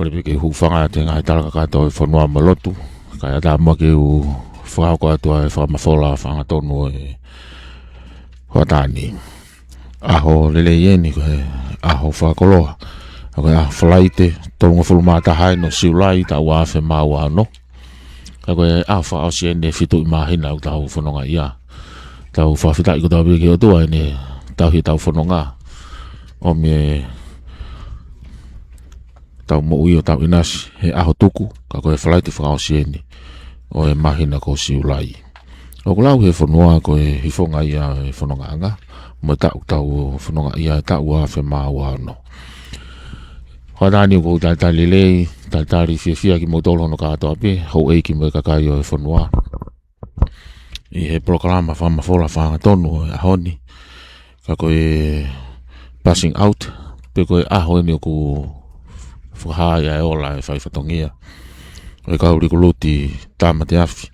ko le ke hufanga te ngai tala ka to fonua malotu ka ya ta mo ke u fa ko to fa ma fola fa to no e hotani aho le yeni ko aho fa ko lo ko ya flight to ngo fulu mata hai no siulai ta wa fe ma wa no ka ko a fa o sien de fitu ma hina ta fononga ia ta fa fita ko ta be ke to ne ta hi ta fononga o me tau mo ui o tau inasi he aho tuku ka koe whalaiti whakaosieni o e mahina ko siulai o kulau he whanua ko e hifonga ia e whanonga anga mo tau whanonga ia e tau a whe maa wano Hādani ko tātari lei tātari whiawhia ki mo tolo no kātoa pe hau eiki mo e kakai o e whanua i he programa whamafola whanga tonu e ahoni ka koe passing out pe koe aho eni o ku whahaya e ola e whaiwhatongia o e kauri kuluti tāmate afi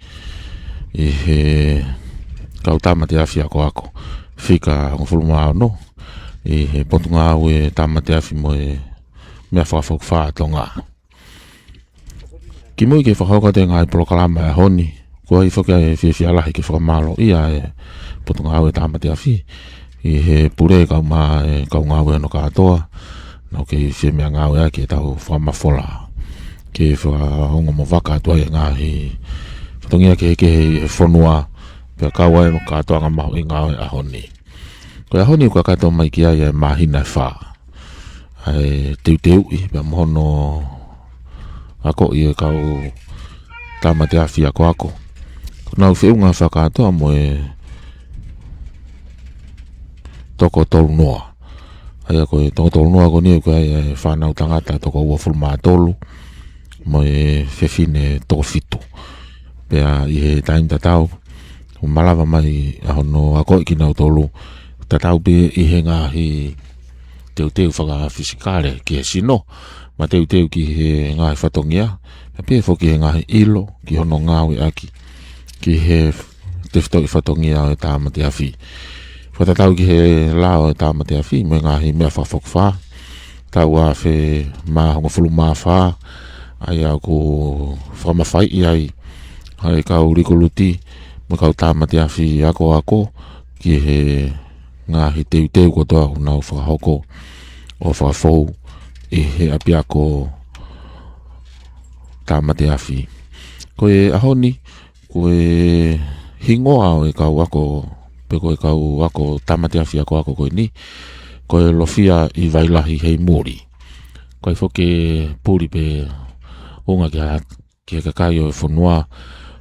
i he kau tāmate afi ako whika ngofuluma no i he potunga au e tāmate afi mo e mea whawhawhau whātonga ki mui ke whakauka te ngai proklama e honi kua i whakia e whiawhialahi ke whakamalo ia e potunga au e tāmate afi i he pure kau maa e kau ngau e no kātoa no ke fe me nga o ke tau whamafola ke whahonga mo waka atua e ngā he whatongia ke whanua pe kawa e mo katoa ngā maho i ngā o e ahoni ko e ahoni ko katoa mai ki ai e mahina e wha ai teu i pe mohono ako i e kau tamate afi ako nau whiunga whakatoa mo e toko tolu noa ai ko to noa ko ni ko ai whanau tangata to ko ua fulma tolu mo e fefine to fitu pe a i he tain tatau o malava mai a hono ako ki nau tolu tatau be i he ngā hi teu whaka fisikare ki he sino ma teu ki he ngā hi whatongia pe foki he ngā hi ilo ki hono ngāwe aki ki he te whatongia o e tāmate awhi Whatatau ki he lao e tāmate awhi me ngahi mea whawhawha tau a whe mahonga fulu mawha ai au ko whamawhai i ai ai kau rikoluti me kau tāmate awhi ako ki he ngahi teu ko toa unau whakahoko o whakafou i he api ako tāmate awhi ko e ahoni ko e hingoa o e kau ako pe koe kau ako tamate awhi ako koe ni koe lofia i vailahi hei muri koe whoke puri pe unga ki kakai o e whanua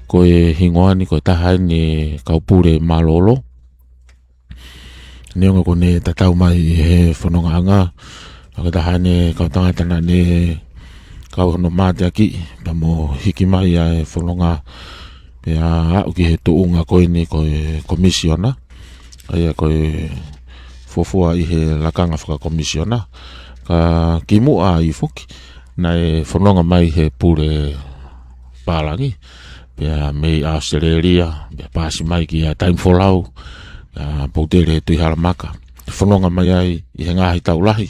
koe hingoani koe tahai ni kau pure malolo neonga ko ne tatau mai he whanonga anga koe tahai ni kau tangatana ne kau hono mate aki pa mo hiki mai a e whanonga pe a au ki he tuunga koe ni koe komisiona ai koe fofua i he lakanga whakakomisiona ka kimua i fuki na e whanonga mai he pure pārangi pe a mei Australia pe pāsi mai ki a time for lau a poutere tui haramaka whanonga mai ai i he ngahi taulahi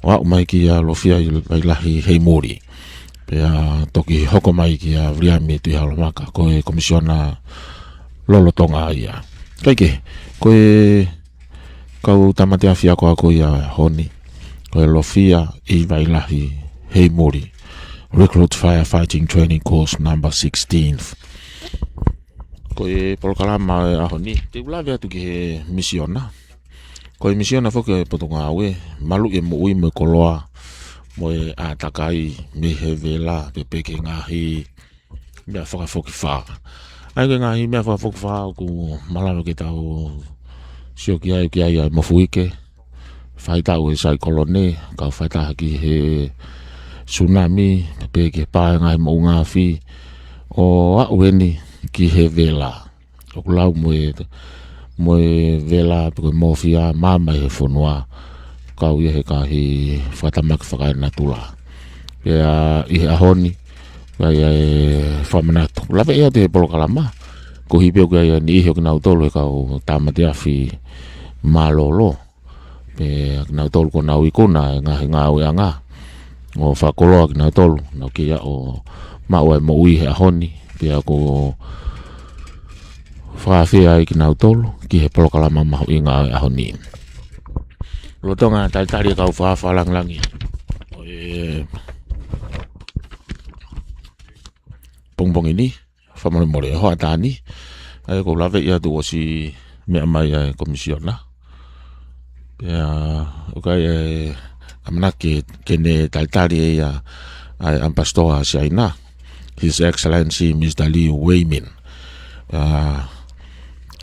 o au mai ki a lofia i lahi hei muri pe a toki hoko mai ki a vriami tui haramaka koe komisiona lolotonga ia kaike koe kau tamate awhi ako ia honi koe lofia i vailahi hei muri Recruit Firefighting Training Course number 16th koe polokalama e ahoni te ulawe atu ki he misiona koe misiona foke potonga awe malu e mo ui me koloa mo e atakai me he vela pe peke ngahi mea whakafoki wha ai koe ngahi mea whakafoki wha ku malano ke tau sio ki ai mofuike whaitau e sai kolone kau whaitaha ki he tsunami pe ke pāe ngai mo ngā whi o aueni ki he vela o kulau mo e vela pe koe mofia mamai he whanua kau ia he kahi whatamaki whakaina tula pe i he ahoni ai e whamanatu lawe ea te he polokalama ko hipe o kia ni iho kina utolo e kau tamate awhi malolo pe kina utolo ko nau ikuna e ngahi ngau e anga o whakoloa ki nga tolu na ki a o maua e mo ui he ahoni pia ko whaafia i ki nga tolu ki he polokalama mahu i ngā ahoni lotonga talitari kau whaafalanglangi o e bongbong ini whamore hoa tāni ai ko lave ia tu o si mea mai e komisiona pia o kai e amana ke ne talitari ia ai ampastoa si aina His Excellency Mr. Lee Wei-min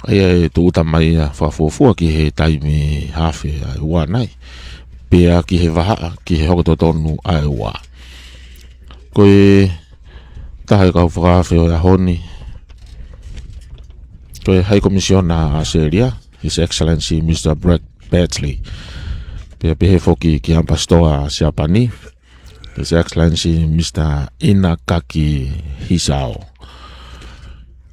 ai tu utamai whafofua ki he taimi hawhi ai ua nai pia ki he waha ki he hokoto tonu ai ua koe tahe kau whakawhi o ahoni koe hai komisiona Australia His Excellency Mr. Brett Batley pia pehe foki ki ampastoa si apani His Excellency Mr. Inakaki Hisao.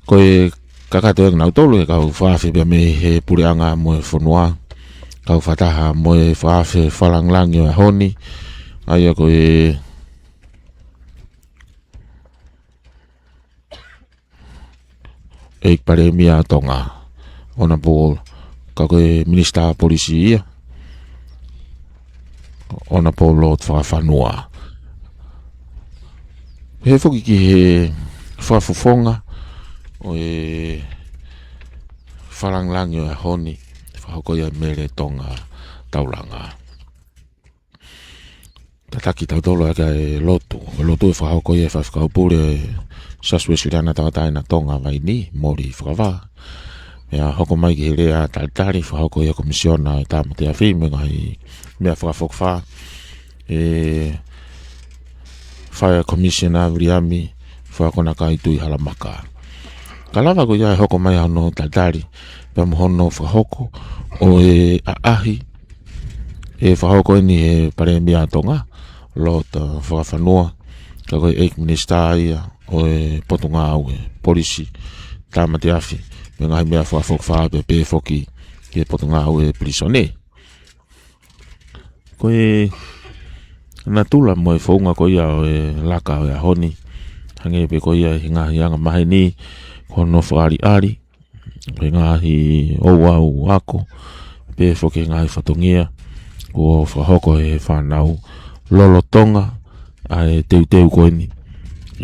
Koe kakato e ngau tolu e kau whaafi pia me he pureanga mo e whanua. Kau whataha mo e whaafi whalanglangi o e honi. Aia koe eik pare mia tonga. Ona po ka koe Minister Polisi ia. Ona po Lord Whaafanua. He foki ki he whaafufonga o e whalanglangi o e honi whahokoia mere tonga tauranga. Tataki tautolo aka e lotu. O lotu e whahokoia e whafikaupure saswesiliana tawataina tonga vai ni mori whakawā. Mea hoko mai ki he rea talitari whahokoia komisiona e tāmate a whime ngai mea whakafokwha e Fire Commissioner Vriami whakona kai tui halamaka. Kalawa ko ia e hoko mai ano talitari pa mohono whahoko o e aahi e whahoko ini e pare mia tonga lota whakawhanua ka koe eik minister ia o e potunga au e polisi tāmate awhi me ngahi mea whakawhokwha pe pe foki ki e potunga au e prisone koe na tula mo e whaunga ko ia o e laka o e honi hange pe ko ia hinga hianga mahi ni kono whaari ari pe ngahi o au ako pe whoke ngahi whatongia ko whahoko e whanau lolotonga a e teu ko ini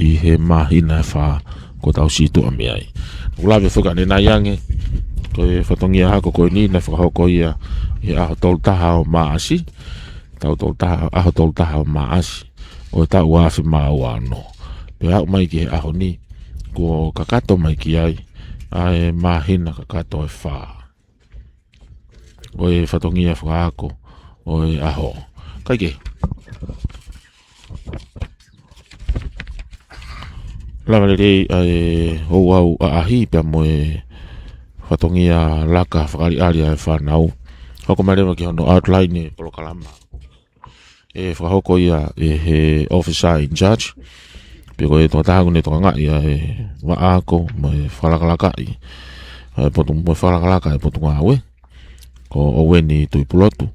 i he mahina e wha ko tau situ a meai ulawe whuka ne na iange ko e whatongia hako ko ini na whahoko ia i aho tolu taha o maasi tau tol taha maasi o tau wafi mauano pe au mai ki aho ni ko kakato mai ki ai ai mahina kakato e wha o e whatongia whaako o e aho kaike lawa rei ai o au ahi pe mo e whatongia laka whakari aria e whanau hoko marewa ki hono outline e polokalama e whahoko ia e he officer in charge piko e tō tāku ne tō ngai e waako mo e whalakalaka i potung mo e whalakalaka e potung awe ko oweni tui pulotu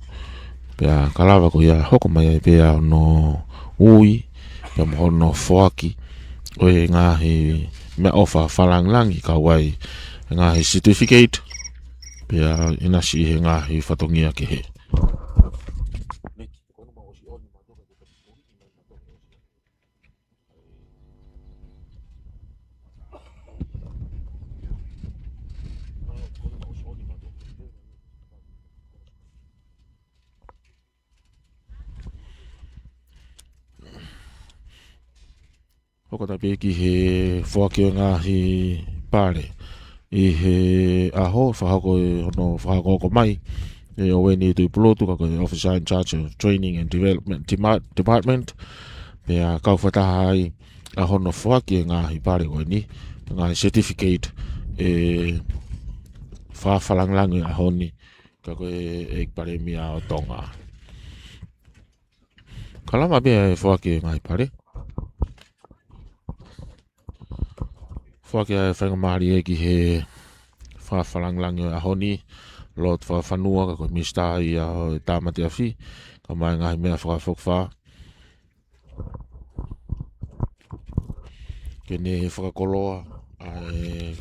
pia kalawa ko ia hoko mai e pia no ui pia mo hono whoaki o e ngahi mea ofa whalanglangi ka wai ngahi certificate pia inasi he ngahi whatongia ki he Hoko tape ki he whakio ngahi pare i he aho whahoko e hono whahoko ko mai e o weni tui pulotu kako e Officer in Charge of Training and Development Department pia kau whataha ai a hono whakio ngahi pare ko ni ngahi certificate e whawhalanglangi a honi kako e pare mia o tonga kalama pia e whakio ngahi pare Whakia e whangamari e ki he whawhalanglangi a honi lot whanua ka koe mista i a tāmate a whi ka mai ngahi mea whakawhokwha ne whakakoloa ai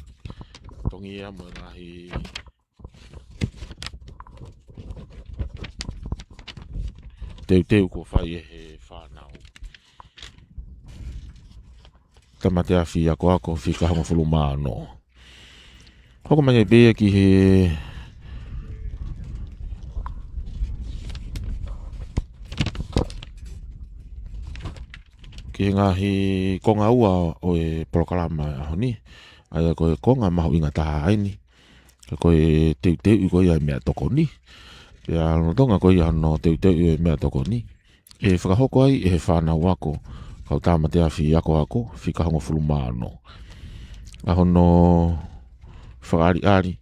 tongia mo ngahi teu ko whai e he whanau. Tamate a fi ako whika hanga whuluma no. Hoko mai e bea ki he ngahi konga ua o e polokalama aho ni. Ai ko e konga mahu inga taha aini. Ko e teu i ko ia mea toko ni. Pea no tonga ko ia no teu i mea toko ni. E whakahoko ai e he whanau ako. Kau tamate a fi ako whika hanga whuluma no. Aho no whakaari.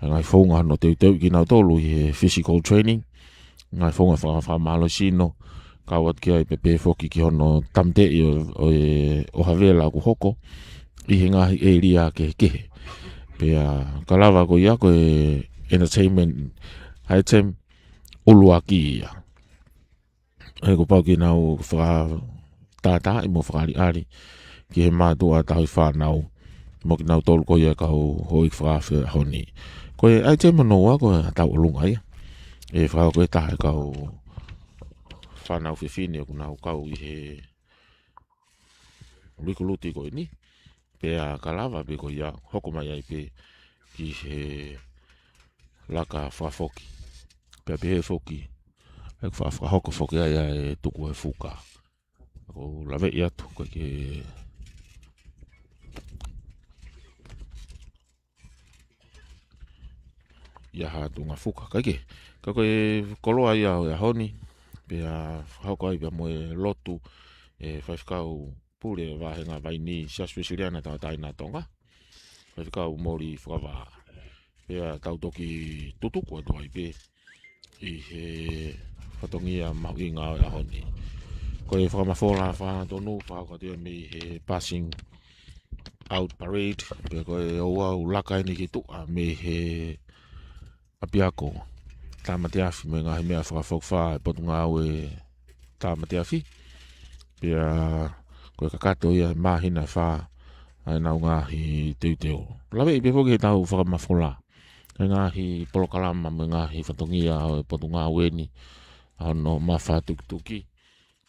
Ngai whaunga no teu ki nau tolu i he physical training. Ngai whaunga whakamalo sino. Kawat kia i pepe foki ki hono tamte i o havela ku hoko. I he ngahi e ria ke kehe. Pea kalawa ko ia ko e entertainment item ulua ki ia. E ko pau ki nau tata i mo whakari ki he mātua tau i whanau. Mo ki nau tolu ko ia kau hoi whakawhi honi. Ko e item anoa ko e tau ulunga ia. E whakau ko e tahe kau whanau whiwhine o nau kau i he rikuluti ko ni. Pea kalawa pe ko ia hoko mai ai pe ki he laka whafoki. Pea pe he foki. E whahoko foki ai e tuku e fuka. Ko lawe i atu ko ke ia hatu ngā fuka. Kaike, kako e koloa ia o e honi. Pea hoko ai pia mo e lotu e whaifkau pure wahenga vai ni siaswesiriana tau taina tonga. Whaifkau mori whakawa. Pea tau toki tutuku atu ai pe i he whatongia mahu i ngā o honi. Ko e whakamawhola whanatonu whakatia me he passing out parade. Pea ko e au laka ini ki tua me he apiako. Tamate afi me ngahi mea whakawhawha e potunga au e tamate afi. Pea koe kakato ia mahina wha ai nau ngahi teu. Lawe i pefoki he tau whakamawhola. E ngahi polokalama me ngahi whatongia au e potunga au e ni. Ano mawha tuki.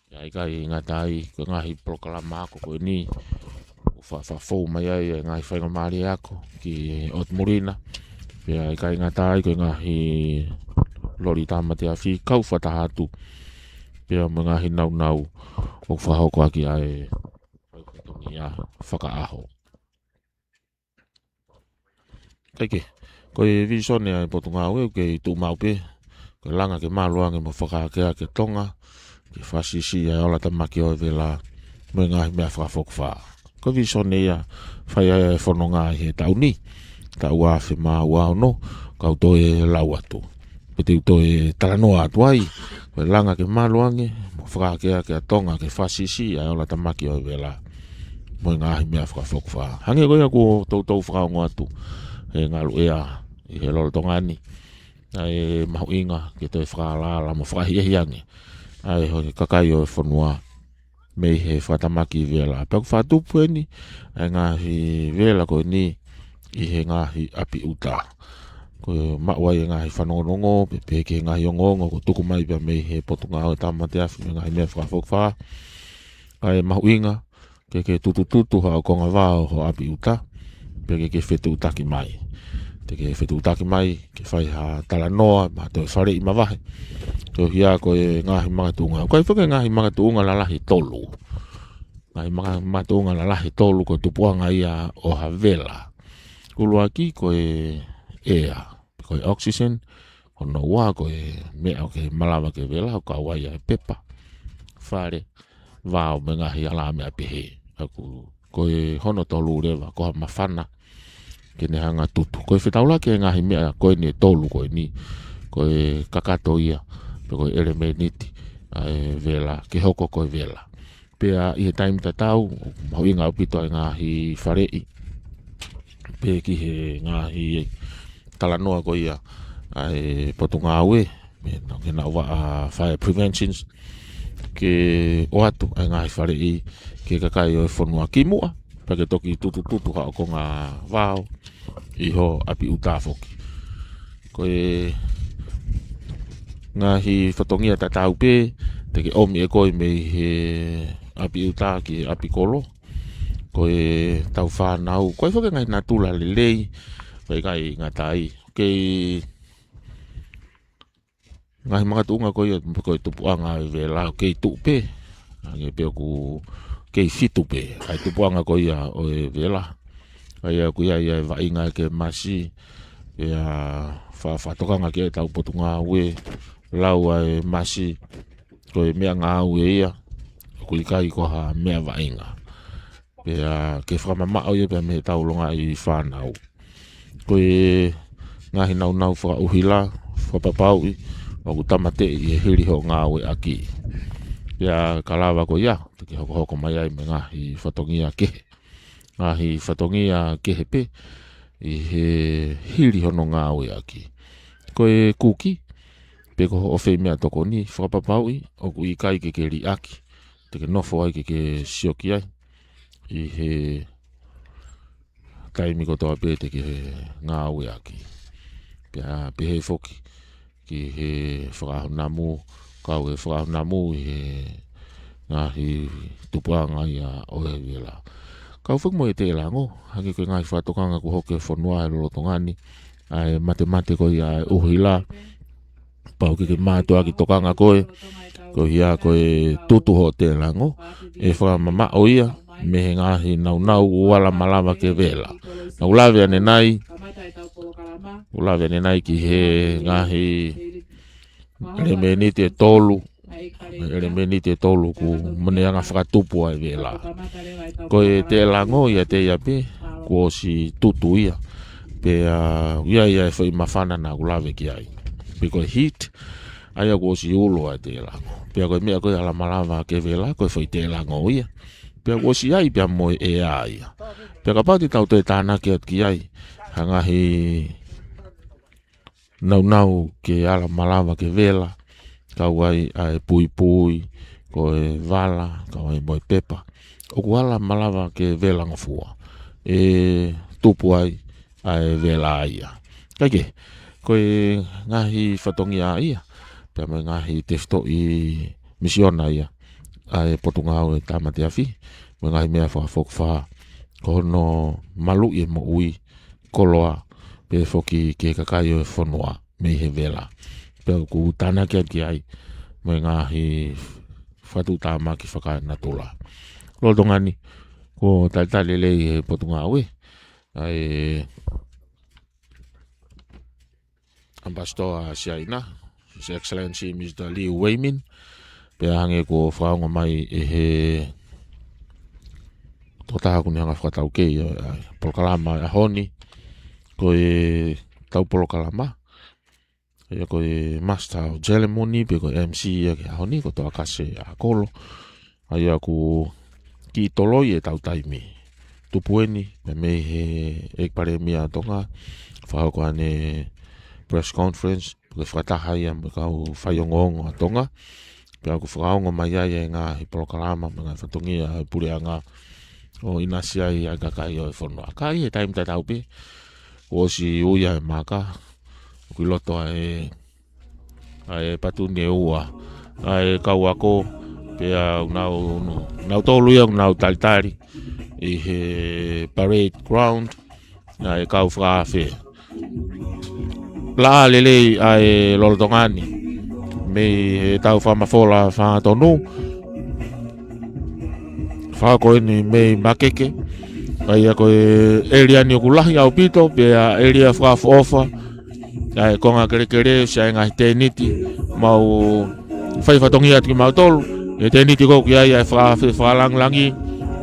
Ia i kai ngatai koe ngahi polokalama ako koe ni. Whawhau mai ai e ngahi whainga maari ako ki Otmurina. Pea i kai ngatai koe ngahi lori tamate afi kau whatahatu. Pea me ngahi nau o whahoko aki ai whaikontongia whakaaho. Kaike, koe visone ai potunga au ke i tū maupe. Koe langa ke maluange mo whakaakea ke tonga. Ke whasisi ai ola tamaki o vela me ngahi mea whakawhokwha. Koe visone ia whai ai whanonga he tau ni. Tau awhi maa wao no. Kau toe lau atu. Pete uto e talanoa atu ai. Koe langa ke maluange. Mo whakaakea ke tonga ke whasisi ai ola tamaki o vela. Mo ngahi mea whakawhokwha. Hange koe aku tau whakaongo atu. E ngalu ea. I he lolo tongani. Ai mahu inga. Ke toi whakalala mo whakahiahiange. Ai hoi kakai o e whanua. Mei he whatamaki vela. Pea ku whatupu e ni. Ai ngahi vela koe ni. I he ngahi api uta. Koe mauai e ngahi whanongongo. Pepe ke ngahi ongongo. Ko tuku mai pia mei he potunga o tamate afi. Me ngahi mea whakawhokwha. Ai mahu inga. Ke tutu hao konga wao ho api uta. Pea ke whetu utaki mai. Te ke whetu utaki mai. Ke whai ha talanoa. Ma te whare i mawahe. Te hia koe ngahi mangatunga. Koe whake ngahi mangatunga lalahi tolu. Ngahi mangatunga lalahi tolu. Koe tupuanga ia o havela. Kulua ki koe ea. Koe oxygen. Kono ua koe mea o ke malawa ke vela. Ko awai ai pepa. Whare. Vao me ngahi ala mea pehe. Aku koe hono tolu rewa. Koha mawhana. Kene hanga tutu. Koe whetaula ke ngahi mea. Koe ni tolu koe ni. Koe kakato ia. Koe elemeniti. Vela. Ke hoko koe vela. Pea i he taimi tatau. Mau inga upito ai ngahi wharei. Pea ki he ngahi talanoa koe ia. Ai potunga aue. Ke na ua fire preventions. Ke o atu ai ngahi wharei. Ke kakai o e whanua ki mua. pake toki tutu ha o ko ngā wao iho api uta foki. Koe ngahi whatongia tatau pe te ke omi e koe me he api uta ki api kolo. Koe tau whanau, koe whake ngai nā tula lelei, koe kai ngā tai. Kei ngahi mga tuunga koe tupuanga e vela, kei tupe, nge peo ku kei fitu pe, kai tupuanga koe ia o e vela. Kai a kuia ia e vainga ke masi, ia whatokanga ke tau potunga ue, lau e masi, koe mea ngā ue ia, kui kai koha mea vainga. Pea ke whamamao ia pea me tau longa i whanau. Koe ngahi nau whakauhila, whapapau i, waku tamate i e hiri ho ngā ue aki. Pea kalawa ko ia, te ke hoko mai ai me ngahi whatongia kehe. Ngahi whatongia kehe pe, i he hiri hono ngā ue aki. Koe kuki, pe ko o whei mea toko ni, whapapau i, oku i kai ke ri aki. Te ke nofo ai ke sioki ai. I he taimi ko toa pe te ke ngā ue aki. Pea pe he foki ki he whakahunamu, kau he whakahunamu i he ngahi tupuanga ia oe wela. Kau whakmo e te elango, hake koe ngahi whatokanga ku hoke whanua e lorotongani, ai mate ko ia uhila, pau ke mātua ki tokanga koe, ko hia koe tutu ho te elango, e whakamama o ia, me he ngahi nau uala malama ke vela. Na ulawe ane nai ki he ngahi elemeni te tolu ku meneanga whakatupu ai vela. Ko e te elango ia te ia pe, ko si tutu ia, pe ia e whai mawhana na ulawe ki ai. Pe ko heat, aia ko si ulo ai te elango. Pe ko mea koe ala malama ke vela, ko whai te elango ia. Pea wosi ai pea moe e ai. Pea ka pati tau te tāna ke at ki ai. Hangahi nau ke ala malawa ke vela. Kau ai ai pui, ko e vala, kau ai moe pepa. Oku ala malawa ke vela ngafua. E tupu ai vela ai. Kaike, koe ngahi whatongia ia. Pea mai ngahi tefto i misiona ia. Ai potungau e tamate afi. Mengahi mea whakawha ko no malu i mo ui koloa pe foki ke kakai o whanua me he vela. Pe ku tāna ki ai mengahi whatu tāma ki whakanatula. Lotongani ko taitale lei he potungau e. Ai Ambassador Siaina, His Excellency Mr. Liu Weimin. Pe hange ko whaonga mai e he totaha kuni hanga whakatau kei polokalama a honi ko e tau polokalama e ko e master o ceremony pe ko MC a honi ko toa kase a kolo ai aku ki toloi e tau taimi tupueni me he e pare mia tonga whakako ane press conference pe whakataha ia me kau whaiongong a tonga pe aku whakaongo mai ai e ngā hi polokalama me ngā whatongia pureanga o inasia i akakai o e whanua. Kai e taim tatau pe, o si uia e maka, kui loto ai patuni e ua, ai kau ako, pe au nau tolu ia nau talitari, i he parade ground, ai kau whakawhi. La lelei ai lorotongani, me he tau whamafola whangatonu, whako ni mei makeke ai ako e area ni okulahi au pito pe area whaafofa ai konga kere sia ngā teniti mau whai whatongi atu ki mau tolu e teniti ko ki ai whaalanglangi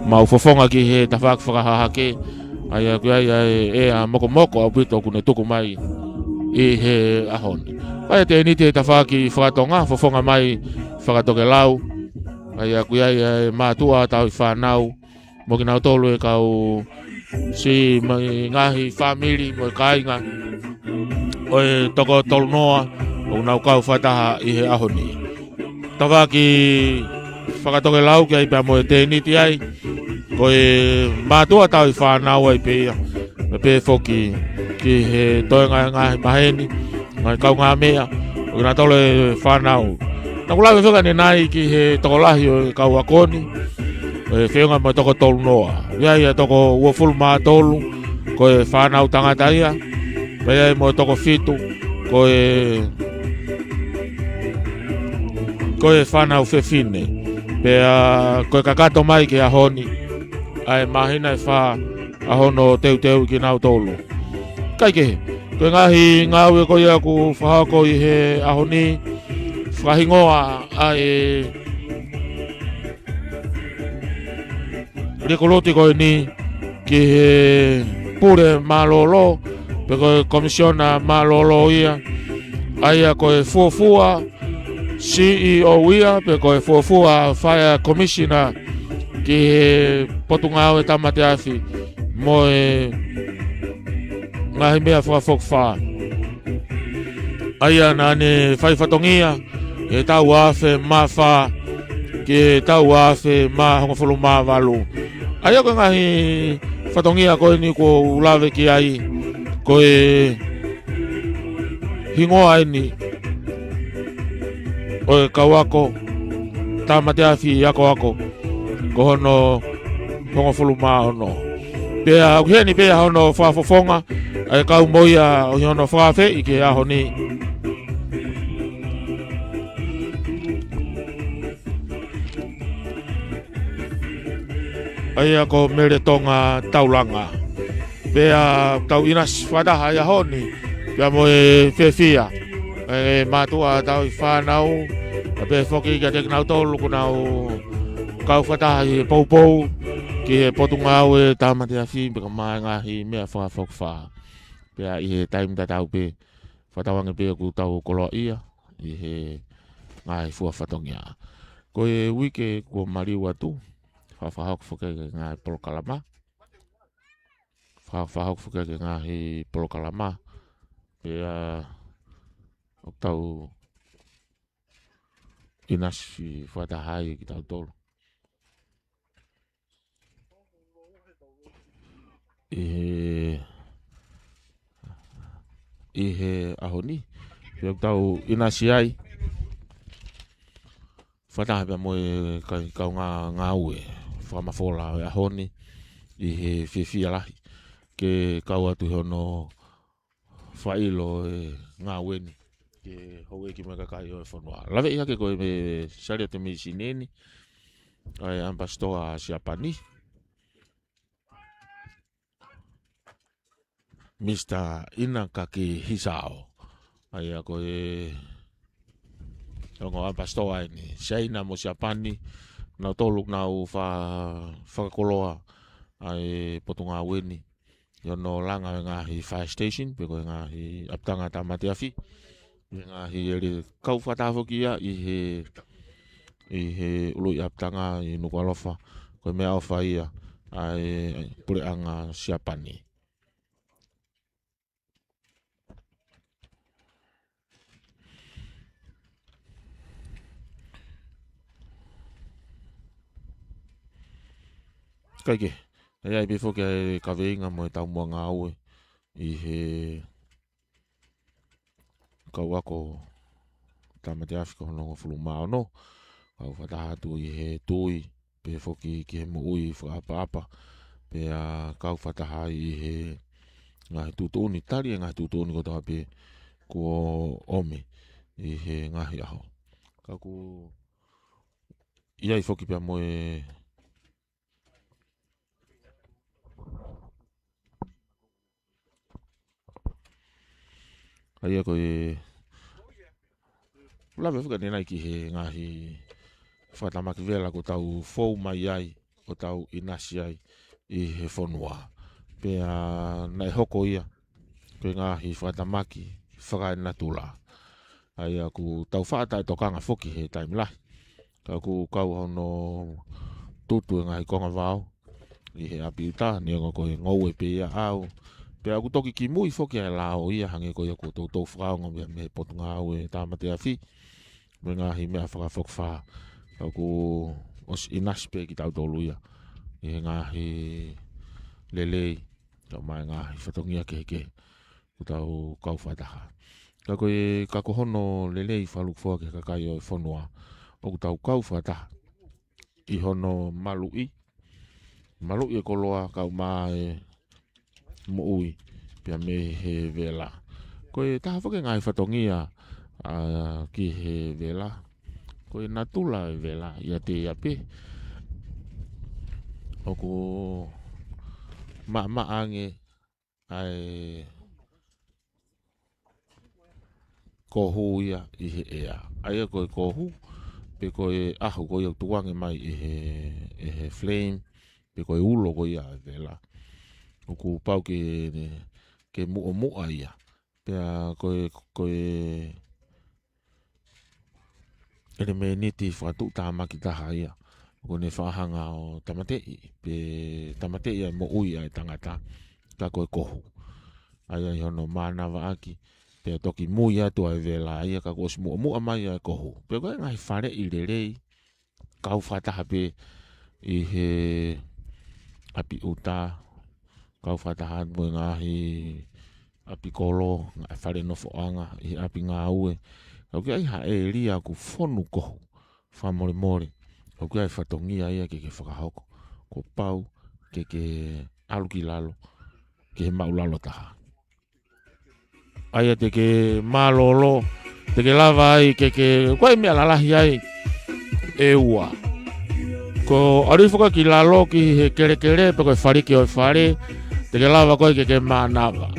mau fofonga ki he tawhak whakahahake ai ako ai e moko au pito kune tuku mai i he ahoni ai teniti e tawhak ki whakatonga fofonga mai whakatoke lau ai aku ai matua tau whanau mo ki nau tolu e kau si ngahi family mo kainga o e toko tolu noa o nau kau whataha i he ahoni tawa ki whakatoke lau ki ai pia mo e te niti ai Ko e mātua tau I whanau ai pēia. Me pē whoki ki he toenga ngā maheni. Ngai kau ngā mea. O ngā tole whanau. Nā kulawe whaka ne nai ki he tokolahi o kau akoni. E whiunga mo toko tolu noa. Ia ia toko ua fulu maa tolu. Ko e whanau tangata ia. Ia ia mo toko fitu. Ko e whanau whewhine. Pea ko e kakato mai ki ahoni. Ai mahina e wha ahono teu ki nau tolu. Kai ke. Ko ngahi ngāwe ko ia ku whahako I he ahoni. Whahingoa ai Rikoloti ko ni ki he pure malolo. Pe ko e komisiona malolo ia. Aia ko e fuafua CEO ia. Pe ko e fuafua Fire Commissioner ki he potungao e tamate afi. Mo e ngahi mea whakawhokwha. Aia nane whaifatongia. E tau afe ma wha. Ki tau afe ma hongofulu ma walu. Aia ko ngahi whatongia koe ni ko ulawe ki ai. Ko e hingoa ini. O e kauako. Tamate afi ako. Ko hono hongofulu ma hono. Pea ukheni pea hono whafofonga. Ai kau moia o hono whawhe I ke aho ni. Aia ko mere tonga taulanga. Pea tau inas whadaha I ahoni. Pea mo e whewhia. E mātua tau I whanau. Pea whoki kia tek nau tolu ku nau kau whataha I poupou. Ki he potungau e tamate awhi. Peka mai ngahi mea whakawhokwha. Pea I he taim tatau pe. Whatawange pe ku tau kolo ia. I he ngai fua whatongia. Ko e wike ko mariu atu. Whawhahok whakeke ngai polokalama. Whawhahok whakeke ngai polokalama. Pea o tau inasi whatahai ki tau tolu. I he ahoni. Pea o tau inasi ai. Whataha pia moe kau ngā ue. Whamafola e ahoni. I he whiwhia lahi. Ke kau atu hono whailo e ngā weni. Ke hou eki me kakai o e whanua. Lawe iha ke koe me saria te mei sineni. Ai ambastoa siapani. Mr. Inakaki Hisao. Ai a koe Rongo ambastoa ini. Saina mo siapani. Nau toluk nau whakakoloa. Ai potunga weni. Yono langa ngahi fire station. Peko ngahi aptanga tamate afi. Ngahi eri kau whatafokia I he ului aptanga I nukwalofa. Koe mea ofa ia. Ai pure anga siapani. Kaike. Ai before ke kaweinga mo tau mua ngā ue. I he kau ako tamate Afrika honongo fulu mao no. Kau whatahatu I he tui. Before ki he mo ui whaapa. Pea kau whataha I he ngahi tutuni. Tari e ngahi tutuni ko taha pe ko ome. I he ngahi aho. Kaku iai whoki pia moe Aia koe Lawe whuka nenai ki he ngahi whatamaki vela ko tau fou mai ai o tau inasi ai I he whanua. Pea nai hoko ia koe ngahi whatamaki whakai natula. Aia ku tau whaatai tokanga whoki he taim lahi. Kaku kau hono tutu e ngahi konga wau. I he api uta ni ngo koe ngou e pe ia au. Pea aku toki ki mui whoki ai lao ia hange ko ia ko tau whakaonga me potunga au e tamate awhi. Me ngahi mea whakawhokwha. Aku os inasi pe ki tau tolu ia. I ngahi lelei tau mai ngahi whatongia ke utau kau whataha. Ka koe hono lelei whalukfoa ke kakai o whanua o utau kau whataha. I hono malui e koloa kau mai muui pia me he vela. Koe taha whake ngai whatongia ki he vela. Koe natula e vela ia te ape. Oko ange ai kohu ia i he ea. Aia koe kohu pe koe ahu koe au tuange mai i he flame pe koe ulo koe ia e vela. Oku pau ke mua ia. Pea koe ene me niti whatu tāmaki taha ia. Ko ne whahanga o tamatei, pe tamatei ai mo ui ai tangata, ka koe kohu. Ai hono manawa aki, pe toki mui atu ai vela, ai ka koe mua mai ai kohu. Pe koe ngai whare i rerei, kau whataha pe i he api uta, kau whataha mo ngahi api kolo, ngai whare no foanga, i api ngā ue. Kau ke ai hae ria ku whonu kohu, whamore. O kia e whatongia ia ke whakahoko. Ko pau ke aluki lalo. Ke he maulalo taha. Aia te ke malolo. Te ke lava ai ke koe mea lalahi ai. E ua. Ko arifuka ki lalo ki he kere pe koe whariki o whare. Te ke lava koe ke manawa.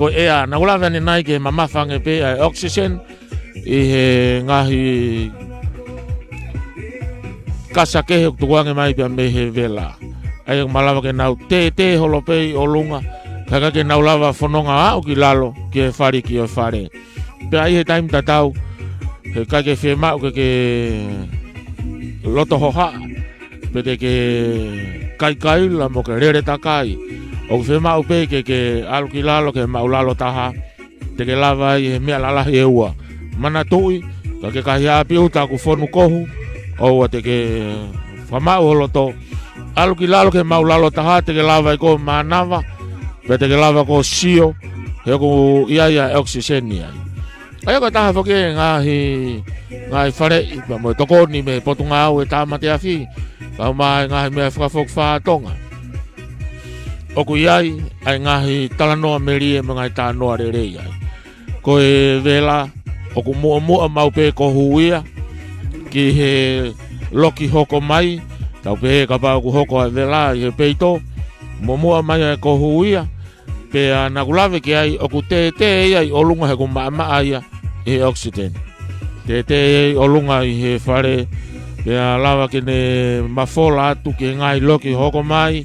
Ko ea na ulawa ni nai ke mamafange pe ai oxygen. I he ngahi kasa kehe tuange mai pia me he vela. Ai malawa ke nau te holopei o lunga. Kaka ke nau lava whanonga au ki lalo ki e whare ki o whare. Pia ai he taim tatau he kake whemau ke loto hoha. Pe ke kai la mo ke rere takai. O whemau pe ke alu ki lalo ke mau lalo taha. Te ke lava ai he mea lalahi e ua. Mana tui kake kahia api uta ku whonu kohu. O te ke whamau holoto. Alu ki lalo ke mau lalo taha te ke lava i ko manawa. Pe te ke lava ko sio. He ko ia oxyseni ai. Ai ko taha whake ngahi whare. Mo tokoni me potunga au e tāmate awhi. Kau mai ngahi mea whakafok whātonga. Oku iai ai ngahi talanoa merie me ngai tānoa rerei ai. Ko e vela. Oku mua mau pe ko huia. Ki he loki hoko mai, tau pe ka pau ku hoko ai vela i he peito, mua mai ai ko huia, pe na kulave ki ai oku te ai olunga he ku maa ai i he oxygen. Te ai olunga i he whare, pe lava ki ne mafola atu ki ngai loki hoko mai,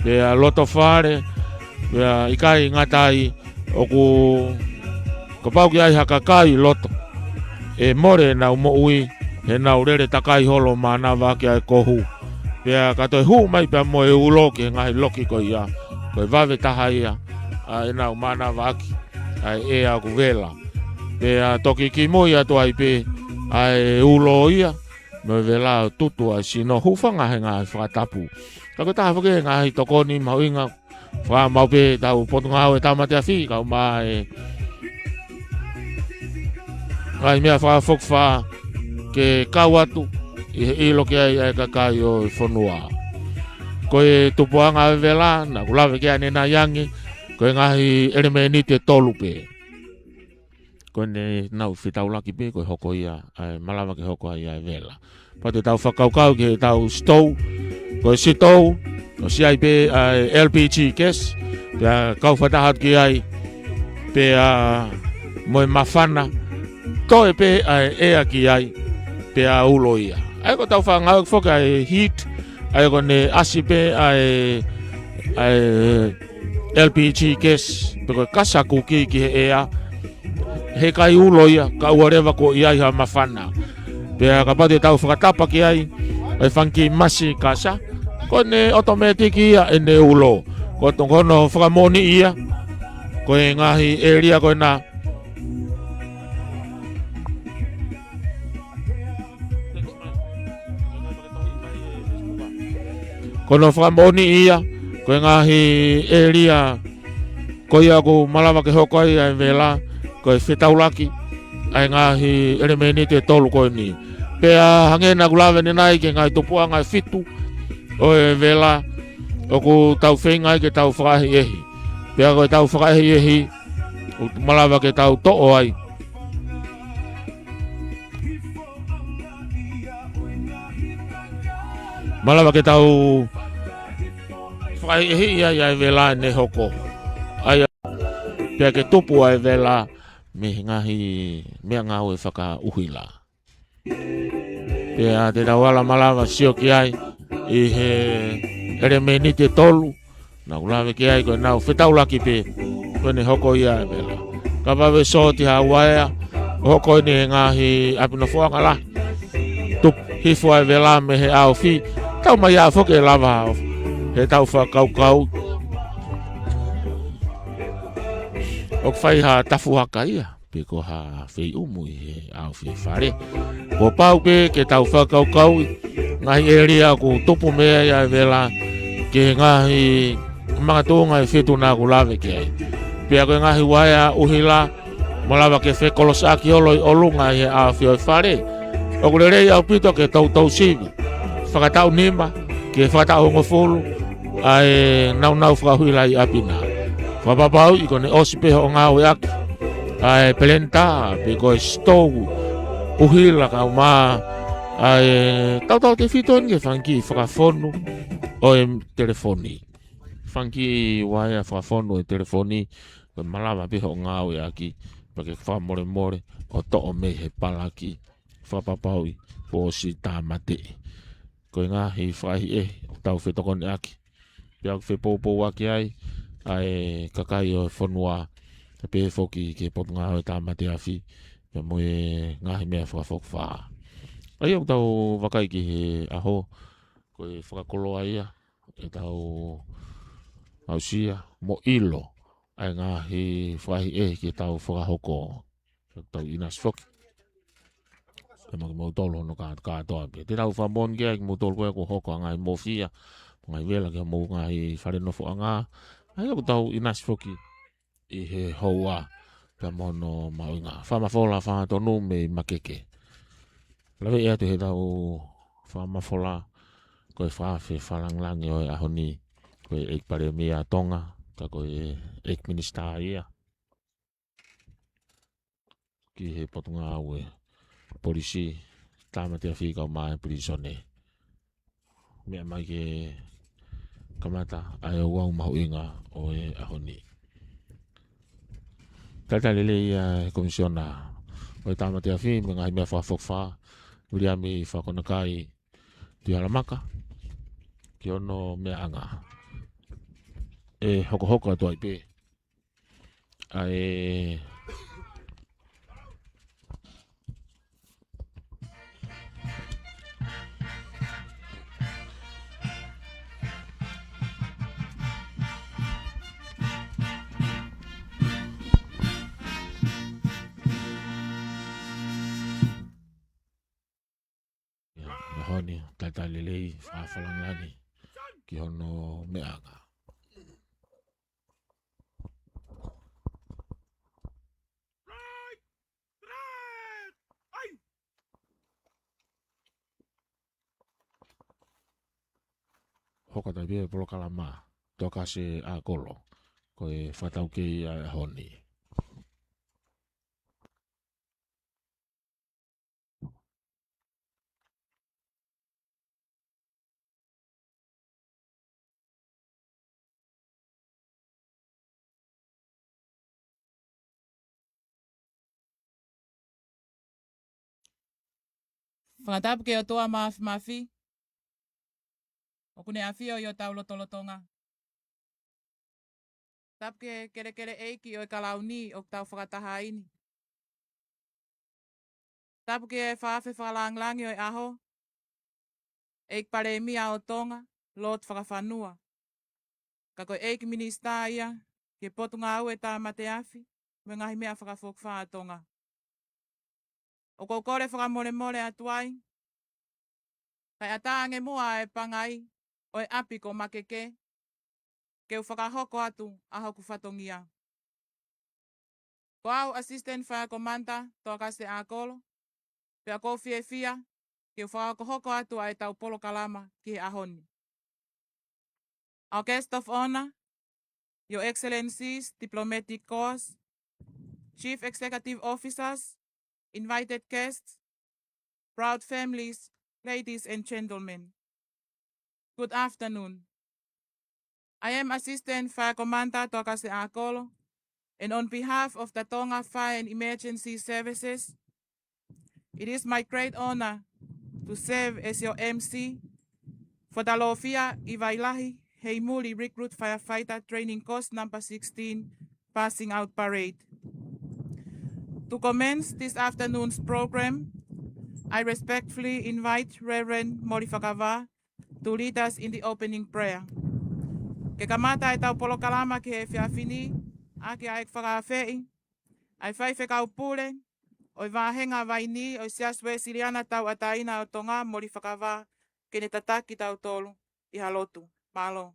pe loto whare, pe ikai ngatai oku ka pau ki ai hakakai loto. E more na umo ui, he nau rere takai holo manawa ki ai kohu. Pea katoe hu mai pea mo e ulo ki ngai loki ko ia. Koe vave taha ia. E nau manawa aki. Ai e aku vela. Pea toki ki mo ia to ai pe. Ai ulo ia. Me vela tutu ai sino hufanga he ngai whakatapu. Kako taha whake ngai tokoni mau inga. Wha mau pe tau potunga au e tamate a whi. Kau mai. Ai mea whakafok wha. Ke kawatu i loki ai kakai o whanua. Koe tupuanga vela, na kulawe kia nena yangi, koe ngahi ereme ni te tolu pe. Koe ne nau whitau laki pe, koe hoko ia, ai malawa ke hoko ai vela. Pate tau whakaukau ke tau stou, koe sitou, o si ai pe LPG gas, pia kau whatahat ki ai, pia moe mawhana, koe pe ai ea ki ai, pea ulo ia. Ai ko tau whangau whoka ai heat, ai ko ne asi pe ai LPG gas, pe koe kasaku ki he ea, he kai ulo ia, ka uarewa ko ia iha mawhana. Pea kapate tau whakatapa ki ai, ai whanki masi kasa, ko ne automatic ia e ne ulo. Ko tongkono whakamoni ia, ko e ngahi area ko na, Kono whakamoni ia, koe ngahi e ria, koe aku malawa ke hoko ai ai vela, koe whetaulaki, ai ngahi ere meni te tolu koe ni. Pea hangena kulawe ni nai ke ngai tupua ngai fitu, o e vela, o ku tau whenga ke tau whakahi ehi. Pea koe tau whakahi ehi, malawa ke tau to'o ai. Malawa ke tau whakahi ehi ia vela ne hoko. Ai pea ke tupu ai vela, me ngahi mea ngau e whaka uhila. Pea te tawala malawa sio ki ai, i he ere meni te tolu, na ulawe ki ai koe nau whetaulaki pe, koe ne hoko ia e vela. Ka pawe so ti hawaea, hoko ni he ngahi apina fuanga la, tup hifu ai vela me he au fi, tau mai a whoke lava he tau whakaukau. O whai ha tafu haka ia, pe ko ha whei umu i he au fi whare. Ko pau pe ke tau whakaukau, ngahi eria ku tupu mea ia vela, ke ngahi mga tōnga e whetu nā ku lawe ke ai. Pea koe ngahi waia uhila, malawa ke whekolosaki olo i olunga i he au fi oi whare. O kule rei au pito ke tau sivi, whakatau nima, ke whakatau hongo fulu, ai nau whakahuila i apina. Whapapau i kone osipe ho ngā ue aki, ai pelenta, pe koe stogu, uhila ka uma, ai tau te fiton ke whanki whakafonu o e telefoni. Whanki waia whakafonu e telefoni, koe malawa pe ho ngā ue aki, pa ke whamore o to'o me he palaki, whapapau i po si tāmate. Koe ngahi whahi o tau whetokone aki, pia whepopou aki ai, ai kakai o whanua, pe foki ke potunga o tāmate awhi, pe moe ngahi mea whakafok whaa. Ai au tau wakai ki he aho, koe whakakoloa ia, e tau ausia, mo ilo, ai ngahi whahi ke tau whakahoko, tau inas foki. E mau tolo no ka toa pe. Te tau whamon kia ki mo tolo koe ko hoko ngai mo fia, ngai vela ki mo ngai whare nofo anga, ai au tau inas foki, i he hoa, ka mono mauinga. Whamafola whamatonu me makeke. Lawe ea te he tau whamafola, koe whawhi whalanglangi o e ahoni, koe eik pare mea tonga, ka koe eik minister ia. Ki he potunga au e polisi, tāmate a whikau mai prisone. Mea mai ke kamata ai au au mahu inga o e ahoni. Tata lele ia komisiona o e tāmate a whi, me ngai mea whawhokwha, uri ami whakonakai ti halamaka, ki ono mea anga. E hoko atua i pe. Ai honi tata lelei whawhalangani ki hono meanga. Hoka tai pia polo kalama, toka se a kolo, koe whatau kei a honi. Whangatapu ke o toa mawhi. O kune awhi o i o tau lotolotonga. Tapu ke kere eiki o i kalauni o tau whakataha ini. Tapu ke whawhi whalanglangi o i aho. Eik pare mia o tonga, lot whakawhanua. Ka koe eiki minister ia, ke potunga au e tāmate awhi, me ngahi mea whakawhokwha tonga. O kore whakamore atuai, kai atange mua e pangai, o e api ko makeke, ke u whakahoko atu aho ku whatongia. Ko au assistant fire commander toka se akolo, pia ko fia, ke u whakahohoko atu ai tau polo kalama ki he ahoni. Our guest of honor, Your Excellencies, diplomatic corps, chief executive officers, invited guests, proud families, ladies and gentlemen. Good afternoon. I am Assistant Fire Commander Tokase Akolo, and on behalf of the Tonga Fire and Emergency Services, it is my great honor to serve as your MC for the Lofia Ivailahi Heimuli Recruit Firefighter Training Course number 16 Passing Out Parade. To commence this afternoon's program, I respectfully invite Reverend Morifakava to lead us in the opening prayer. Ke kamata e tau polo kalama ki he whiawhini, a ki aek whakawhei, ai whai whekau pule, o i wāhenga waini o siaswe siriana tau ataina o tonga Morifakava ke ne tataki tau tolu i halotu. Malo.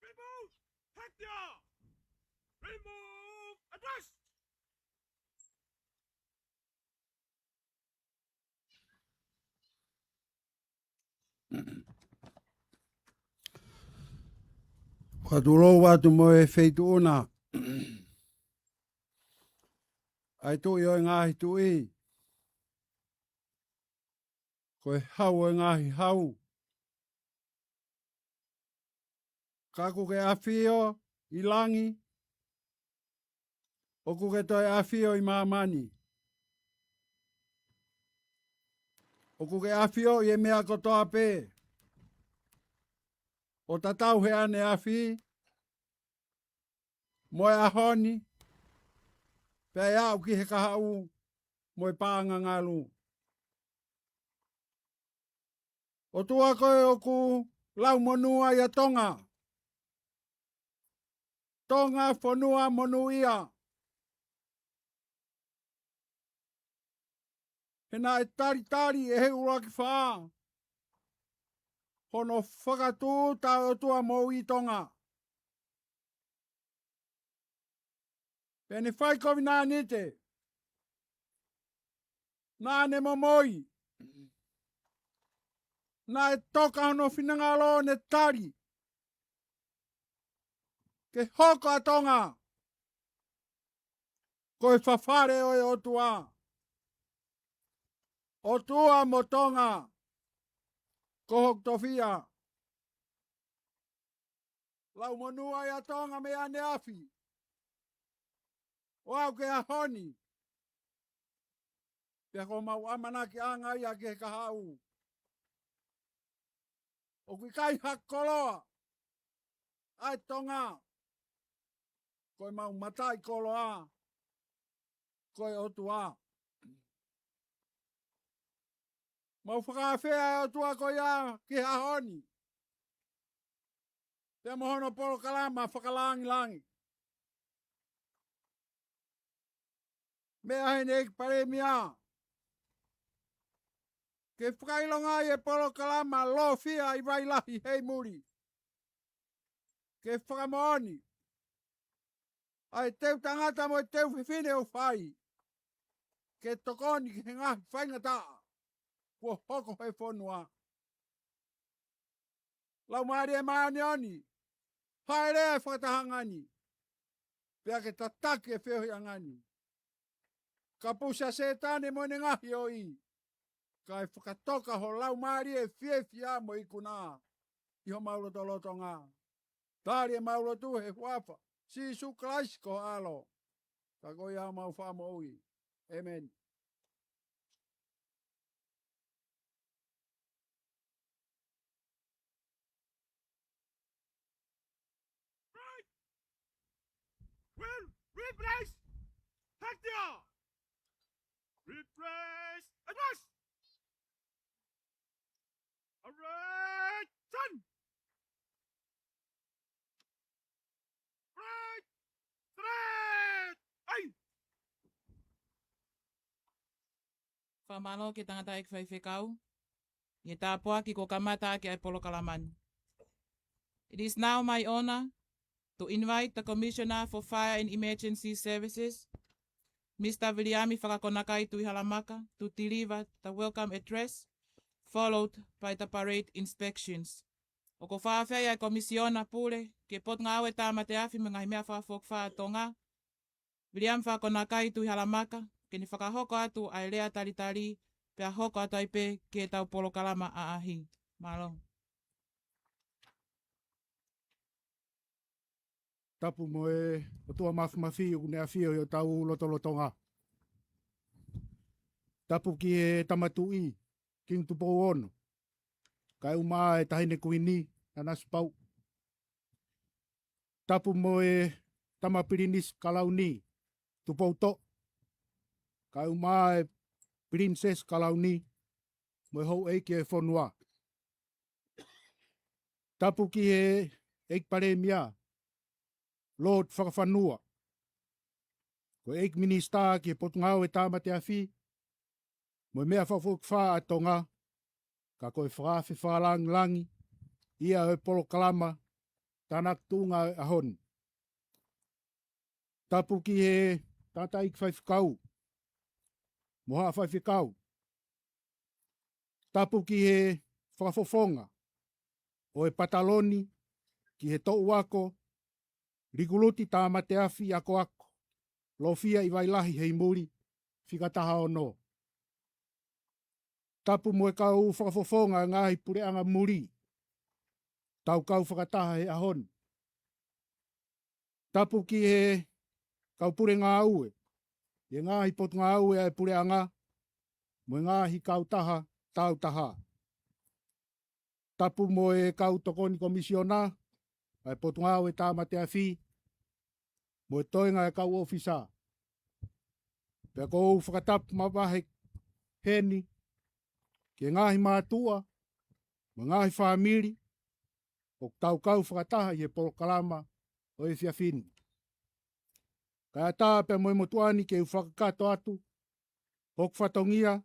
Remove! Hector! Remove! Address! Whatulo watu mo e wheitu ona. Ai tu i o ngāhi tu i. Koe hau e ngāhi hau. Kako ke awhio i langi. O kuke toi awhio i mamani. O kuke awhio i e mea kotoa pē. O tatau he ane awhi. Moe ahoni. Pea iau ki he kahau. Moe pāanga ngalu. O tua koe o ku lau monua ia tonga. Tonga whanua monuia. He nā e tari e he ura ki whaa. Hono whakatū tā o tua mō i tonga. Pene whai kovi nā nite. Nā ne momoi. Nā e toka hono whinangalo ne tari. Ke hoko a tonga. Koe whawhare oe o tua. O tua mo tonga. Kohok tofia. Lau monua ia tonga me ane afi. O au ke ahoni. Pea ko mau amanaki anga ia ke kahau. O kui kai hakoloa. Ai tonga. Koe mau matai koloa. Koe o tua. Mau whakawhea o tua ko ia ki ahoni. Pea mohono polo kalama whakalangi langi. Mea hene ek pare mia. Ke whakailonga i e polo kalama lo fia i wailahi hei muri. Ke whakamooni. Ai teu tangata mo teu whiwhine o whai. Ke tokoni ki he ngahi whaingataa. Kua hoko hei whonua. Lau maari e maani oni. Haere e whakatahangani. Pea ke tataki e whiohi angani. Ka pusa setane mo ne ngahi o i. Ka e whakatoka ho lau maari e whiewhia mo i kuna. Iho maulo to loto ngā. Tāri e maulo tu he huafa. Si su klaisiko alo. Ka koi au mau whamo ui. Amen. Right! Will replace Hector! Replace address! Attention! Whamalo ki tangata ek whaiwhekau. Ye tāpua ki ko kamata ki ai Polokalamani. It is now my honor to invite the Commissioner for Fire and Emergency Services, Mr. Viliami Whakakonakai Tuihalamaka, to deliver the welcome address, followed by the parade inspections. O ko whawhea e komisiona pule, ke pot ngā awe tāma te awhi mga himea whawhok whātonga, Viliami Whakakonakai Tuihalamaka, ke ni whakahoko atu ai lea taritari, pia hoko atu ai pe ke tau Polokalama a ahi. Malo. Tapu mo e o tua mawhimafi o nea whio i o tau lotolotonga. Tapu ki e tamatui, king tupo ono. Kai umaa e tahine kuini, na nasu pau. Tapu mo e tamapirinis kalauni, tupo to. Kai umaa e princess kalauni, mo e hou eike e whonua. Tapu ki e eik pare mia, Lord Whakawhanua. Ko eik minista ki e potungau e tāma te awhi, mo e mea whawhuk wha atonga, ka koe whawhi whalangi, ia e Polokalama, tānak tūnga e ahon. Tapu ki e tātai ki whaiwhikau, moha whaiwhikau. Tapu ki e whawhawhonga, o e pataloni, ki he tau wako, riguluti tāma te awhi ako ako, lofia i wailahi hei muri, whikataha o no. Tapu mo e kau whakafofonga ngāhi pureanga muri, tau kau whakataha he ahon. Tapu ki he kau pure ngā ue, e ngāhi pot ngā ue e pureanga, mo e ngāhi kau taha, tau taha. Tapu mo e kau tokoni komisiona, ai pot ngā ue tāma te awhi, mo e toinga e kau ofisa. Pea kou whakatapu mawahe heni, ke ngāhi mātua, mo ngāhi whamiri, o tau kau whakataha i e Polokalama o e whiawhini. Kaya tā pea mo e motuani ke u whakakato atu, hok whatongia,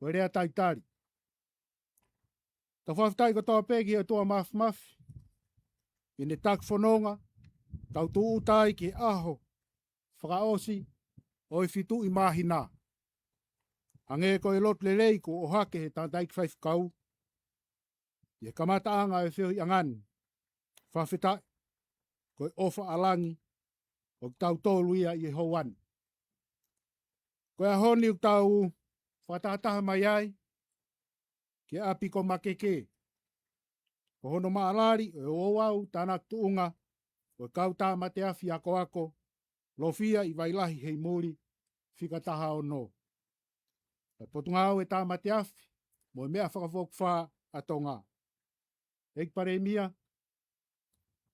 o e rea taitari. Ka whawhitai ko toa pegi e toa mafi, i ne tak whanonga, tau tu utai ki aho, whakaosi, o e whitu i mahina. Ange ko e lot lelei ko o hake he tātai ki whaifkau, i e kamata anga e whio i angani, whawhitai, ko e ofa alangi, o tau tōlu ia i e houan. Ko e honi u tau whatataha mai ai, ki api ko makeke. Ko hono maalari o oau tānak tuunga, o kau tāma te awhi ako, lofia i wailahi hei muri, whikataha o no. E potungau e tāma te awhi, mo e mea whakawok wha atonga. Eik pare mia,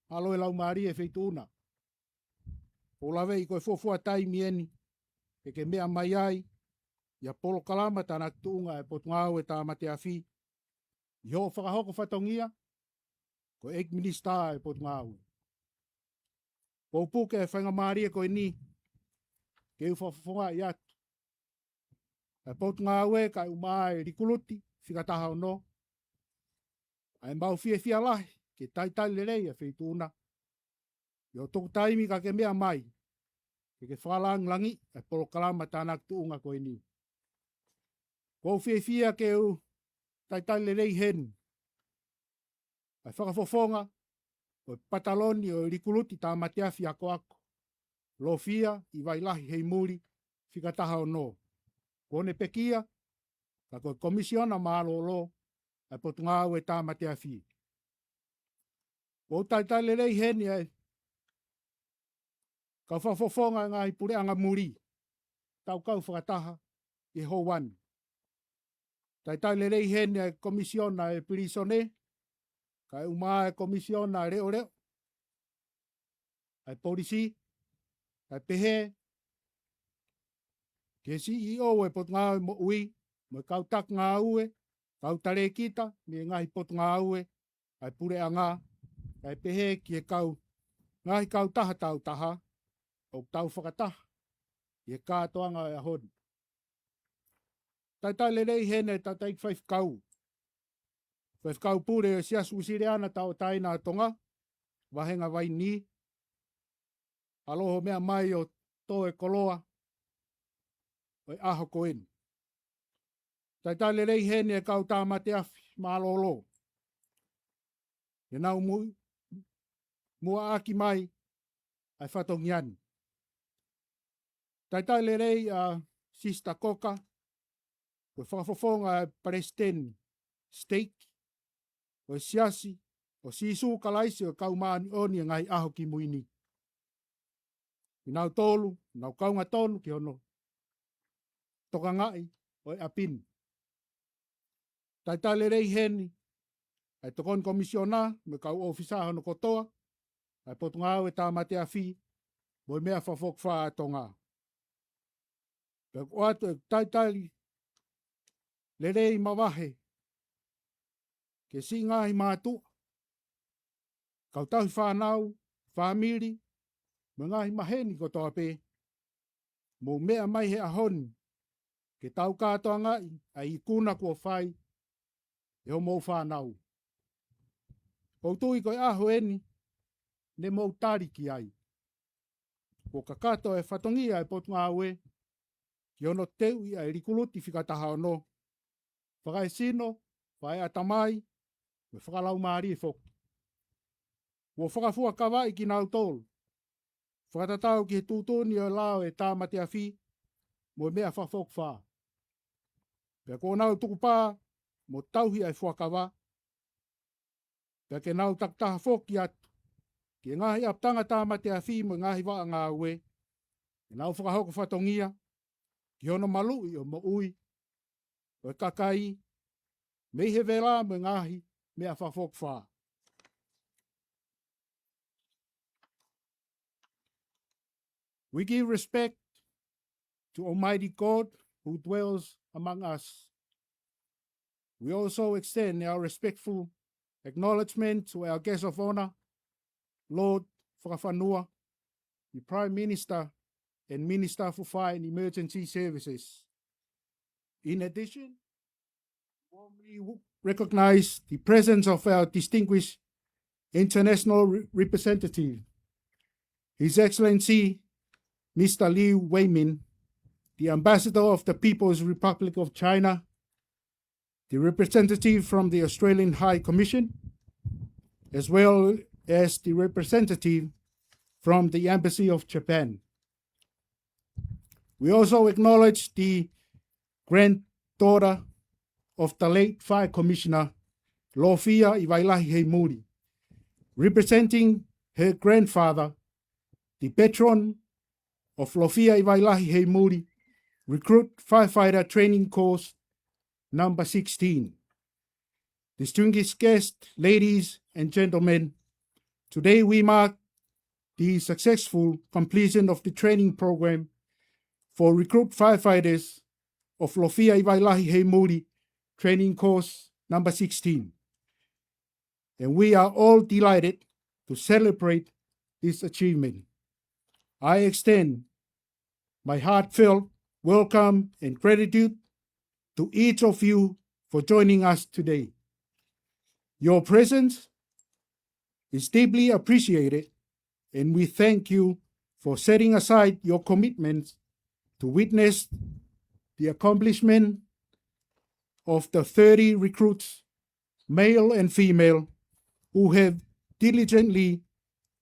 alo e lau maari e wheituna. O lawe i koe fofua taimi eni, e ke mea mai ai, ia Polokalama tānak tuunga e potungau e tāma te awhi, i ho whakahoko whatongia, ko eik minista e potungau. Ko puke e whainga maari e koe ni, ke u whafonga i atu. E potungau e kai umaa e rikuluti, whikataha o no. Ai mbau fia lahi, ke taitai lerei e wheituna. Yo toku taimi ka ke mea mai, ke whalang langi e Polokalama tānak tuunga koe ni. Ko fia ke u taitai lerei hen. Ai whakafofonga, o pataloni o rikuluti tāma te awhi ako. Lofia i wailahi hei muri, whikataha o no. Kone pekia, ka koe komisiona mālolo, ai potungau e tāma te awhi. Ko taitai lerei heni ai, ka whafofonga ngāhi pureanga muri, tau kau whakataha i houan. Taitai lerei heni ai komisiona e pirisone, ka umaa e komisiona reo reo, ai polisi, ai pehe, ke CEO e pot ngā mo ui, mo kau tak ngā ue, kau tare kita, me ngahi pot ngā ue, ai pure a ngā, ai pehe ki e kau, ngahi kau taha tau taha, o tau whakataha, i e kātoanga e ahon. tai le rei hene tai whaifkau. Whaifkau pure sias usire ana tau taina tonga, wahenga vai ni. Aloho mea mai o toe koloa, oi aho koen. Tai le rei hene kau tāmate afi, maalolo. E nau mua aki mai, ai whatongiani. Tai le rei Sista Koka, o whakafofonga Preston Steak, o siasi, o sisu kalaisi o kaumani oni ngai aho ki muini. I nau tolu, nau kaunga tonu ki ono. Toka ngai, o apin. Tai le rei heni, ai tokon komisiona, me kau ofisa hono kotoa, ai potungau e tāmate a fi, moi mea whafok wha tonga. O atu tai le rei mawahe, ke si ngahi mātu, kau tahi whanau, whamiri, me ngahi maheni ko toa pē, mo mea mai he ahoni, ke tau kātoa ngai, ai i kuna kua whai, e ho mou whanau. Koutui koe aho eni, ne mou tariki ai. Ko kakato e whatongia e potunga aue, ki ono teu i ai rikuluti whikataha ono. Whakai sino, whae atamai, me whakalau maari e whoki. Wo whakafua kawai ki nau tolu. Whakatatau ki he tūtoni o lao e tāmate a whi, mo mea whafok wha. Pea ko nau tukupā, mo tauhi ai whakawa. Pea ke nau taktaha whoki atu. Ki ngahi aptanga tāmate a whi, mo ngahi waa ngā ue. E nau whakahoko whatongia, ki hono malui o mo ui, o kakai, mei he vela me ngahi mea whafok wha. We give respect to Almighty God who dwells among us. We also extend our respectful acknowledgement to our guest of honor, Lord Whakawhanua, the Prime Minister and Minister for Fire and Emergency Services. In addition, we recognize the presence of our distinguished international representative, His Excellency Mr. Liu Weimin, the Ambassador of the People's Republic of China, the representative from the Australian High Commission, as well as the representative from the Embassy of Japan. We also acknowledge the granddaughter of the late Fire Commissioner, Lofia Iwailahi Heimuri, representing her grandfather, the patron of Lofia Iwailahi Heimuri Recruit Firefighter Training Course number 16. Distinguished guests, ladies and gentlemen, today we mark the successful completion of the training program for recruit firefighters of Lofia Iwailahi Heimuri Training Course number 16. And we are all delighted to celebrate this achievement. I extend my heartfelt welcome and gratitude to each of you for joining us today. Your presence is deeply appreciated, and we thank you for setting aside your commitments to witness the accomplishment of the 30 recruits, male and female, who have diligently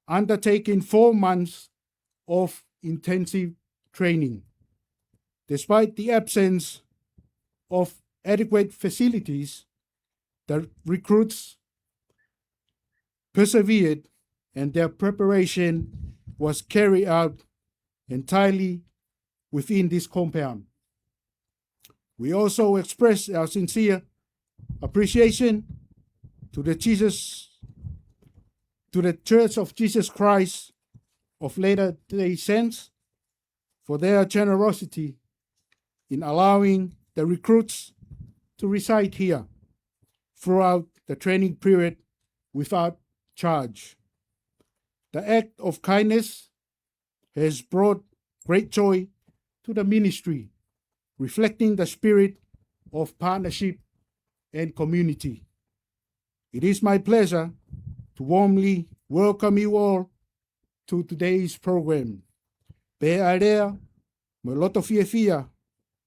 undertaken 4 months of intensive training. Despite the absence of adequate facilities, the recruits persevered and their preparation was carried out entirely within this compound. We also express our sincere appreciation to the Church of Jesus Christ of Latter-day Saints for their generosity in allowing the recruits to reside here throughout the training period without charge. The act of kindness has brought great joy to the ministry, reflecting the spirit of partnership and community. It is my pleasure to warmly welcome you all to today's program. Pe area, mo loto fia,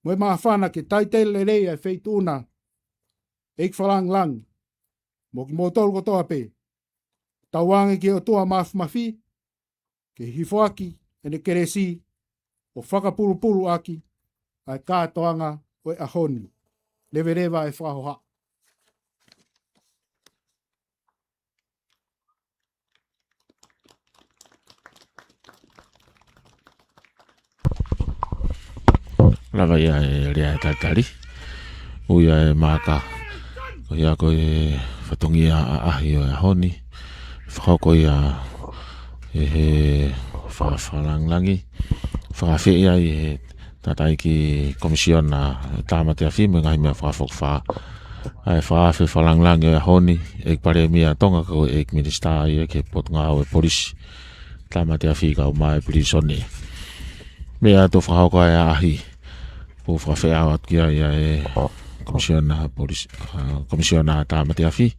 mo maafana ke taitele rea e feituna, eik falang lang, mo ki motol ko toa pe, tawangi ki o toa mafi, ke hifoaki ene keresi, o whakapulupulu aki, ai kātoanga o e ahoni, levereva e whahoha. Lava ia e rea e tatari. Uia e maka. Ko ia ko e whatongi a ahi o e honi. Whakoko ia e he whawhalanglangi. Whakawhi ia i he tatai ki komisiona tāmate a whimu ngahi mea whawhokwha. Ai whawhi whalanglangi o e honi. Eik pare mea tonga ko eik minista ia ke potunga o e polisi. Tāmate a whika o mai polisoni. Mea to whakoko ai ahi. Po whawhi awat kia ia e komisiona tāmate a whi.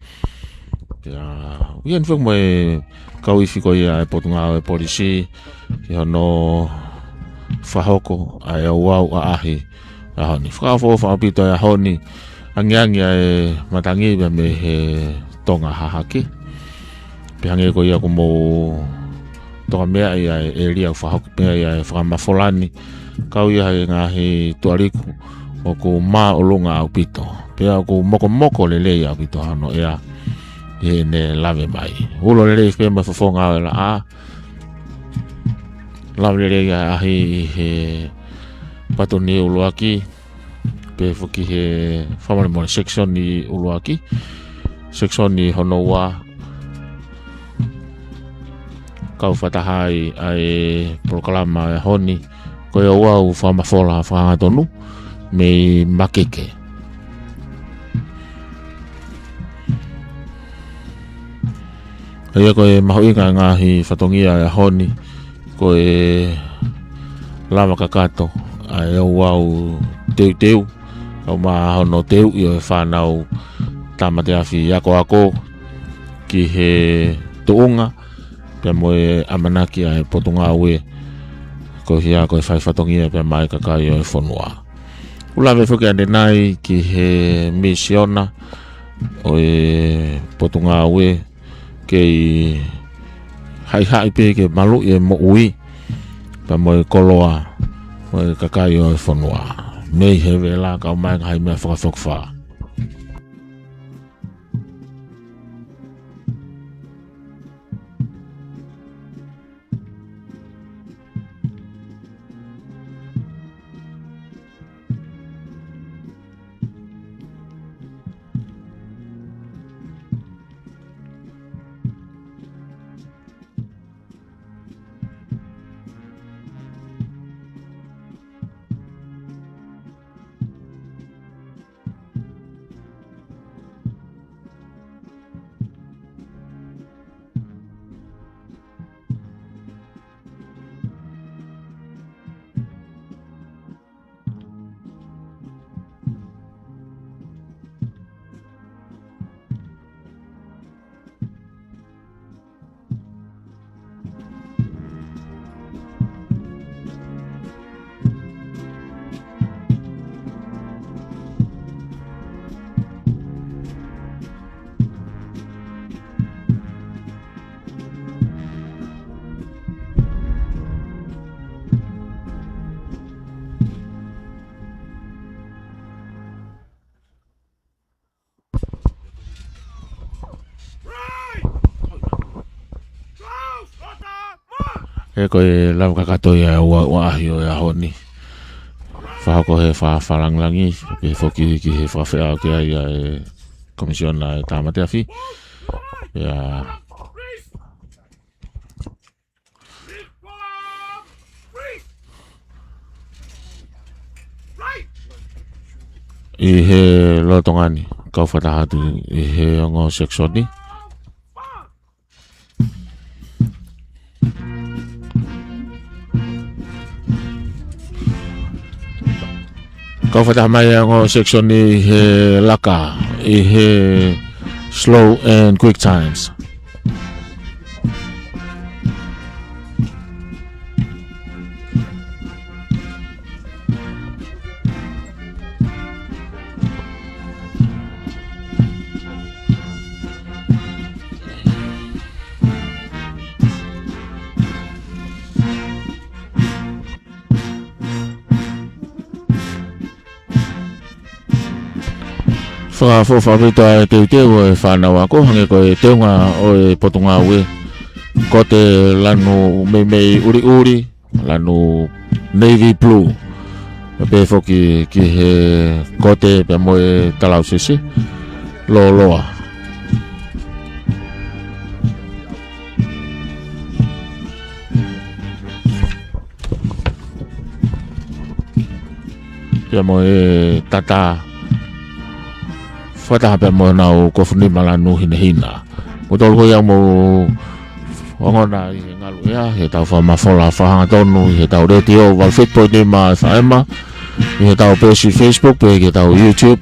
Uian whuk mo e kauiwhiko ia e potunga o e polisi. Ki hono whahoko ai au au a ahi. A honi. Whakawho whakapito e a honi. Angiangi e matangi ia me he tonga hahake. Pihange ko ia ko mo tonga mea ia e ria whahoko mea ia e whakamafolani. Kau ia he ngahi tuariku o ko mā o lunga au pito. Pea ko moko lele ia pito hano ea e ne lave mai. Ulo lele pea ma whafonga au ela a. Lave lele ia ahi he patoni uluaki. Pe fuki he whamare mone section ni uluaki. Section ni hono wa. Kau whatahai ai proklama e honi. Ko ia wau whamafola whangatonu me makeke. Ia ko e mahoinga ngahi whatongia e honi. Ko e lama kakato ai wau teu. Kau maa hono teu i o e whanau tāmate awhi ako ki he tuunga. Pia mo e amanaki ai potunga ue. Ko hia ko e whai whatongia pia mai kakai o e whanua. Ulawe whuki ane nai ki he misiona o e potunga ue kei hai pe ke malu e mo ui pa mo e koloa o e kakai o e whanua. Mei he vela kau mai hai mea whakawhokwha. E ko e lau kakato ia ua ahi o e ahoni. Whahako he whawhalanglangi. Pe whoki ki he whawhea ki ia e komisiona e tāmate awhi. Ia i he lotongani. Kau whatahatu i he ongo seksoni. kau whataha mai o section I he laka, I he slow and quick times. Whakawhawhito ai teu e whanau ako hange koe teunga o e potunga ue ko te lanu mei uri lanu navy blue pe foki ki he kote pe moe talau sisi loa pe moe tata whataha pe mo nau kofuni malanu hina. Motol ko yang mo wangona I ngalu ya he tau whamafola whahanga tonu he tau retio walfitpoint ma whaema he tau pesi Facebook pe he tau YouTube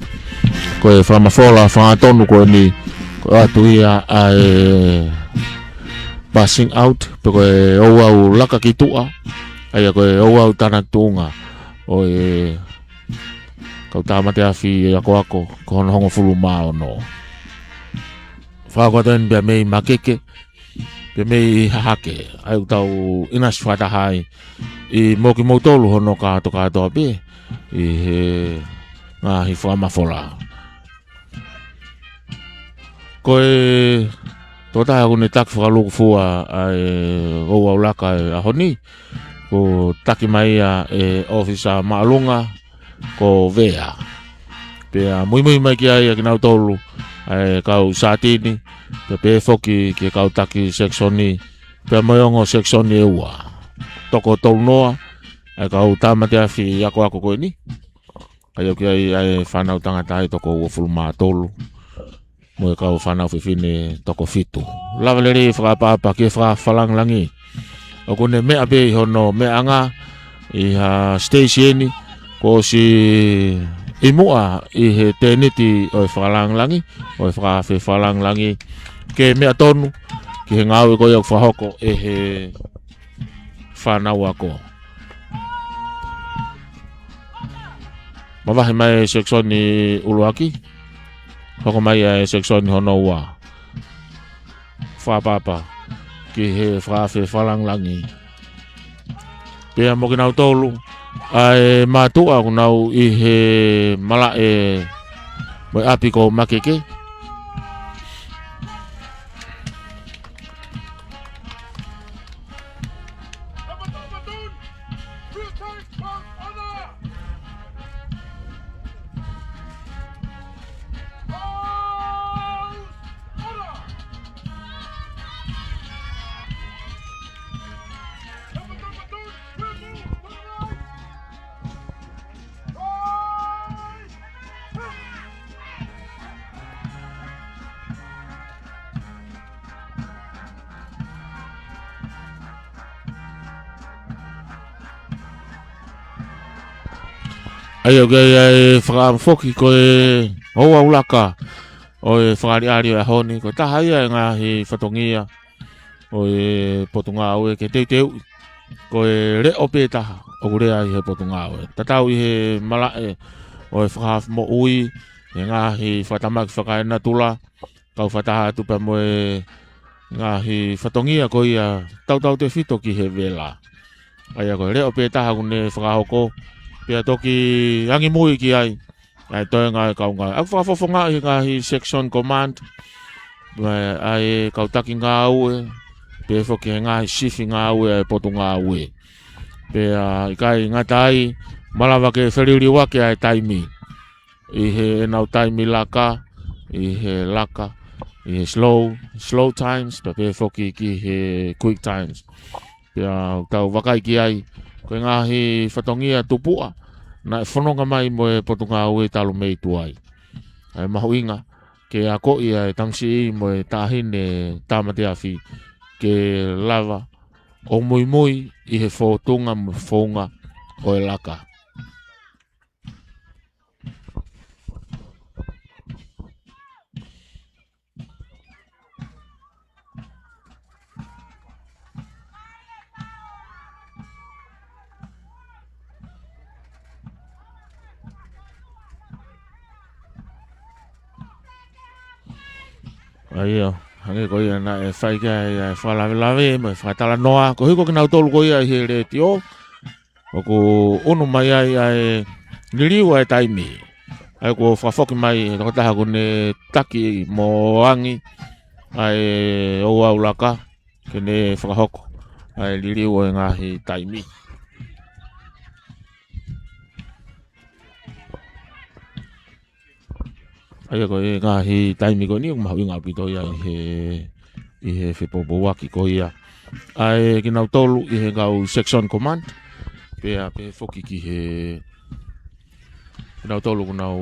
ko e whamafola whahanga tonu ko ni ko atu ia ai passing out pe ko e au laka ki tua ai ko e au tanak tunga o e kau tamate afi ako ko hongo fulu mao no whakaten bia mei makeke bia mei hahake ai tau inas whatahai I moki motolu hono ka toa be I he ngahi whamafola koe tota aku ni tak whakaluku fua ai o au laka e ahoni ko taki mai e ofisa maalunga ko vea pea mui mai ki ai ki nau tolu ai kau satini pe foki ki kau taki seksoni pe moiongo seksoni ua toko tolu noa ai kau tamate afi ako ko ni ai ki ai whanau tangata ai toko ua fulma tolu mo kau whanau fifine toko fitu lavaleri whakapapa ki whakafalang langi o kone mea be hono mea anga I ha stationi ko si imua I he teniti o whakalang langi o whakalang langi ke mea tonu ki he ngau ko iau whahoko e he whanau ako mawahi mai seksoni uluaki hoko mai seksoni hono ua whapapa ki he whakalang langi pea mo ki nau tolu ai matua ku nau I he mala e mo api ko makeke ai o ai whakafoki ko e hoa ulaka o e whakariari o honi ko taha ia ngā he whatongia o e potunga au e ke teu ko e re ope taha o kurea I he potunga au e tatau I he mala e o e whakaf mo ui e ngā he whatamaki whakaena tula kau whataha tupe mo e ngā he whatongia ko ia tau te whito ki he vela ai ko re ope taha kune whakahoko pia toki angi mui ki ai toi ngai kau ngai aku whakafofonga I ngā hi section command ai kau taki ngā ue pia foki ngā hi sifi ngā ue ai potu ngā ue pia kai ngā tai malawa ke wheriri wake ai taimi I he nau taimi laka I he laka I he slow times pia foki ki he quick times pia tau wakai ki ai ko ngā hi whatongia tupua na whanonga mai mo e potunga ue talo mei tuai ai mahuinga ke a ko ia e tangsi mo e tahine tamate afi ke lava o mui I he whotunga mo whonga o e laka Ai o, hange ko ia na e whai ka e whalawelawe mo e whatala noa. Ko hiko ki nau tolu ko ia he re ti o. O ko ono mai ai ai niriu ai taimi. Ai ko whafoki mai e taha ko ne taki mo angi. Ai o au laka. Ke ne whakahoko. Ai niriu ai ngahi taimi. Ai ko e ngahi taimi ko ni umau inga pito ia i he whepopo waki ko ia. Ai ki nau tolu i he ngau section command. Pea pe foki ki he nau tolu ku nau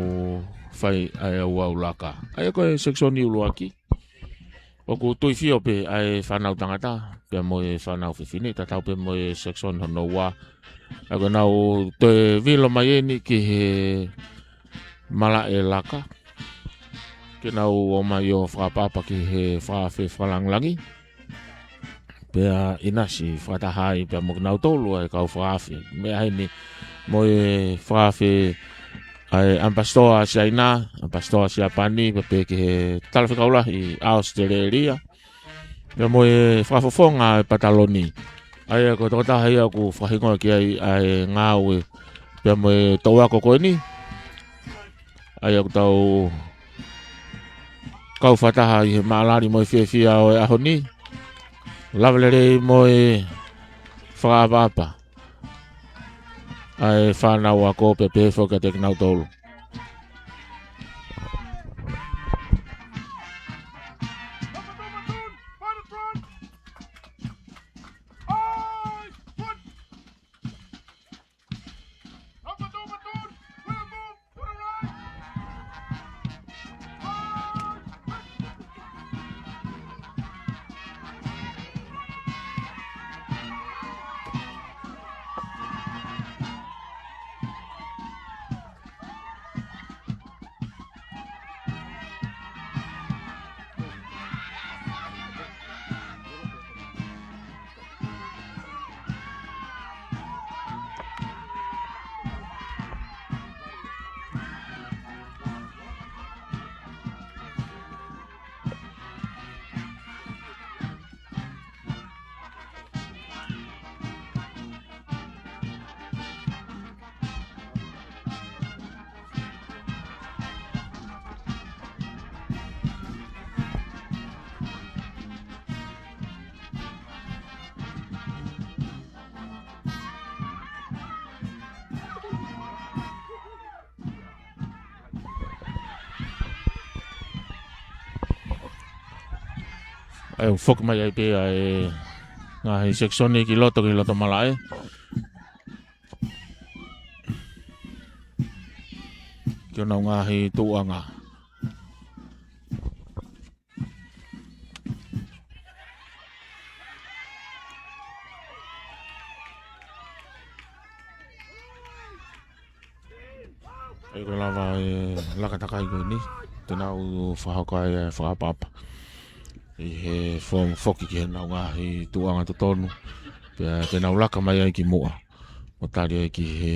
whai ai au laka. Ai ko e section ni ulu aki. O ku tui fio pe ai whanau tangata. Pea mo e whanau whiwhine. Ta tau pe mo e section hono wā. Ai ko nau te vilo mai eni ki he mala e laka. Ke nau o mai o whapapa ki he whawhi whalanglangi. Pea inasi whatahai pea mo nau tolu ai kau whawhi. Mea heni mo e whawhi ai ambastoa si aina, ambastoa si apani, pe ki he talawhikaula i Australia. Pea mo e whawhifonga e pataloni. Ai ko tokotahai aku whahingoa ki ai ngāu e pea mo e tau ako koe ni. Ai aku tau kau whataha i he maalari mo e whiawhia o e aho ni. Lawelere mo e whakapapa. Ai whanau ako pepe whoka te kinau tolu. Ai whoka mai ai pe ai ngahi section ki loto malai. Ki ona ngahi tuanga. Ai ko lava e laka takai ko ni. Tenau whahaka e whakapapa. I he whoki ki he nau ngahi tuanga totonu. Pea te nau laka mai ai ki mua. O tari ai ki he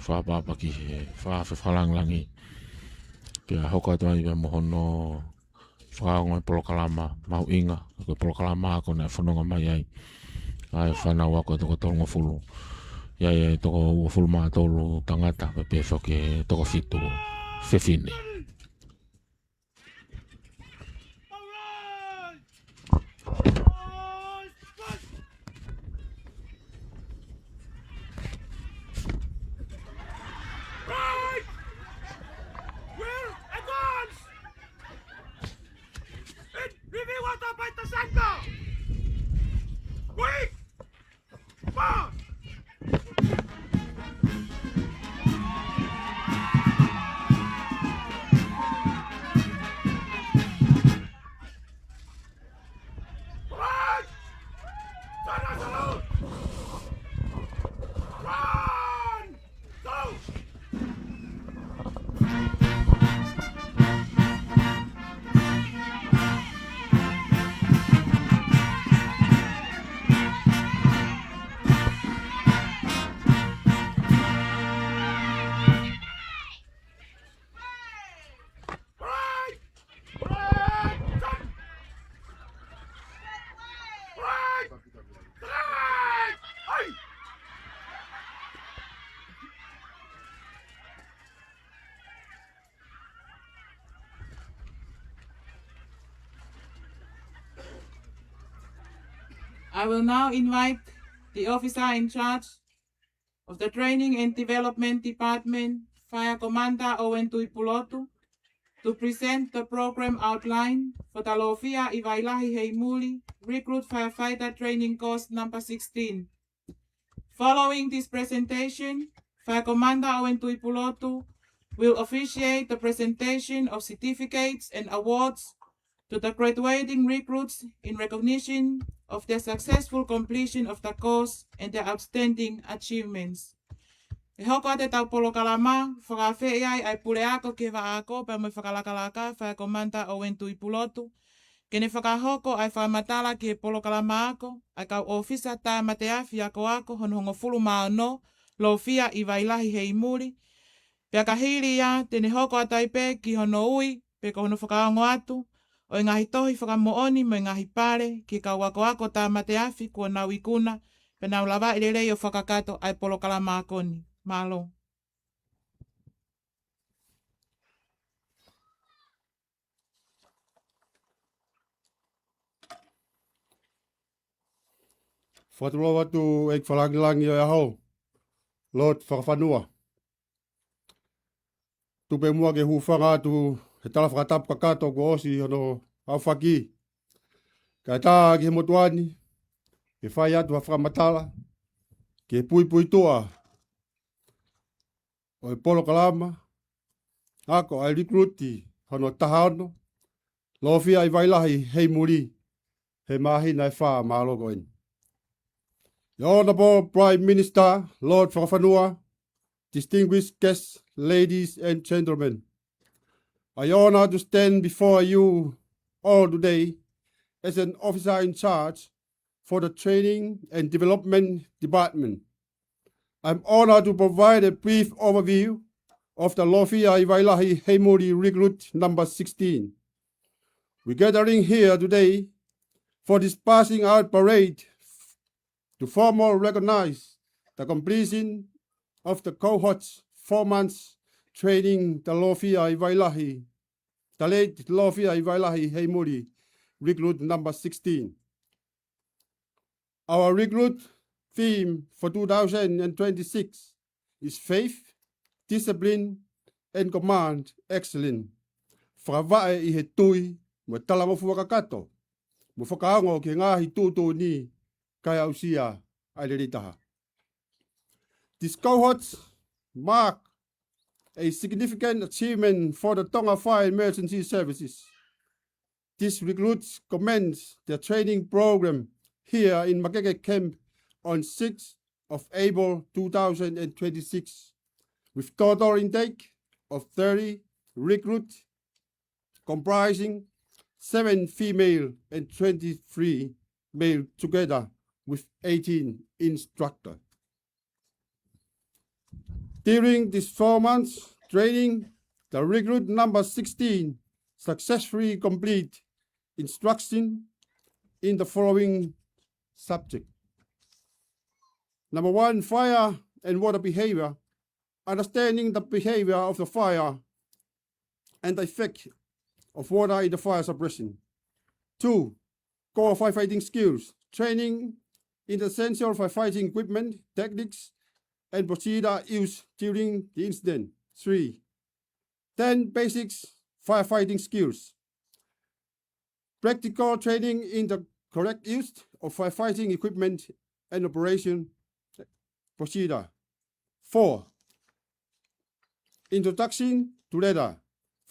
whapapa ki he whawhi whalanglangi. Pea hoka atu ai pea mohono whakaonga e polokalama mau inga. Ko polokalama ako na whanonga mai ai. Ai whanau ako e toko tolonga fulu. Iai e toko ua fulu maa tolu tangata. Pea whoki e toko fitu whiwhine. I will now invite the officer in charge of the Training and Development Department, Fire Commander Owen Tuipulotu, to present the program outline for the Lofia Ivailahi Heimuli Recruit Firefighter Training Course number 16. Following this presentation, Fire Commander Owen Tuipulotu will officiate the presentation of certificates and awards to the graduating recruits in recognition of their successful completion of the course and their outstanding achievements. E hoko ate tau polokalama, whakawhi ai pule ako ke waako pa mo whakalakalaka Fire Commander Owen Tuipulotu. Kene whakahoko ai whamatala ke polokalama ako, ai kau ofisa tā mateafi ako honongo fulu maano, Lofia Ivailahi Heimuli. Pea kahiri ia, tene hoko atai pe ki hono ui, pe ko hono whakaongo atu, o ngahi tohi whakamooni mo ngahi pare, ki kau ako tā mateafi kua nau ikuna, pe nau lawa ilelei o whakakato ai polokalama akoni. Malo. Whaturoa watu e whalangilangi o aho, Lord whakawhanua. Tupe mua ke huwhanga atu he tala whakatapu kakato ko osi hono au whaki. Kai tā ki he motuani, ke whai atu ha whakamatala, ke pui toa. O e polo kalama, ako ai recruiti hono tahano, Lofia Ivailahi Heimuli, he mahi nai wha māloko eni. The Honourable Prime Minister, Lord Whakawhanua, distinguished guests, ladies and gentlemen, I honour to stand before you all today as an officer in charge for the Training and Development Department. I'm honoured to provide a brief overview of the Lofia Ivailahi Heimuli Recruit number 16. We're gathering here today for this passing out parade to formally recognize the completion of the cohort's 4 months training the Lofia Ivailahi, the late Lofia Ivailahi Heimuli Recruit number 16. Our recruit theme for 2026 is faith, discipline, and command excellence. Whakawae I he tui mo talamo fuakakato, mo whakaango ki ngahi tūtō ni kai ausia ai leritaha. These cohorts mark a significant achievement for the Tonga Fire Emergency Services. These recruits commenced their training program here in Makeke Camp on 6th of April 2026, with total intake of 30 recruits comprising 7 female and 23 male together with 18 instructors. During this 4 months training, the recruit number 16 successfully complete instruction in the following subject. Number 1, fire and water behavior, understanding the behavior of the fire and the effect of water in the fire suppression. 2, core firefighting skills, training in the essential firefighting equipment, techniques, and procedure used during the incident. 3, 10 basics firefighting skills, practical training in the correct use of firefighting equipment and operation procedure. 4, introduction to ladder,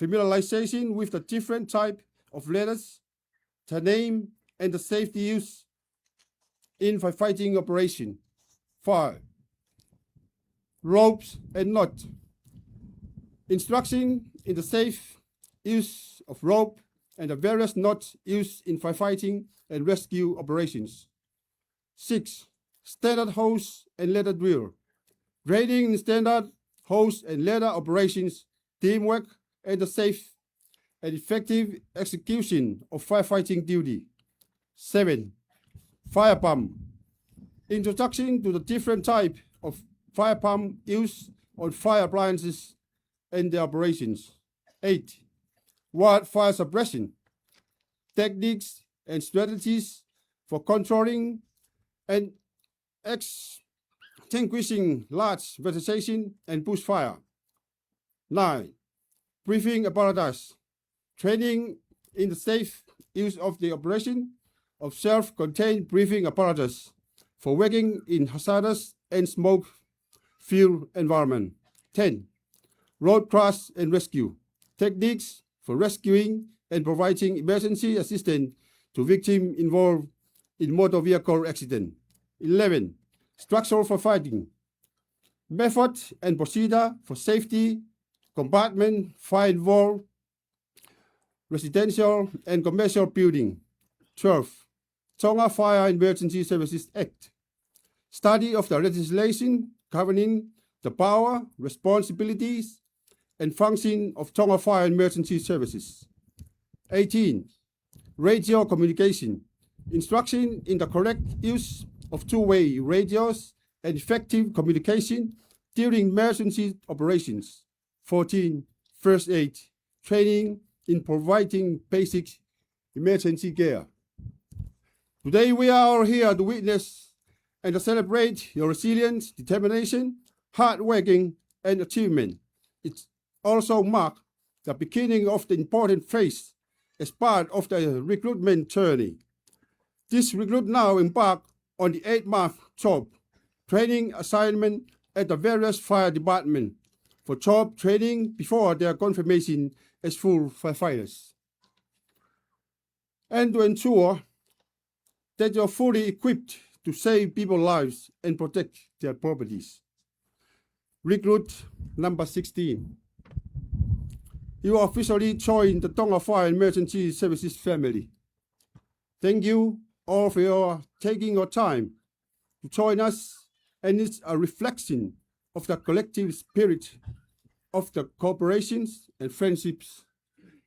familiarization with the different type of ladders, the name and the safety use in firefighting operation. 5, ropes and knot, instruction in the safe use of rope and the various knots used in firefighting and rescue operations. 6, standard hose and ladder drill, training in standard hose and ladder operations, teamwork, and the safe and effective execution of firefighting duty. 7, fire pump, introduction to the different type of fire pump used on fire appliances and their operations. 8, wildfire suppression, techniques and strategies for controlling and extinguishing large vegetation and bushfire. 9. Briefing apparatus, training in the safe use of the operation of self-contained briefing apparatus for working in hazardous and smoke-filled environment. 10. Road crash and rescue, techniques for rescuing and providing emergency assistance to victims involved in motor vehicle accident. 11. Structural firefighting, method and procedure for safety compartment fire involved residential and commercial building. 12. Tonga Fire Emergency Services Act, study of the legislation governing the power, responsibilities, and function of Tonga Fire Emergency Services. 18. Radio communication, instruction in the correct use of two-way radios and effective communication during emergency operations. 14. First aid, training in providing basic emergency care. Today we are here to witness and to celebrate your resilience, determination, hard working, and achievement. It also marks the beginning of the important phase as part of the recruitment journey. This recruit now embark on the 8-month job training assignment at the various fire departments for job training before their confirmation as full firefighters. And to ensure that you're fully equipped to save people's lives and protect their properties. Recruit number 16. You officially joined the Tonga Fire Emergency Services family. Thank you all for taking your time to join us, and it's a reflection of the collective spirit of the cooperations and friendships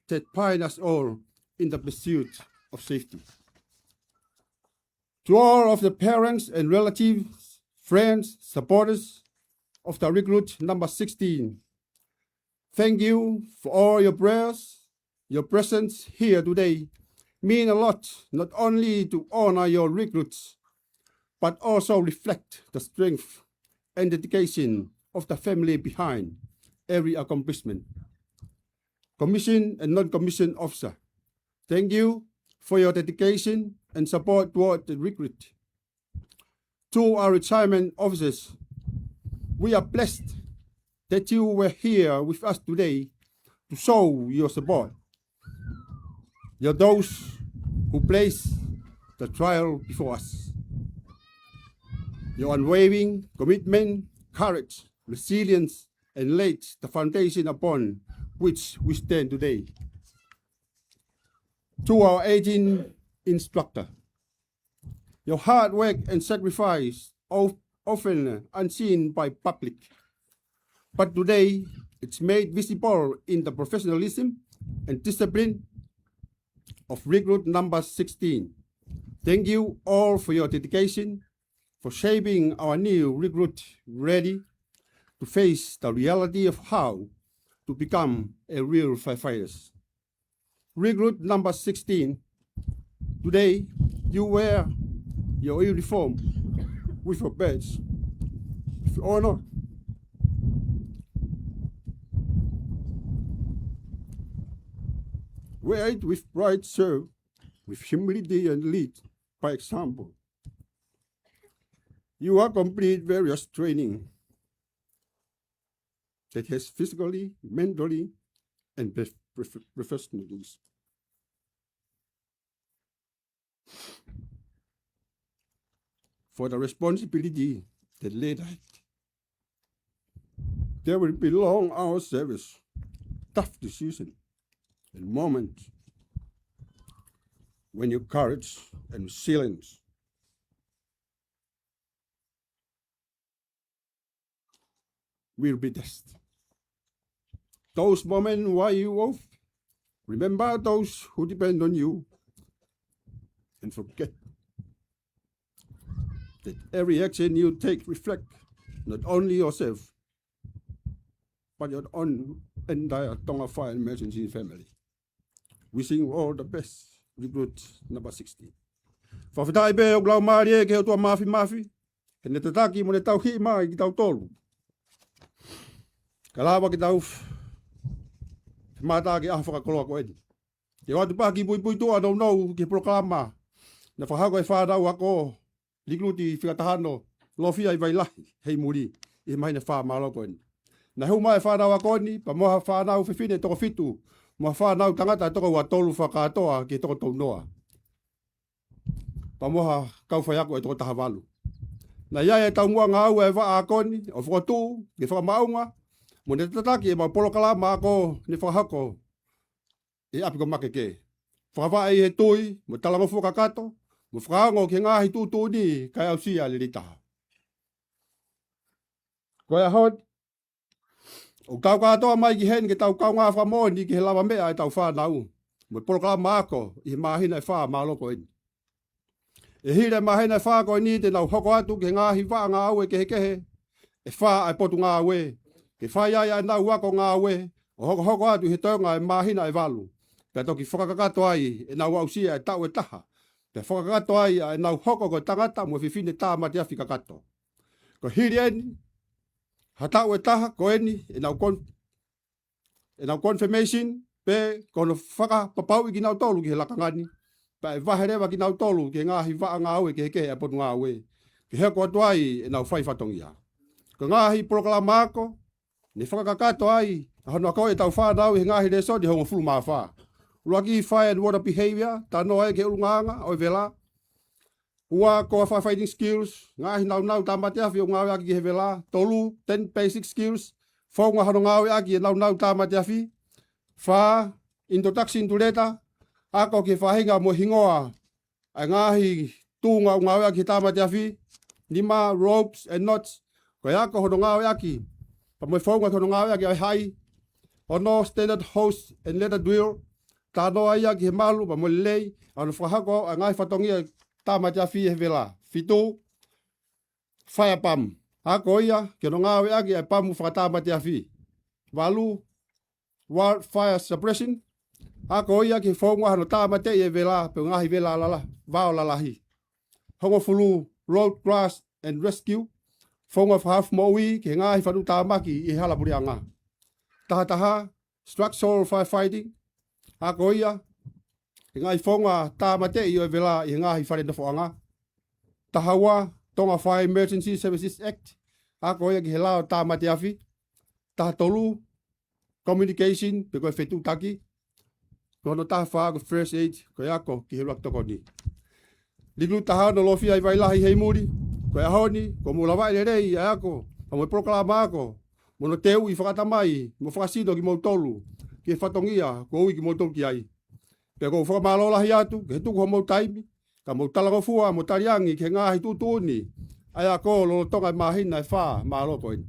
that bind us all in the pursuit of safety. To all of the parents and relatives, friends, supporters of the recruit number 16, thank you for all your prayers. Your presence here today mean a lot, not only to honor your recruits, but also reflect the strength and dedication of the family behind every accomplishment. Commissioned and non-commissioned officer, thank you for your dedication and support toward the recruit. To our retirement officers, we are blessed that you were here with us today to show your support. You're those who place the trial before us. Your unwavering commitment, courage, resilience, and laid the foundation upon which we stand today. To our 18 instructor, your hard work and sacrifice often unseen by public, but today it's made visible in the professionalism and discipline of recruit number 16. Thank you all for your dedication, for shaping our new recruit ready to face the reality of how to become a real firefighter. Recruit number 16, today you wear your uniform with your badge, with honor. Wear it with pride, serve with humility, and lead by example. You are complete various training that has physically, mentally, and professionally. For the responsibility that laid ahead, there will be long hour service, tough decision, and moments when your courage and resilience will be tested. Those moments while you off, remember those who depend on you, and forget that every action you take reflect not only yourself, but your own entire Tonga Fire Emergency family. Wishing you all the best, recruit number 16. Whawhitai be o glau maari e ke o tua mafi. He ne te taki mo ne tau hi mai ki tau tolu. Ka lawa ki tau mata ki afa koloa ko eni. Ke watu pa ki pui tua no ki proklama. Na whahako e whanau ako likluti whikatahano lofia i vailahi hei muri i mai ne wha maloko eni. Na heu mai whanau ako ni, pa moha whanau whiwhine toko fitu, moha whanau tangata toko wa tolu whakatoa ki toko tau noa. Pa moha kau whai ako e toko tahawalu. Na iai e tau mua ngā au e wha ako ni, o whakatu, ki whakamaunga, mo ne tataki e mau polokala ma ako ni whahako e apiko make ke. Whakawha e he tui, mo talangofu kakato, mo whakaongo ki ngāhi tūtū ni kai au sia li ritaha. Koe a hod, o kau katoa mai ki hen ke tau kau ngā whamoni ki he lawa mea e tau whanau. Mo polokala ma ako i he mahina e wha maloko eni. E hire mahina e wha koe ni te nau hoko atu ke ngāhi wha ngā aue ke he kehe, e wha e potu ngā aue, ke whai ai nau wako ngā aue, o hoko atu he taunga e mahina e walu. Pea toki whakakato ai e nau ausia e tau e taha. Pea whakakato ai e nau hoko koe tangata mo whiwhine tā mati awhi kakato. Ko hiri eni, ha tau e taha ko eni e nau confirmation pe kono whakapapau i ki nau tolu ki he lakangani. Pa e waherewa ki nau tolu ki ngāhi waa ngā aue ki he kehe a potu ngā aue. Ki heko atu ai e nau whai whatongia. Ko ngāhi proklama ako, ni whakakato ai, hono koe e tau whanau i he ngāhi reso di hongo fulu maa whaa. Luaki fire and water behavior, tano ai ke urunganga o vela. Ua koa fighting skills, ngahi nau tamate afi o ngawe aki he vela. Tolu, 10 basic skills. Whaunga hano ngawe aki e nau tamate afi. Wha, introduction to letter. Ako ke whahinga mo hingoa. Ai ngahi tūnga o ngawe aki tamate afi. Lima, ropes and knots. Koe ako hono ngawe aki. Pa mo whaunga hono ngawe aki ai hai. Ono standard host and letter drill. Tano ai aki he malu pa mo lei. Ano whahako a ngai whatongia tamate afi he vela. Fitu, fire pump. Ako ia, ke no ngawe aki e pamu whakatamate afi. Walu, wildfire suppression. Ako ia ki whaunga hano tamate e vela, pe ngahi vela lala, vao lalahi. Hongo fulu, road grass and rescue. Whaunga whahaf moui, ke ngahi whanu tamaki i halapuri anga. Taha, structural firefighting. Ako ia, e ngai whaunga tamate i o vela i ngahi whare na whaanga. Tahawa, Tonga Fire Emergency Services Act. Ako ia ki he lao tamate afi. Taha tolu, communication, pe koe whetu taki. Kono taha whaa ko first aid, koe ako ki he ruak toko ni. Liglu taha no lofi ai vailahi hei muri. Koe ahoni, ko mula vai le rei ai ako. Pa mo proklama ako. Mono teu i whakatamai, mo whakasino ki mau tolu. Ki he whatongia, ko ui ki mau tolu ki ai. Pea ko whakamalola atu, ke he tuku ho mau taimi. Ka mau talago fua, mo tariangi, ke ngahi tutuni. Ai ako lo tonga mahina e wha, maloko ini.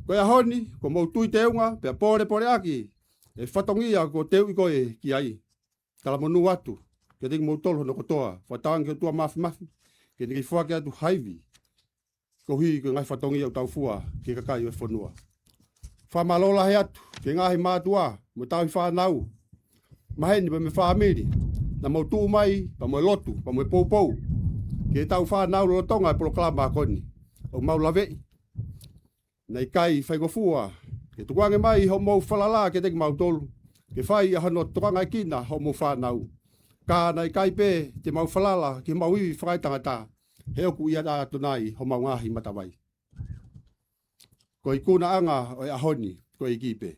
Koe ahoni, ko mau tui teunga, pea pore aki. E whatongia ko teu i koe ki ai. Kala monu atu, ke teki mau tolu hono kotoa. Whatang ke tua mafi. Ke teki whake atu haivi. Ko hui ke ngai whatongia o tau fua, ke kakai o whanua. Whamalola he atu, ke ngahi mātua, mo tau i whanau. Maheni pa me whamiri, na mau tuu mai, pa mo lotu, pa mo poupou. Ke tau whanau lo tonga e proklama koni, o mau lavei. Nei kai whaingofua, ke tukuange mai ho mau whalala ke teki mau tolu. Ke whai a hano tukuanga kina ho mau whanau. Ka nei kai pe te mau whalala ke mau iwi whakaitangata. He oku ia atu nai ho mau ngahi matawai. Ko i kuna anga o e ahoni, ko i kipe.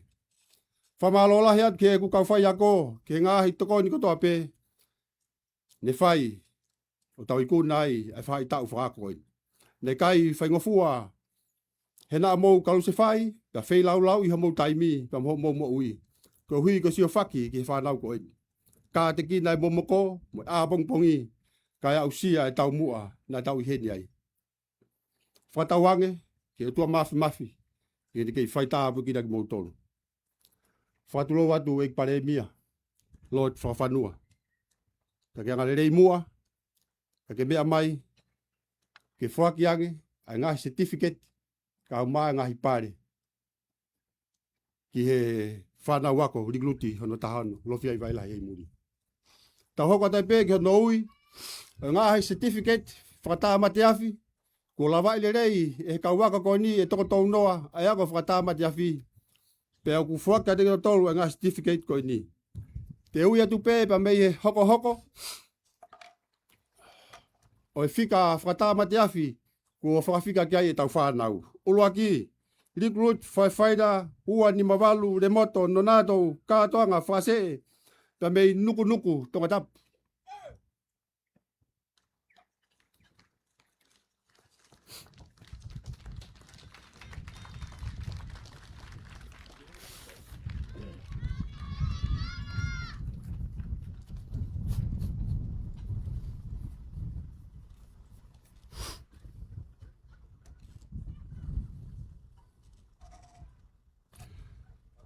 Whamalola heat ke ku kau whai ako, ke ngahi toko ni kotoa pe. Ne whai, o tau i kuna ai, ai whai tau whakakoin. Ne kai whaingofua, he nā mou kalu se whai, ka whai lau i ha mou taimi, ka mou ui. Ko hui ko sio whaki ki he whanau ko eni. Ka te ki nai momoko, mo a pongpongi, ka au sia e tau mua, na tau i heni ai. Whatawange, ke tua mafi, ke te kei whai tāpu ki naki mou tolu. Whatulo watu e pare mia, Lord whawhanua. Ka ke ngarerei mua, ka ke mea mai, ke whaki ange, ai ngahi certificate, ka au maa ngahi pare. Ki he whanau wako, rigluti, hono tahano, lofi ai waila hei muri. Ta hoko tai pe, ke hono ui, Ngā hei certificate whakatāmate awhi. Ko lawa ile rei e kauaka ko ni e toko tau noa ai ako whakatāmate awhi. Pea ku whaka te tolu e ngā certificate ko ni. Te ui atu pē pa mei he hoko hoko. O e whika whakatāmate awhi. Ko whakawhika ki ai e tau whānau. Ulu aki, recruit, firefighter, ua ni mawalu, remoto, nonato, kātoanga, whase, pa mei nuku nuku, tonga tapu.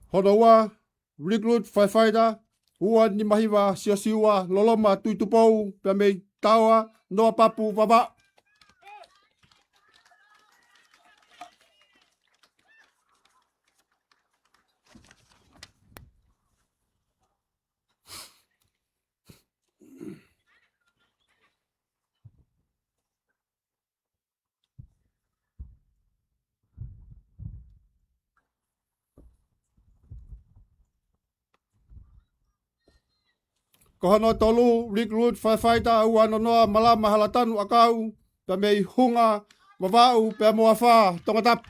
Hono ua, recruit, firefighter, ua ni mahiwa, siosiua, loloma, tuitupou, pa mei taua, noa papu, waba. Ko hano tolu, recruit, firefighter, ua nonoa, malama, halatanu, akau, pa mei hunga, wawau, pa moa wha, tonga tapu.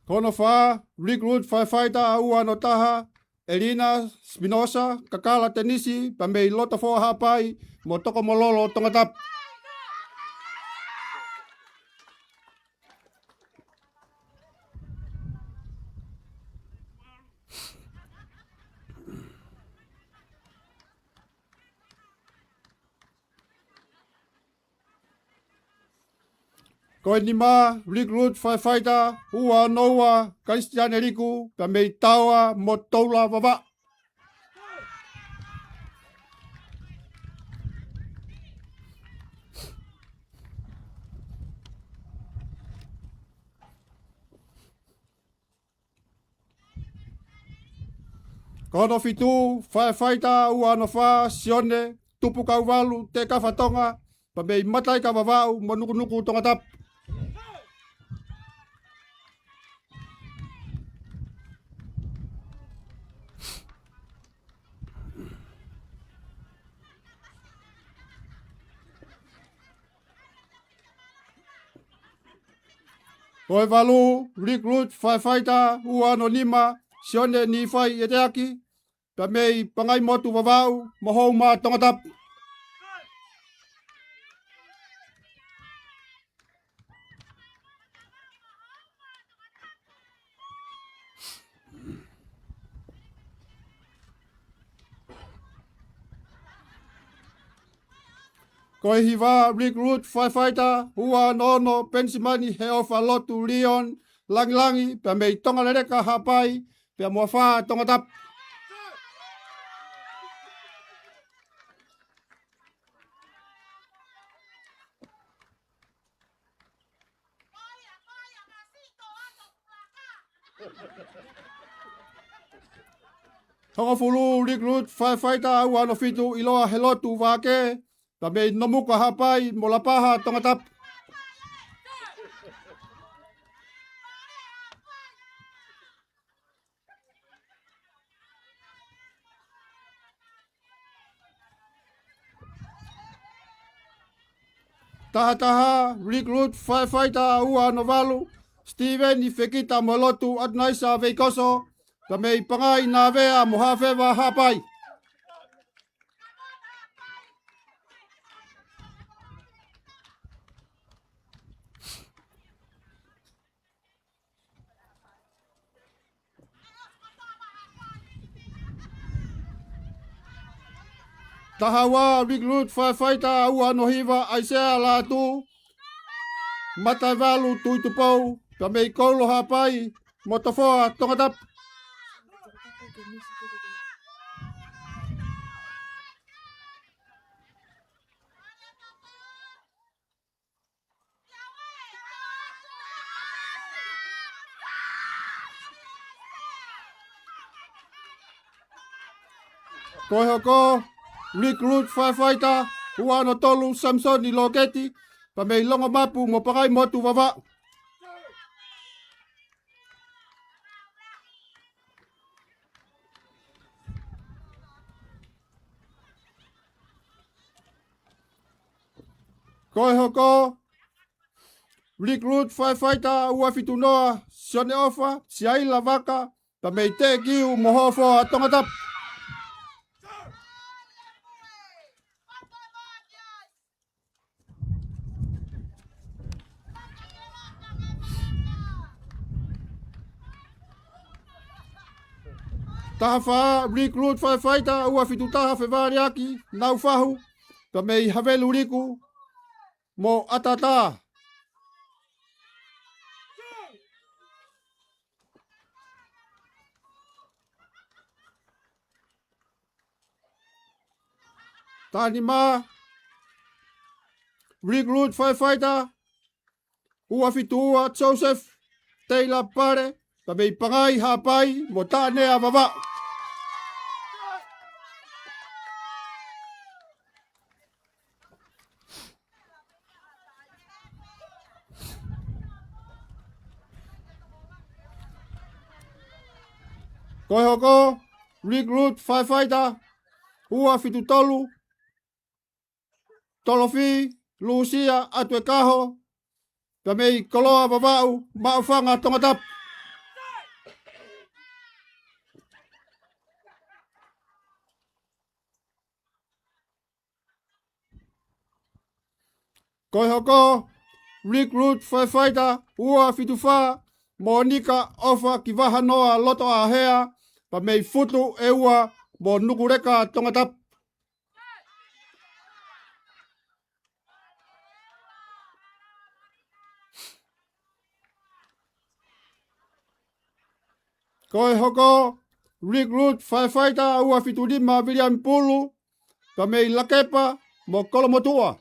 Kono wha, recruit, firefighter, ua no taha, Elina Spinoza, Kakala Tenisi, pa mei lota fo hapai, mo toko mololo tonga tapu. Ko ni ma, recruit, firefighter, ua noua, Christian Eriku, pa mei taua, mo toula waba. Kono fitu, firefighter, ua no wha, sione, tupu kauwalu, te kawhatonga, pa mei matai ka wawau, mo nuku nuku tonga tapu. Koe walu, recruit, firefighter, ua no lima, sione ni whai e te aki, pa mei pangai motu wawau, mohou ma tonga tapu. Koe hiwa, recruit, firefighter, ua nono, pensimani, he ofa lotu, Leon, langi langi, pa mei tonga lereka hapai, pa mua wha tonga tapu. Tonga fulu, recruit, firefighter, ua no fitu, iloa he lotu wake, pa mei nomuka hapai, mo lapaha tonga tapu. Taha taha, recruit, firefighter, ua no walu, Steven i whekita mo lotu adnaisa veikoso, ka mei pangai nā vea mo hawhewa hapai. Tahawa, recruit, firefighter, ua no hiwa, aisea la tu, matai walu tuitupou, ka mei koulo hapai, mo tofoa tonga tapu. Koe hoko, recruit firefighter, ua no tolu Samson i loketi, pa mei longo mapu mo pakai motu wawa. Koe hoko, recruit firefighter, ua fitunoa, sione ofa, siai lavaka, pa mei te kiu mohofo a tongatap. Taha wha, recruit firefighter, ua fitu taha whewariaki, nau whahu, pa mei havelu riku, mo atata. Tani ma, recruit firefighter, ua fitu ua Joseph, Taylor pare, pa mei pangai hapai, mo tāne a wawa. Koe hoko, recruit firefighter, ua fitu tolu, tolofi, Lucia, atue kaho, pa mei koloa wawau, maufanga tongatap. Koe hoko, recruit firefighter, ua fitu wha, Monika ofa ki waha noa loto a hea, pa mei futu e ua mo nukureka tongatap. Koe hoko, recruit firefighter, ua fitu lima William Pulu, pa mei lakepa mo kolomotua.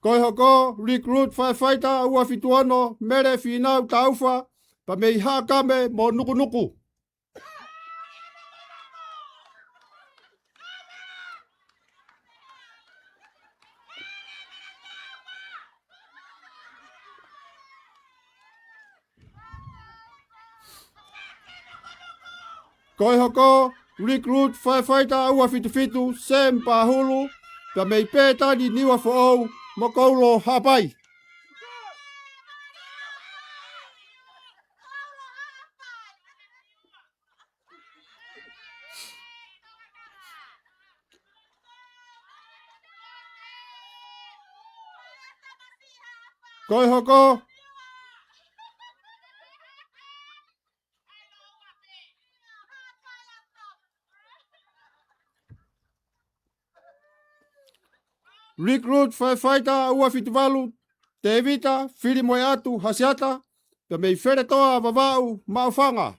Koe hoko, recruit firefighter, ua fitu ano, mere finau taufa, pa mei hakame mo nuku. Koe hoko, recruit firefighter, ua fitu, Sam Pahulu, pa mei pētani niwa fo'ou, mo koulo hapai. Koe hoko, recruit firefighter, ua fitu walu, te evita, whiri moe atu, hasiata, pa mei where toa wawau, maufanga.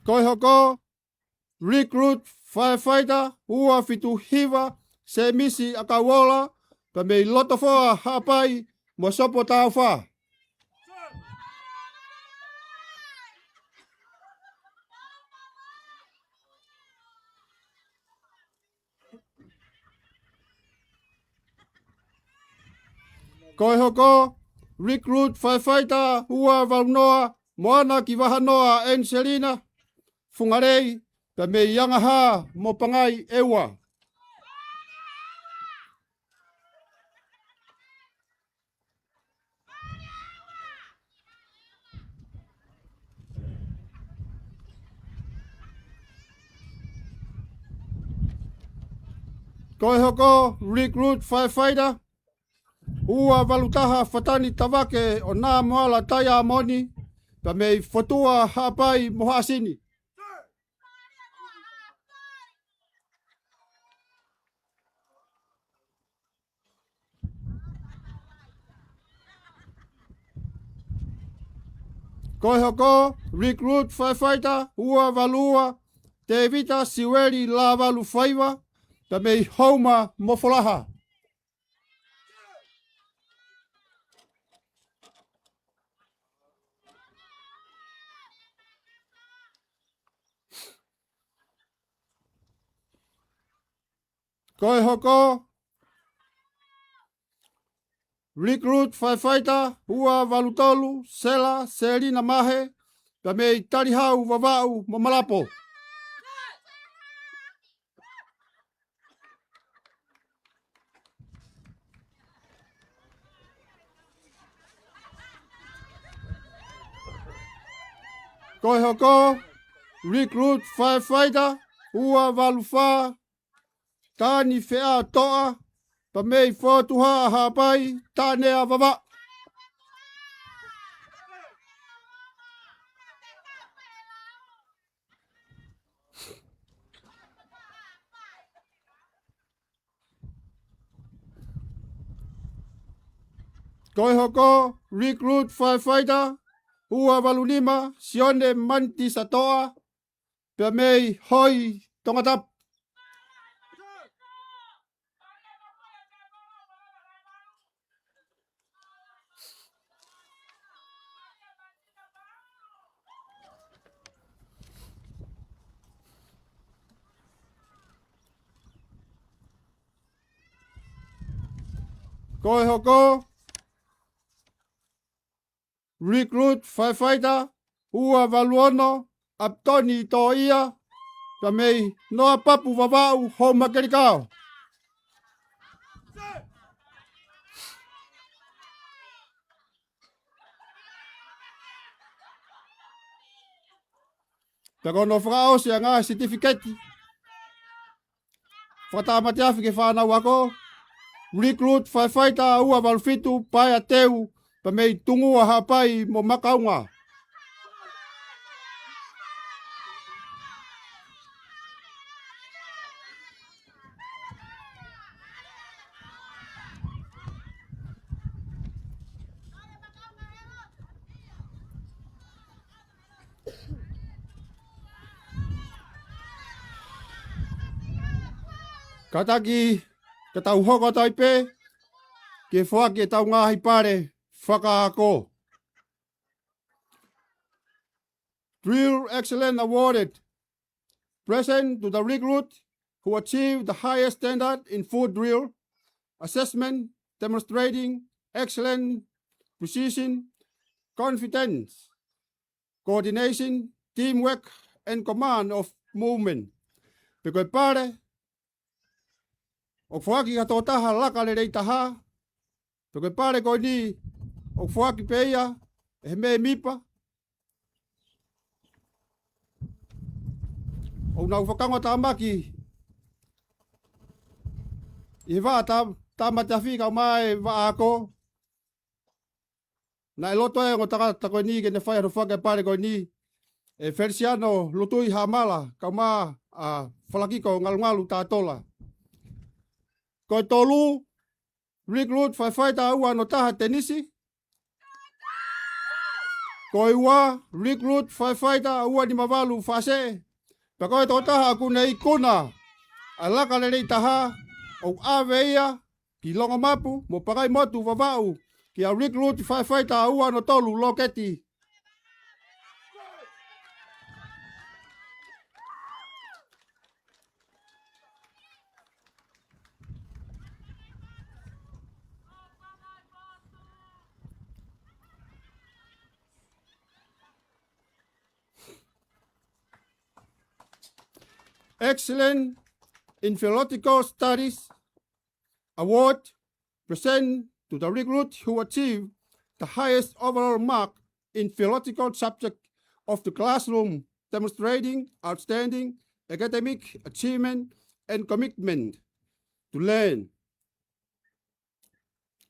Koe hoko, recruit firefighter, ua fitu hiva, se misi akawola, pa mei lotofoa hapai, mo sopo taufa. Koe hoko, recruit firefighter, ua valnoa, moana ki wahanoa Angelina, fungarei, pa mei yangaha, mo pangai ewa. Koe hoko, recruit firefighter, ua valutaha fatani tawake o nā moala taia moni, pa mei fotua hapai mohasini. Ko hoko, recruit firefighter, ua valua, te evita siweri la valu faiva, ta mei hauma mofolaha. Ko hoko, recruit firefighter, ua valutolu, sela, selina mahe, ta mei tarihau vavau mamalapo. Ko hoko, recruit firefighter, ua valufa, tani fea toa, pa mei fotuha hapai, tane a vava. Ko hoko, recruit firefighter, ua valunima, sione manti sa toa, pa mei hoi tongatap. Ko hoko, recruit firefighter, ua valuono, aptoni to ia, pa mei noa papu vavau ho makerikao. Pero no frao si nga certificate. Fata matiafi ke whanau ako. Recruit firefighter ua valfitu pai a teu pa mei tungu a hapai mo makaunga. Kataki, ka tau hoko taipe, ke whake tau ngahi pare, whakaako. Drill Excellence awarded. Present to the recruit who achieved the highest standard in food drill, assessment, demonstrating excellent precision, confidence, coordination, teamwork, and command of movement. Pekoi pare, o whaki ka tō taha laka le rei taha, pekoi pare koi ni, o whaki peia, e me mipa, o nau whakango tā maki, i wā tā matafi ka mai wā ako, na e loto e ngō takata koi ni, ke ne whai anu whake pare koi ni, e Feliciano lutui hamala, ka mā whalakiko ngalungalu tā tola. Koi tolu, recruit firefighter ua no taha tenisi. Koi ua, recruit firefighter ua ni mavalu whase. Pa koi tō taha ku nei kuna, a laka le rei taha, o awe ia, ki longa mapu, mo pakai motu wawau, ki a recruit firefighter ua no tolu loketi. Excellent in Philological Studies award present to the recruit who achieved the highest overall mark in philological subject of the classroom, demonstrating outstanding academic achievement and commitment to learn.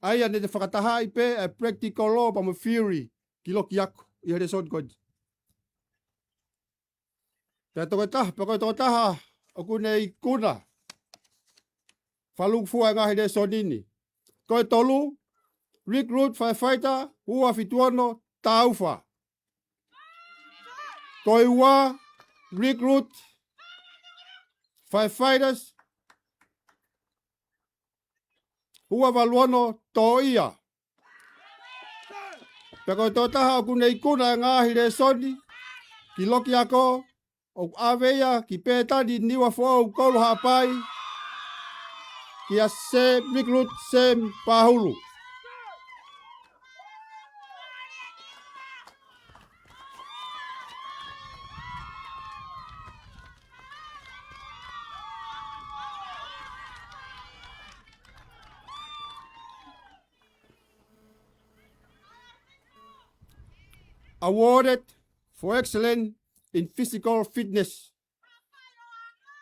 Aia ne te whakataha i pe a practical law pa mo theory ki loki aku i hare sot kod. Pea toko taha, o kune i kuna. Whaluk fua ngahi de sonini. Koe tolu, recruit firefighter, ua fituano, taufa. Koiwa recruit firefighters hua valuano toia. Peko totaha ku nei kuna ngahi le soni ki loki ako o aveia ki petani niwa fo kolo hapai ki a se recruit sem pahulu. Awarded for excellence in physical fitness.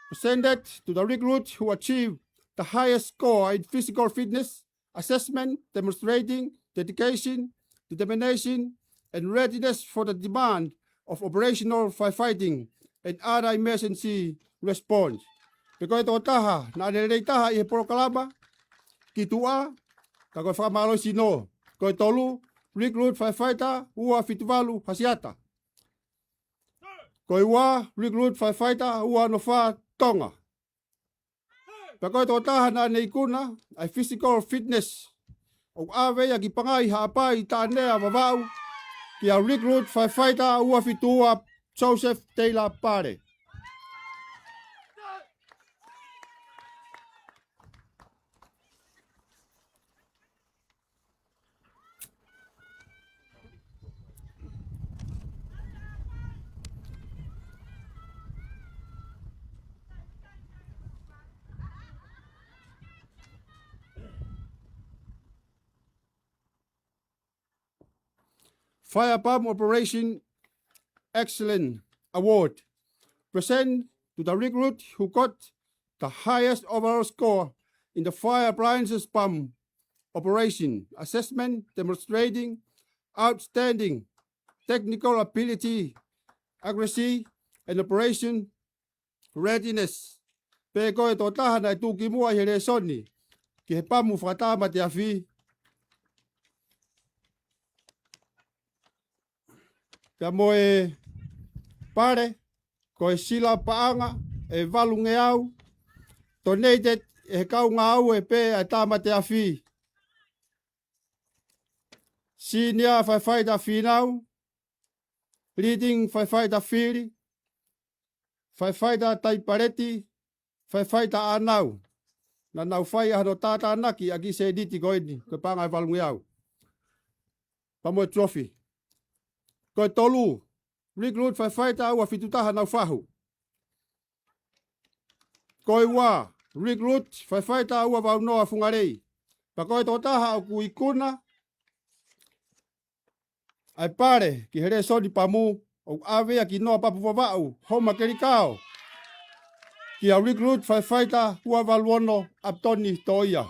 Presented to the recruit who achieved the highest score in physical fitness assessment, demonstrating dedication, determination, and readiness for the demand of operational firefighting and other emergency response. Peko ito taha, na nelei taha i he proklama, ki tua, ka koe whakamalo sino, koe tolu, recruit firefighter ua fituvalu hasiata. Koe wa recruit firefighter ua no wha tonga. Peko ito taha na nei kuna ai physical fitness o awea ki pangai haapai tānea wawau ki a recruit firefighter ua fitua Joseph Taylor Pare. Fire Pump Operation Excellent Award. Present to the recruit who got the highest overall score in the fire appliances pump operation assessment, demonstrating outstanding technical ability, accuracy, and operation readiness. Pe koe tō taha nai tūki mua he re soni ki he pamu whakatama te awhi. Pea moe pare, koe sila paanga, e valunge au, donated e he kaunga au e pe a tama te awhi. Senior firefighter whinau, leading firefighter whiri, firefighter taipareti, firefighter anau. Na nau whai ahano tata anaki a ki se diti koini, koe panga e valunge au. Pamoe trophy. Koe tolu, recruit firefighter ua fitutaha nau whahu. Koe wā, recruit firefighter ua waunoa whungarei. Pa koe tō taha au kui kuna, ai pare ki here soni pamu o awea ki noa papu wawau, homa kerikao. Ki a recruit firefighter ua waluono Aptoni Toia.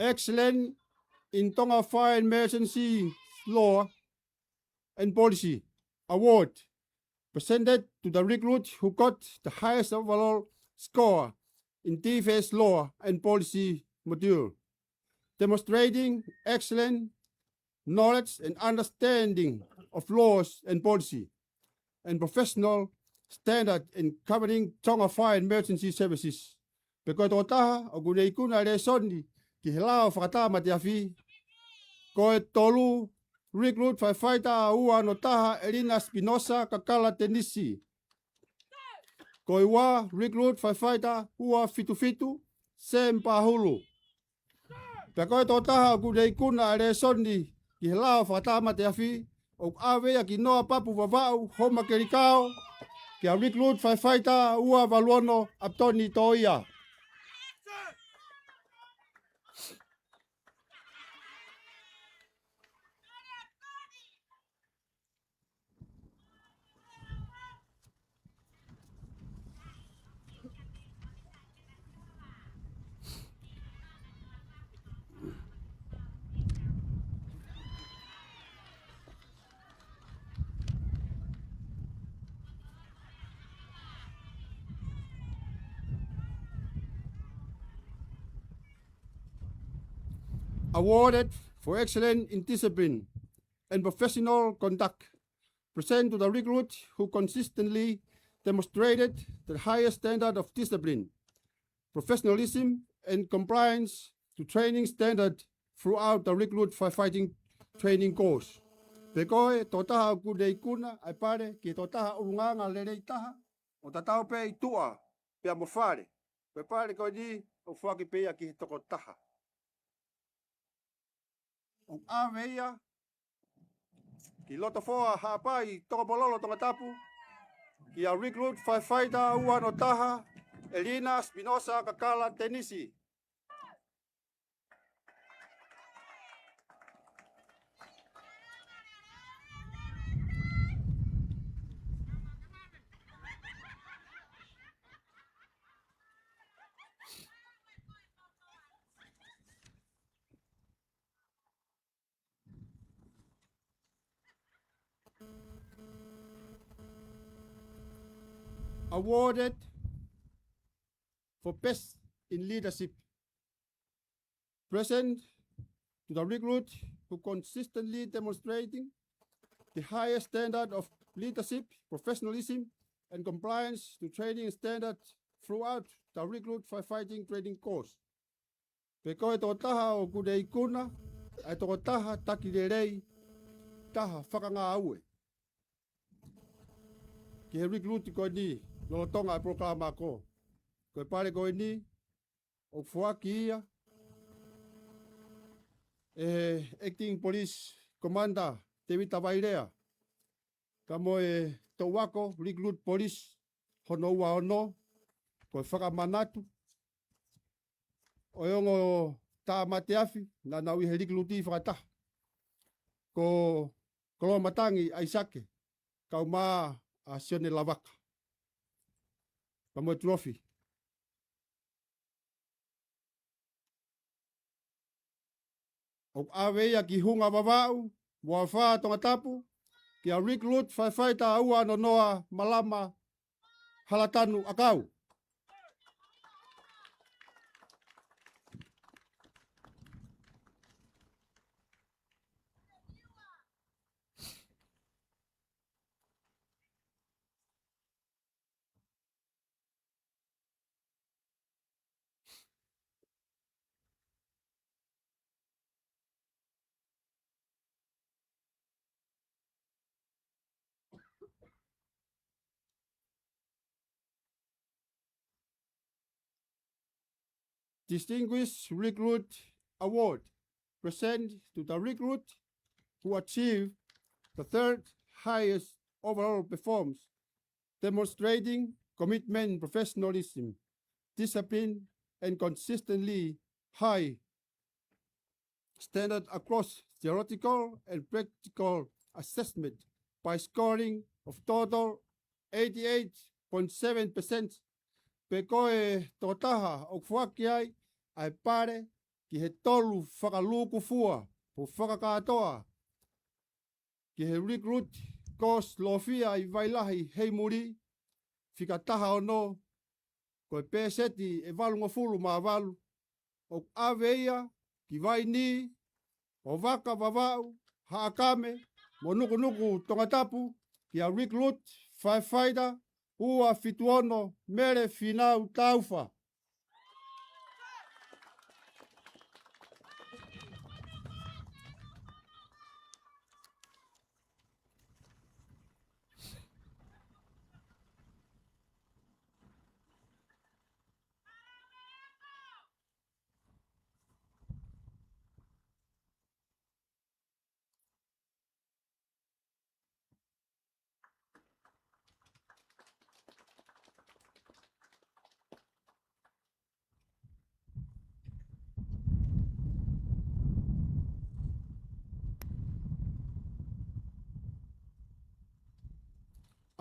Excellent in Tonga Fire Emergency Law and Policy Award presented to the recruit who got the highest overall score in defense law and policy module, demonstrating excellent knowledge and understanding of laws and policy and professional standard in covering Tonga Fire Emergency Services. Peko tō taha o kunei kuna re soni ki he lao whakatama te awhi. Koe tolu, recruit firefighter ua no taha Elina Spinosa Kakala Tenisi. Koe wā, recruit firefighter ua fitu Sem Pahulu. Pea koe tō taha o kunei kuna re soni ki he lao whakatama te awhi. O awea ki noa papu wawau, homa kerikao. Ki a recruit firefighter ua waluono Aptoni Toia. awarded for excellence in discipline and professional conduct, present to the recruit who consistently demonstrated the highest standard of discipline, professionalism, and compliance to training standard throughout the recruit firefighting training course. Pe koe tō taha o kudei kuna ai pare ki tō taha urunganga lerei taha o tatau pe i tua pe mo whare. Pe pare koe ni o whaki pe a ki toko taha. O aweia ki loto foa hapai toko pololo tonga tapu ki a recruit firefighter ua no taha Elina Spinosa Kakala Tenisi. Awarded for best in leadership, present to the recruit who consistently demonstrating the highest standard of leadership, professionalism, and compliance to training standards throughout the recruit firefighting training course. Pe koe tō taha o kudei kuna, ai tō taha taki rei, taha whakanga aue. Ki he recruit koe ni, lo tonga e proklama ko. Koe pare koe ni, o fuaki ia, Acting Police Commander Tevita Vairea, ka moe tō wako recruit police hono ua ono, koe whakamanatu, o yongo tā mate afi, na nau i he recruiti whakataha. Ko Kolomatangi Aisake, kau mā a Sione Lavaka. Ka moe trophy. O awea ki hunga wawau, mua whaa tonga tapu, ki a recruit firefighter aua no noa malama halatanu akau. Distinguished Recruit Award, present to the recruit who achieved the third highest overall performance, demonstrating commitment, professionalism, discipline, and consistently high standard across theoretical and practical assessment by scoring of total 88.7%. Pe koe tō taha o whaki ai, ai pare ki he tolu whakaluku fua po whakakatoa. Ki he recruit course lofia i wailahi hei muri, whika taha o no, koe pēseti e valunga fulu mā valu, o aveia ki vai ni, o waka wawau, haakame, mo nuku nuku tonga tapu, ki a recruit firefighter, ua fituono mere finau taufa.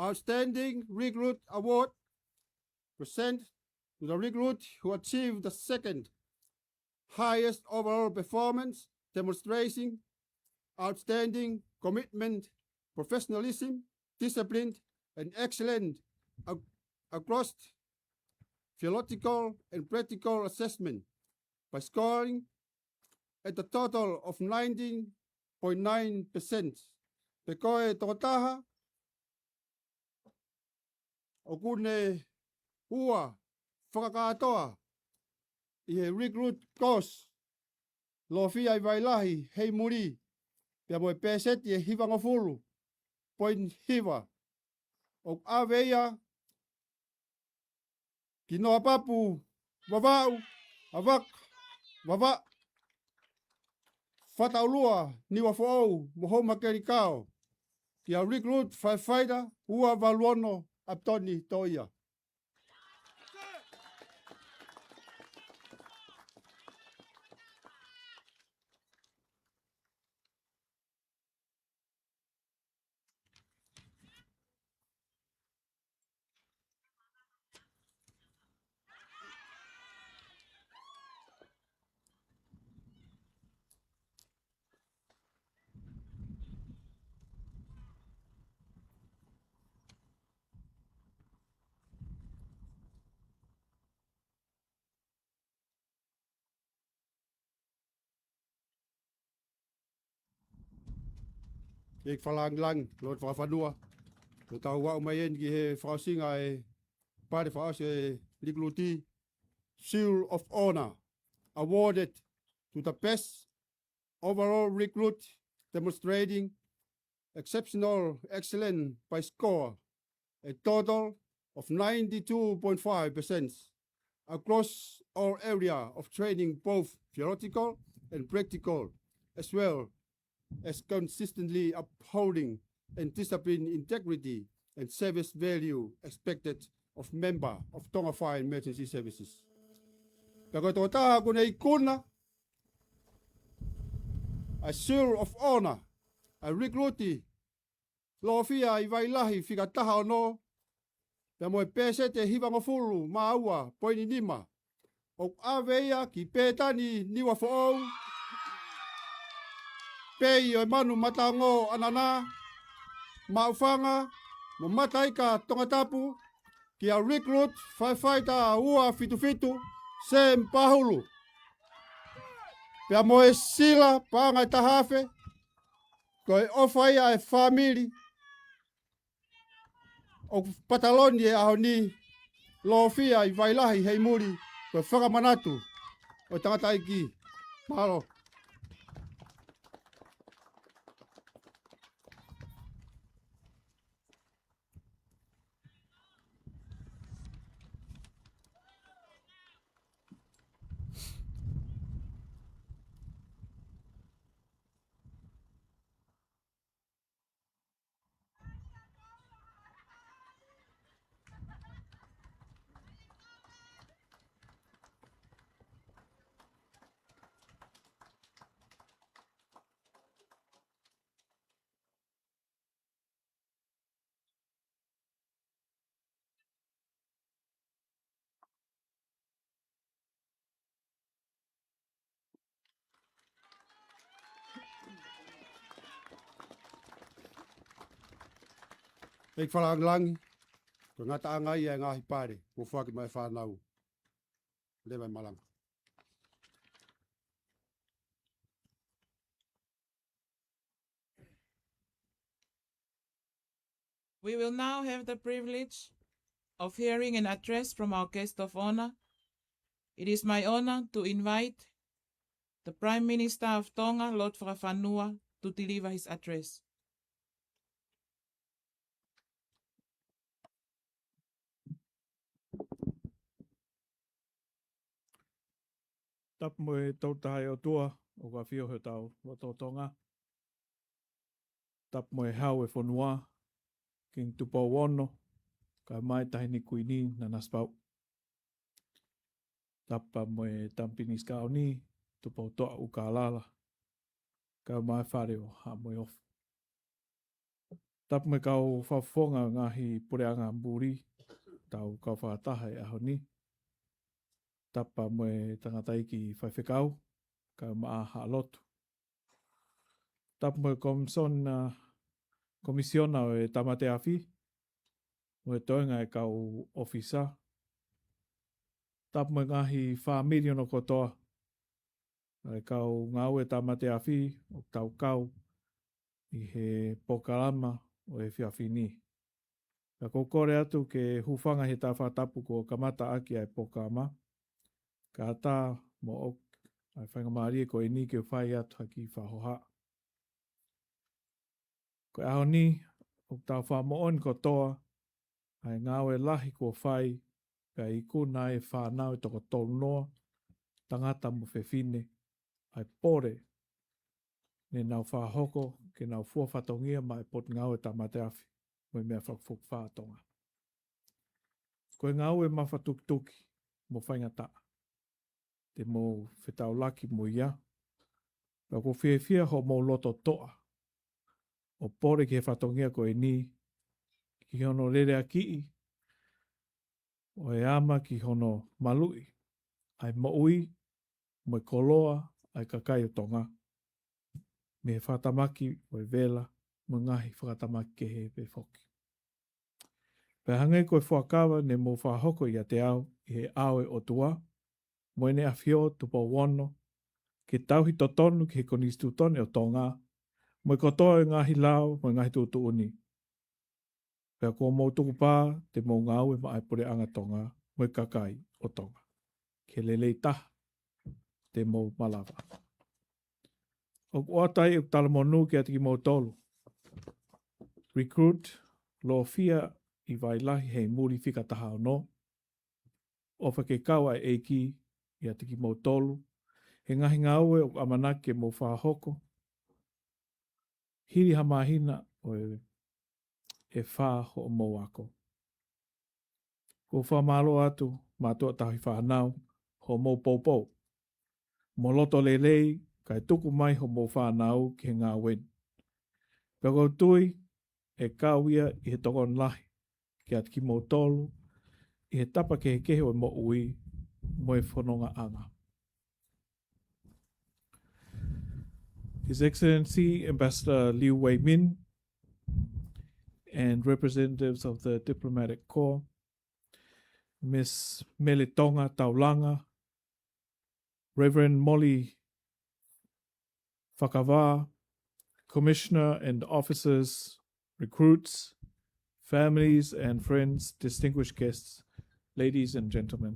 Outstanding Recruit Award, present to the recruit who achieved the second highest overall performance, demonstrating outstanding commitment, professionalism, discipline, and excellent across theoretical and practical assessment by scoring at a total of 19.9%. Pe koe totaha o kune ua whakakatoa i he recruit course lo fia i vailahi hei muri pia moe peseti e hiva ngofulu point hiva o aveia ki noa papu wavau avak wava whataulua niwa fo'ou moho makerikao ki a recruit firefighter ua valuono aptoni toia. Ik lang lot van vanua. Dat au wa mai ki he fausinga e pare faus e ligluti Seal of Honor awarded to the best overall recruit demonstrating exceptional excellence by score a total of 92.5% across all area of training, both theoretical and practical, as well as consistently upholding and discipline integrity and service value expected of member of Tonga Fire Emergency Services. Pagka tota ko na ikuna a Seal of Honor a recruiti lo fia I vailahi fika taha no pe mo pese te hiva ngofulu maua poini nima o aveia ki petani niwa fo'ou pei o manu matango anana maufanga mo mataika tongatapu ki a recruit firefighter ua fitu sem pahulu pia mo sila panga tahafe ko ofaia e family o pataloni e ahoni lo fia I vailahi hei muri ko whakamanatu o tangata iki mahalo. Ik falang lang ko ngata angai e ngahi pare ko faki mai whanau le mai malang. We will now have the privilege of hearing an address from our guest of honor. It is my honor to invite the Prime Minister of Tonga, Lord Whakawhanua, to deliver his address. Tap moe tau tahe o tua o ka whio he tau o tō Tonga. Tap moe hau e whanua king tupa wono ka mai tahi ni kuini na naspau. Tapa moe tampinis ka o ni tupa o toa u ka alala ka mai whare o ha moe ofu. Tap moe kau whawhonga ngahi pureanga mburi tau kau whataha e aho ni. Tapa moe tangatai ki whaiwhekau, ka maa haalotu. Tapa moe komisiona o e tamate awhi, moe toenga e kau ofisa. Tapa moe ngahi wha milion o kotoa, Ai kau ngau e tamate awhi o tau kau i he pokalama o e whiawhi ni. Ka kokore atu ke hufanga he tā whatapu ko kamata aki ai pokama. Ka ata mo o ai whainga maari e ko e ni ke whai atu haki whahoha. Ko aho ni o tau wha mo on ko toa ai ngau e lahi ko whai ka i kuna e whanau e toko tolu noa tangata mo whewhine ai pore ne nau whahoko ke nau fua whatongia mai pot ngau e tamate awhi mo mea whakfuk whatonga. Ko e ngau e mawhatuktuki mo whaingata te mo whetau laki mo ia ka ko whiawhia ho mo loto toa o pore ke whatongia ko e ni ki hono rere a kii o e ama ki hono malui ai moui mo e koloa ai kakai o tonga me whatamaki o e vela mo ngahi whakatamaki ke he pe whoki. Pe hangai koe whakawa ne mo whahoko i a te au i he awe o tua mo ene a whio tupo wono ke tauhi totonu ki he konistu tone o tonga mo e kotoa e ngahi lao mo e ngahi tutu uni. Pea kua mou tuku pā te mou ngau e mai pure anga tonga mo e kakai o tonga. Ke lelei taha te mou malawa. O kuatai e tala monu ki ati ki mou tolu. Recruit lo fia i wailahi hei muri whika taha no. O whake kawa e eiki i ati ki mou tolu. He ngahi ngaue o amanake mou whahoko. Hiri hamahina o e whaho o mou ako. Ko whamalo atu mātua tahi whanau ho mou poupou. Mo loto lelei kai tuku mai ho mou whanau ki ngā wen. Peko tui e kawia i he tokon lahi ki ati ki mou tolu i he tapa ke he kehe o mo ui mo e whanonga anga. His Excellency Ambassador Liu Wei-min and representatives of the Diplomatic Corps, Ms. Melitonga Taulanga, Reverend Molly Whakawā, Commissioner and officers, recruits, families and friends, distinguished guests, ladies and gentlemen.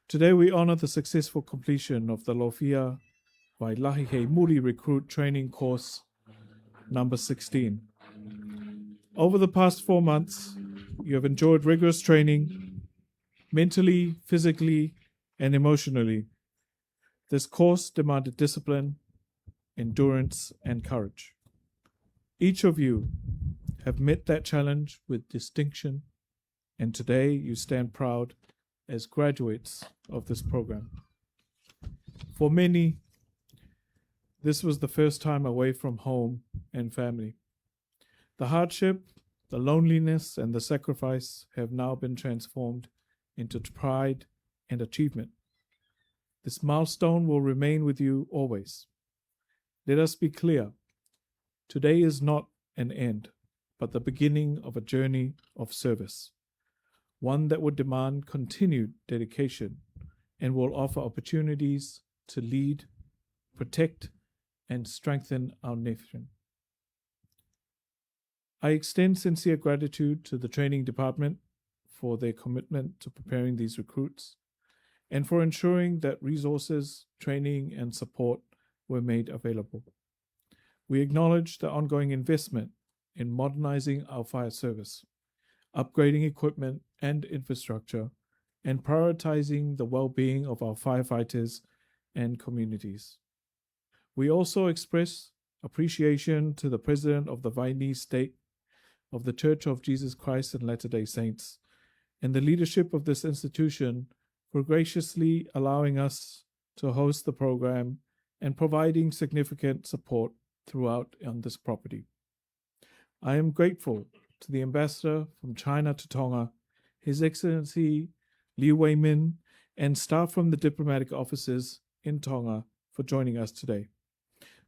Today we honor the successful completion of the Lofia Wailahi Hei Muri Recruit Training Course number 16. Over the past 4 months, you have enjoyed rigorous training, mentally, physically, and emotionally. This course demanded discipline, endurance, and courage. Each of you have met that challenge with distinction, and today you stand proud as graduates of this program. For many, this was the first time away from home and family. The hardship, the loneliness, and the sacrifice have now been transformed into pride and achievement. This milestone will remain with you always. Let us be clear. Today is not an end, but the beginning of a journey of service, one that would demand continued dedication and will offer opportunities to lead, protect, and strengthen our nation. I extend sincere gratitude to the training department for their commitment to preparing these recruits and for ensuring that resources, training, and support were made available. We acknowledge the ongoing investment in modernizing our fire service, upgrading equipment and infrastructure, and prioritizing the well-being of our firefighters and communities. We also express appreciation to the President of the Viennese State of the Church of Jesus Christ and Latter-day Saints and the leadership of this institution for graciously allowing us to host the program and providing significant support throughout on this property. I am grateful to the Ambassador from China to Tonga, His Excellency Liu Wei-min, and staff from the diplomatic offices in Tonga for joining us today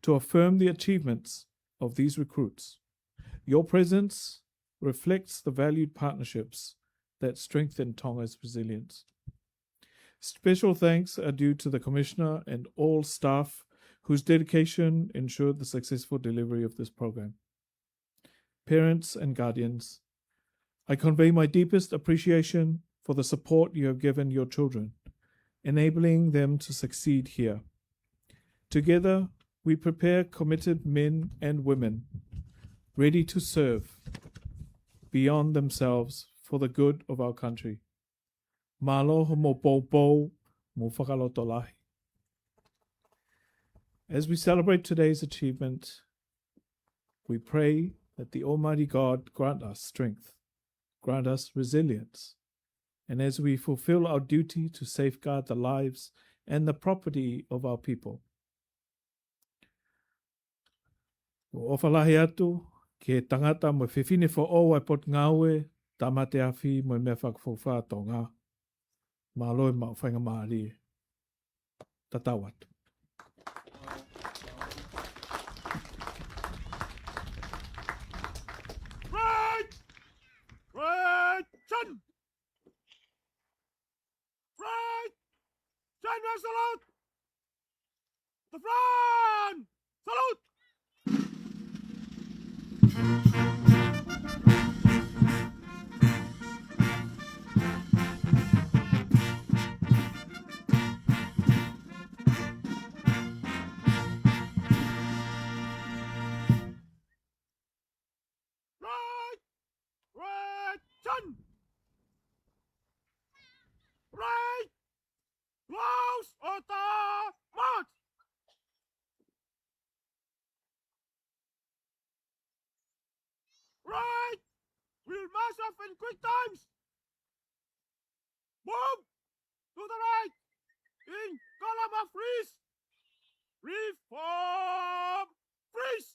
to affirm the achievements of these recruits. Your presence reflects the valued partnerships that strengthen Tonga's resilience. Special thanks are due to the Commissioner and all staff whose dedication ensured the successful delivery of this program. Parents and guardians, I convey my deepest appreciation for the support you have given your children, enabling them to succeed here. Together, we prepare committed men and women ready to serve beyond themselves for the good of our country. Malo mo poupou mo whakalotolahi. As we celebrate today's achievement, we pray that the Almighty God grant us strength, grant us resilience, and as we fulfill our duty to safeguard the lives and the property of our people. O ofalahi atu, ke tangata mo whiwhine fo o ai pot ngaue, tamate awhi mo mea whakawhawha tonga. Māloi mau whainga maari. Tatau atu. Right! Right! Chen! Right! General salute! The front! Salute! Right! Right! Chen! Right! Close order! March! Right! We'll mash up in quick times! Move! To the right! In column of freeze! Reform! Freeze!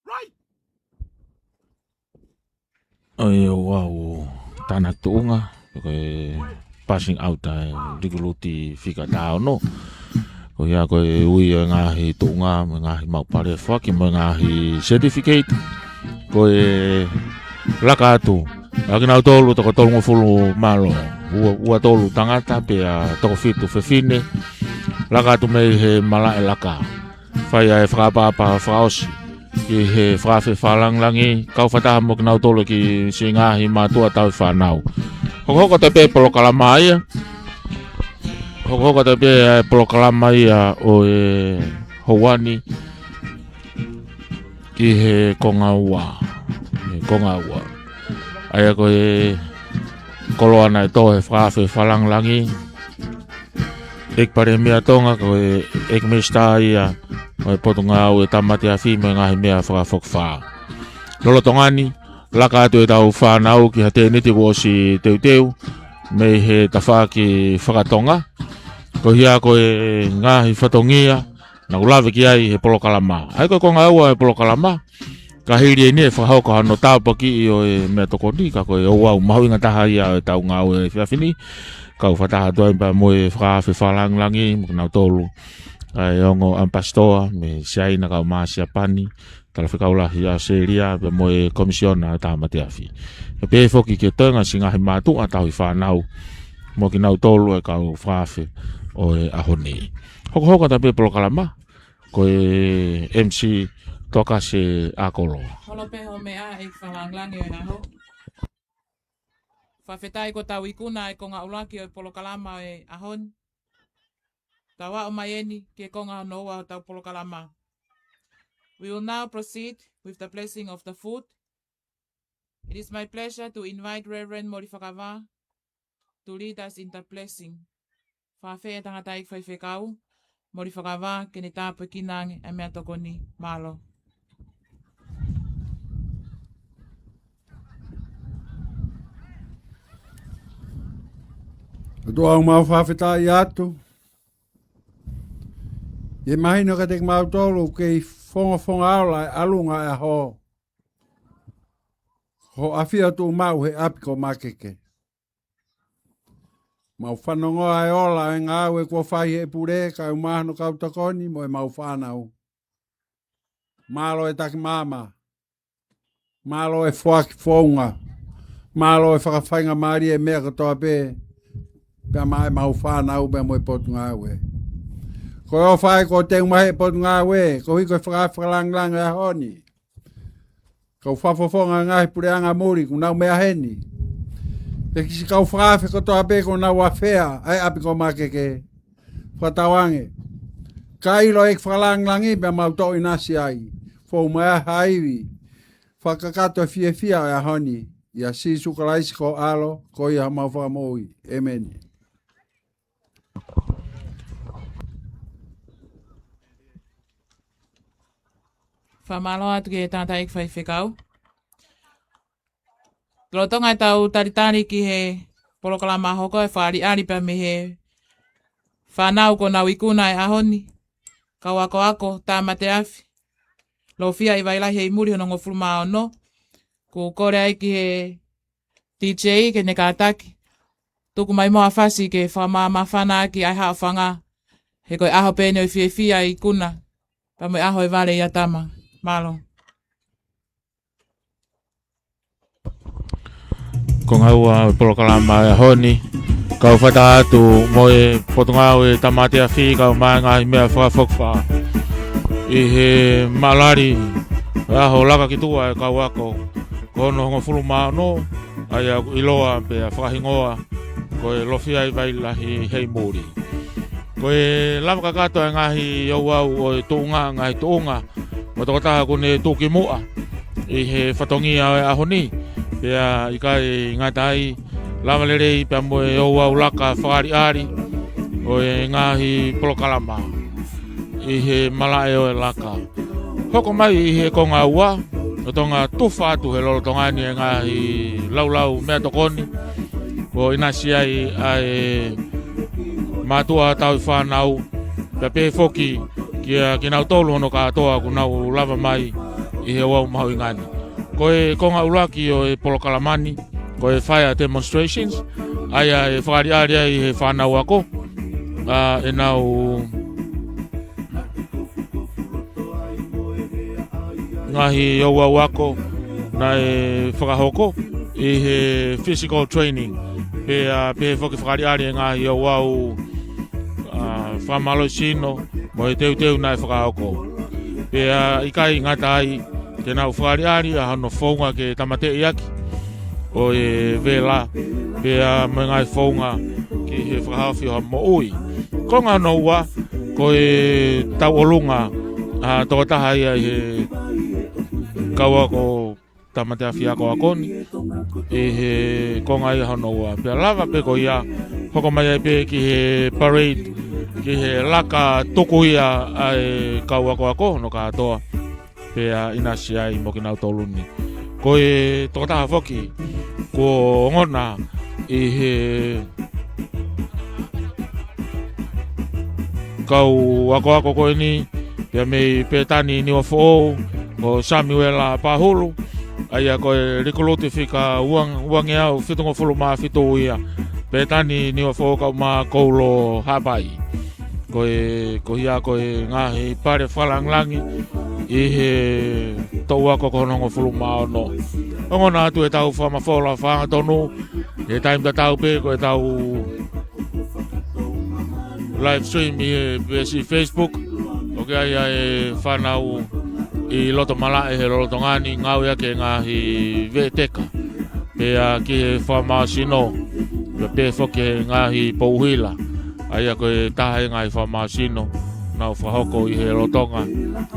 Right! Ai wow, tanak tuunga, koe passing out ai riguluti fika tao no. Ko ia koe ui ngahi tuunga, ngahi mau pare whaki, ngahi certificate, koe laka atu. Laki nau tolu, toko tolu ngofulu malo, ua tolu tangata, pia toko fitu fefine, laka atu mei he mala e laka. Whai ai whakapapa whaosi. Ki he whawhi whalanglangi, kau whataha mo ki nau tolo ki si ngahi mātua tau whanau. Hoko te pē polo kalama ia. Hoko te pē polo kalama ia o e Houani ki he konga ua. Konga ua. Aia ko e koloana e tō he whawhi whalanglangi. Ek pare mea tonga ko e ek mesta ia. Mai potunga au e tamate a fi me ngahi mea whakawhokwha. Lolo tongani, laka atu e tau whanau ki hate niti wo si teuteu, mei he tawha ki whakatonga. Ko hia ko e ngahi whatongia, na ulawe ki ai he polokalama. Ai koe konga ua e polokalama, ka hiri e ni e whakahauka hano tau paki i o e mea tokoni, ka koe o au mahu inga taha ia e tau ngā ua e whiawhini, kau whataha doa impa mo e whakawhi whalanglangi, mo nau tolu. Ai ongo ampastoa me siaina kau masia pani tala whakaulahi a seria pe moe komisiona tāmate awhi. E pe foki ke tōnga singahi mātu a tau i whanau mo ki nau tolu e kau whawhi o e ahoni. Hoko ta pe polokalama ko e MC toka se akolo. Holo pe ho mea e whalanglangi o aho. Whawhetai ko tau ikuna e ko ngā ulaki o polokalama e ahon. Tawa o maieni ke konga noa o tau polokalama. We will now proceed with the blessing of the food. It is my pleasure to invite Reverend Morifakava to lead us in the blessing. Whawhea tangata ik whaiwhekau, Morifakava ke ne tāpu kinang e mea tokoni malo. Doa o mau whawhetai atu. Ye mahi no ka te mau tolu kei whonga aula e alunga e ho. Ho awhia tu mau he apiko makeke. Mau whanongoa e ola e ngā ue kua whai e pure ka umahano kau takoni mo e mau whanau. Malo e taki mama. Malo e whaki whaunga. Malo e whakawhainga maari e mea katoa pe. Pea mai mau whanau pea mo e potu ngā ue. Ko o whae ko te umahe e potu ngā ue. Ko hiko e whakalanglanga e honi. Kau whafofonga ngahi pureanga muri ku nau mea heni. Pe kisi kau whakawhi katoa pe ko nau whea. Ai api ko makeke. Whatawange. Kailo e whakalanglangi pea mau tō inasi ai. Fou mea haiwi. Whakakato fie fia e honi. Ia si sukalaisi ko alo, ko ia mau whakamoi. Amen. Whamalo atu ki e tātai ik whai whekau. Lotonga e tau taritari ki he polokalama hoko e whaari ari pa me he whanau ko nau ikuna e ahoni. Kau ako tā mate awhi. Lo fia i wailahi hei muri hono ngofuru mao no. Ko kore ai ki he DJ ke ne kātaki. Tuku mai moa whasi ke whamama whana ki ai hao whanga. He koe aho pēne o fia i kuna. Pa mo aho e vale i atama. Malo. Ko ngau polokalama e honi. Kau whata atu mo e potungau e tamate a whi kau mai ngahi mea whakawhokwha. I he malari aho laka ki tua e kau ako. Ko ono hongo fulu maa no, ai a iloa pe a whakahingoa, ko e lofia i wailahi hei muri. Ko e lama kakato e ngahi iau au o e tuunga, ngahi tuunga, mo toko taha kone tuki mua, i he whatongia e ahoni, pe a ikai ngatai, lama lerei pe a mo e iau au laka whakari ari, o e ngahi polokalama, i he malae o e laka. Hoko mai i he konga ua, o tonga tufa atu he lolo tongani e ngahi laulau mea tokoni. Ko inasi ai ai matua tau i whanau. Pea pehe foki ki nau tolu hono katoa ku nau lava mai i he wau mahu ingani. Ko e konga ulaki o e polokalamani, ko e fire demonstrations. Aia e whakari ai he whanau ako. E nau ngahi iau ako na e whakahoko i he physical training. Pe whoki whakariari e ngahi iau au whamalo sino mo e teu na e whakahoko. Pe ikai ngata ai te nau whakariari a hano whaunga ke tamate iaki o e vela. Pe mo ngai whaunga ki he whakahawhi o mo ui. Ko ngā noua ko e tau olunga toko taha ia i he kaua ko tamate a whiako a koni e he konga i hanoua. Pea lava pe ko ia hoko mai ai pe ki he parade ki he laka tuku ia ai kaua ko a kohono katoa. Pea inasi ai mo ki nau toluni. Ko e tokotaha whoki ko ngona i he kau ako koe ni pea mei pe tani ni o fōu o Samuela Pahulu. Aia koe rikolote whika uange au whitungo whulu maa whitu ia. Pētani ni o whokau maa koulo hapai. Ko hia koe ngahi pare whalanglangi i he tau ako konongo whulu maa ono. Ongo nā tu e tau whama whola whanga tonu. E taim ta tau pe ko e tau live stream i e Facebook. Oke aia e whanau i loto mala e he loto ngani ngau ia ke ngahi veteka. Pea ki he whamasino, pe whoke ngahi pouhila. Aia koe taha e ngahi whamasino, nau whahoko i he lotonga.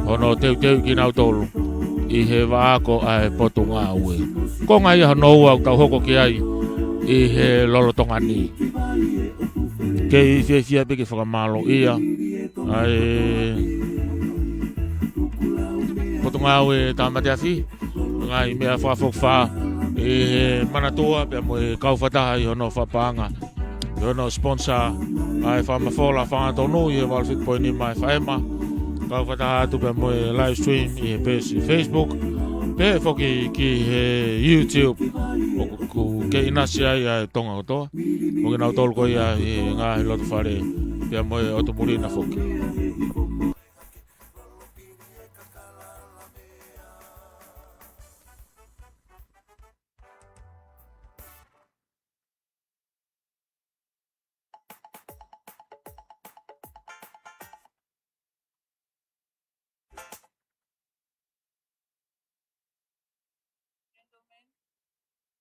Hono teu ki nau tolu, i he waako a he potu ngā ue. Ko ngai hano au tau hoko ki ai, i he lolotonga ni. Ke i fia peke whakamalo ia, ai potu ngā ue tāmate a whi, ngai mea whawhokwha i he manatua, pia mo e kauwhataha i hono whapanga. I hono sponsor ai whamawhola whangatonu i he walwhitpoini mai whaema. Kauwhataha atu pia mo e live stream i he pesi Facebook. Pe whoki ki he YouTube, ku ke inasi ai ai tonga kotoa. Mo ke nau tolu koi ai ngā he loto whare, pia mo e otomurina whoki.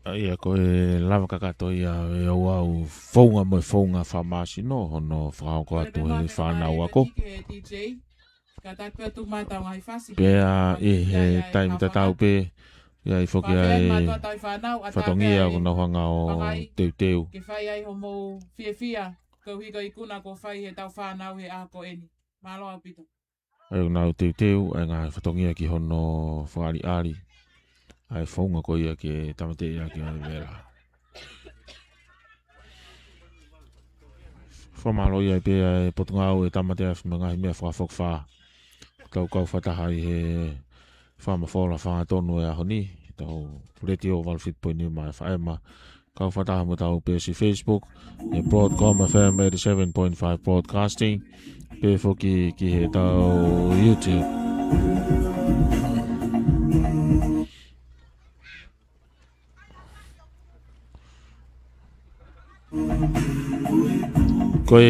Ia ko e lava kakato ia e au fonga mo fonga famasi no hono frau ko atu he whanau ako. Pea e he taimi tatau pe ia i whoki ai whatongia o na hanga o teu teu. Ke whai ai ho mou fia kau hika i kuna ko whai he tau whanau he ako eni. Maloa pito. Ai o nau teu teu ai ngā whatongia ki hono whaari ari. Ai whaunga ko ia ke tamate ia ki ai vera. Whamalo ia pe ai potungau e tamate a whimangahi mea whakawhok wha. Kau whataha i he whamawhola whangatonu e aho ni. Tau retio Walfit.9 mai whaema. Kau whataha mo tau pe si Facebook. E Broadcom FM 87.5 Broadcasting. Pe whoki ki he tau YouTube. Koe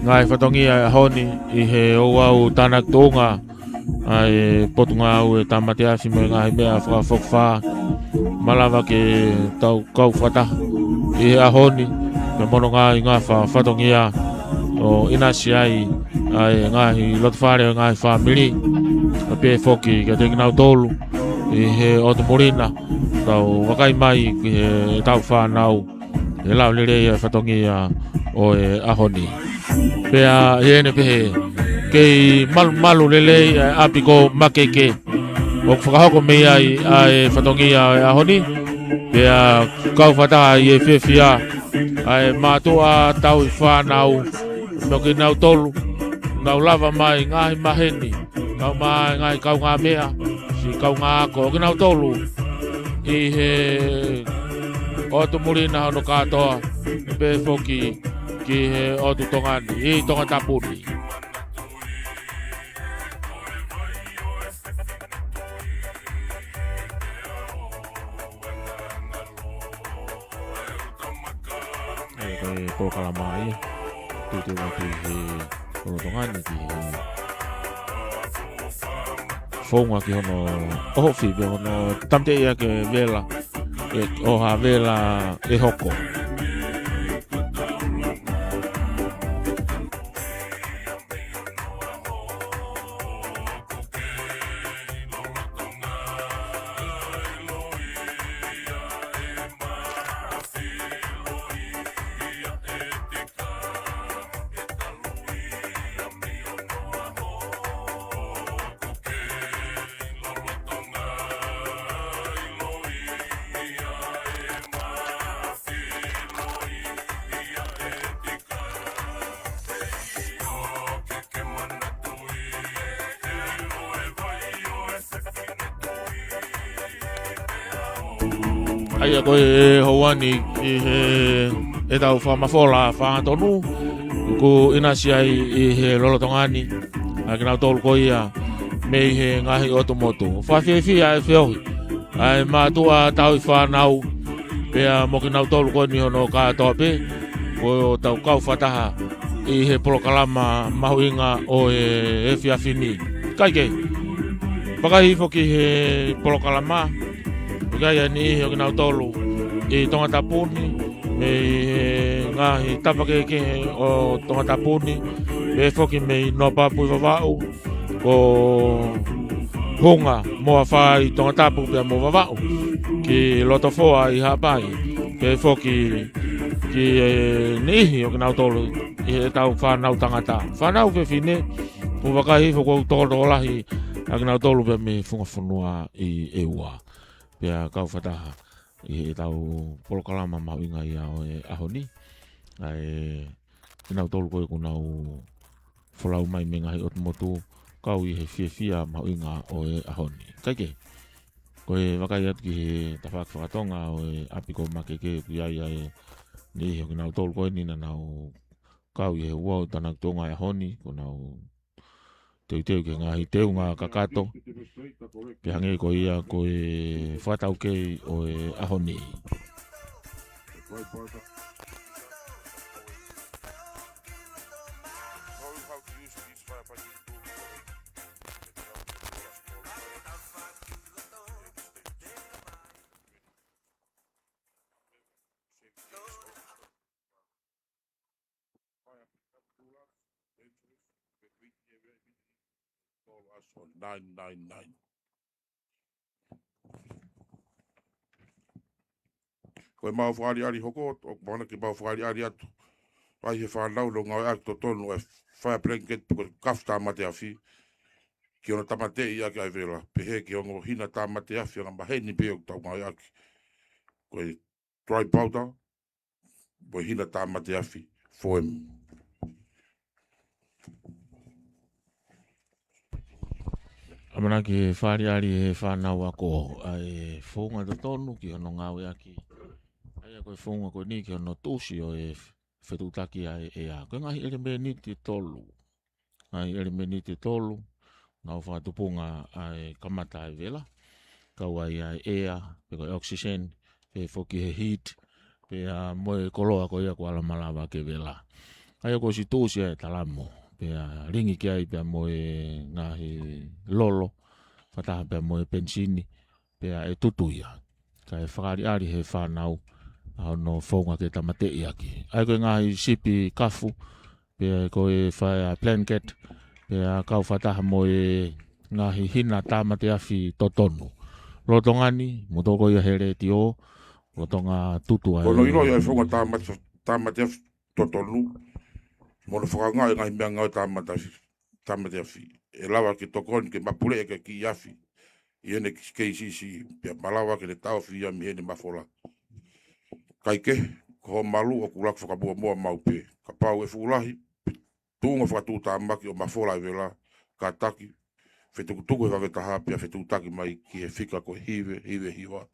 ngai whatongi ai honi i he o au tanak tonga ai potunga au e tamate asi me ngai mea whakawhokwha malawa ke tau kau whata i he ahoni me mono ngai ngā whatongi a o inasi ai ngai lotwhare o ngai whamiri a pe whoki ka te kinau tolu i he otomorina tau wakai mai ki he tau whanau e lau lere ia whatongi a o e ahoni. Pea hene pehe kei malu lele apiko makeke o whakahoko mei ai e whatongi a e ahoni. Pea kau whataha i e whiawhia ai mātua tau i whanau no ki nau tolu nau lava mai ngahi maheni kau mai ngai kau ngā mea si kau ngā ako ki nau tolu i he otu murina hono katoa pe whoki ki he otu tongani i tonga tapuni. E koe pōkala mai tūte watu he hono tongani ki he whaunga ki hono ohofi pe hono tamte ia ke vela e oha vela e hoko. Aia koe e houani i he e tau whamawhola whangatonu ku inasi ai i he lolotongani a kinau tolu ko ia mei he ngahi otomoto whawhiawhia e whiohi ai mātua tau i whanau pea mo kinau tolu ko ni hono katoa pe ko tau kau whataha i he polokalama mahuinga o e whiawhini kaike pakahifo ki he polokalama Gaya ni o kinau tolu i tonga tapuni me ngahi tapake o tonga tapuni me foki me no papu vavau o hunga moa whai tonga tapu pia mo vavau ki loto foa i hapai ke foki ki nihi o kinau tolu i tau whanau tangata whanau pe fine u wakahi foko toko lahi a kinau tolu pe me funga funua i eua pea kau whataha i tau polokalama mawinga i ao e ahoni ai kinau tolu koe kunau wholau mai me ngahi otomotu kau i he whiawhia mawinga o e ahoni kaike koe wakai atu ki he tawhak whakatonga o e apiko makeke ki ai ai ni he kinau tolu koe nina nau kau i he uau tanak tonga e ahoni kunau teu ke ngahi teu ngā kakato ke hange ko ia ko e whatau kei o e ahoni. aso 999. Koe mau whaari hoko, o mana ke mau whaari atu. Ai he whanau lo ngau ak to tonu e fire blanket ko kafta mate afi. Ki ona tamate i ake ai vela. Pehe ki ongo hina tamate afi nga maheni pe o tau ngau ak. Koe dry powder. Bo hina tamate afi. Foem. Amana ki whaariari he whanau ako ai whonga to tonu ki ono ngau aki. Ai a koe whonga koe ni ki ono tūsi o e whetutaki ai e a. Koe ngahi ele me ni te tolu. Ngahi ele me ni te tolu. Ngau whatupunga ai kamata ai vela. Kau ai ai ea, pe koe oxygen, pe whoki he heat, pe a moe koloa koe ia ko ala malawa ke vela. Ai a koe si tūsi ai talamo. Pe a ringi ki ai pe a moe ngahi lolo. Whataha pe a moe pensini. Pe a e tutuia. Ka e whakari he whanau. Ao no whaunga ke tamate i aki. Ai koe ngahi sipi kafu. Pe a koe whai a blanket. Pe a kau whataha moe ngahi hina tamate afi totonu. Rotongani, motoko ia here ti o. Rotonga tutu ai. Kono ino ia whonga tamate afi totonu. Mono whakanga i ngai mea ngau tamate afi. E lawa ke tokoni ke mapule e ke ki afi. I ene KCC. Pia malawa ke le tau fi ia mi ene mafola. Kaike, ko malu o kulak whakabua moa maupe. Ka pau e fulahi. Tunga whakatuta maki o mafola i vela. Ka taki. Whetukutuku he whaketaha pia whetutaki mai ki he whika ko hiwe hiwa.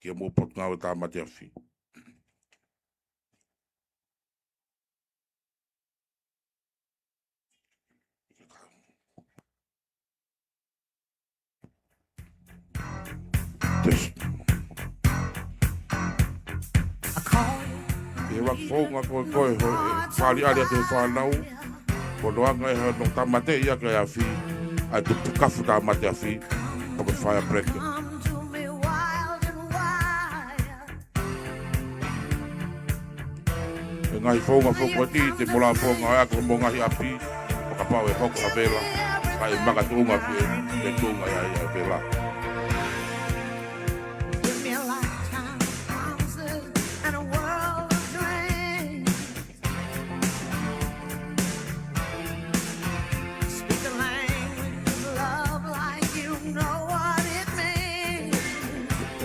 Ki e mō pot ngau e tamate afi. E wak whonga koe whāri aria te whānau. Ko noanga e no tamate ia kai afi. Ai tupu kafu tamate afi. Ko fire breaker. E ngai whonga whokoti te mola whonga ea ko mongahi api. O ka pau e hoko a vela. Kai maka tunga fi e tunga ia ia vela.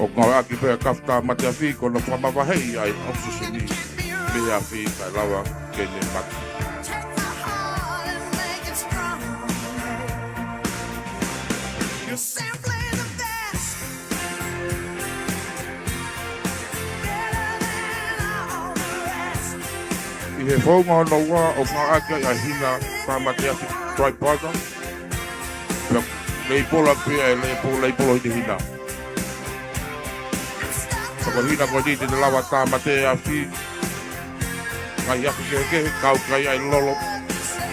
O ngau aki pēr kafta mate a whi, kono whamawahei ai oxyseni me a whi kai lawa kene maki. I he whaunga hono wā o ngau aki ai hina tā mate a whi dry powder. Leipola pēr e leipola i te hina. Sako hina ko ni te lawa tamate a whi. Ngai aki ke kau kai ai lolo.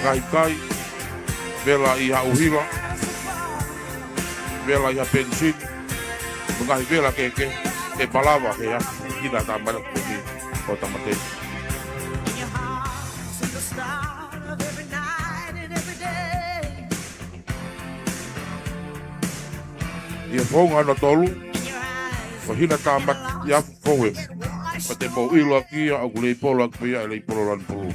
Ngai kai. Vela i ha uhila. Vela i ha pensin. Ngai vela ke e palawa ke a hina tamate ko ni o tamate. Ia whaunga no tolu. Ko hina tamate ia whaue. Pa te mo ilo kia au ku leipola kia e leipola lan pulu.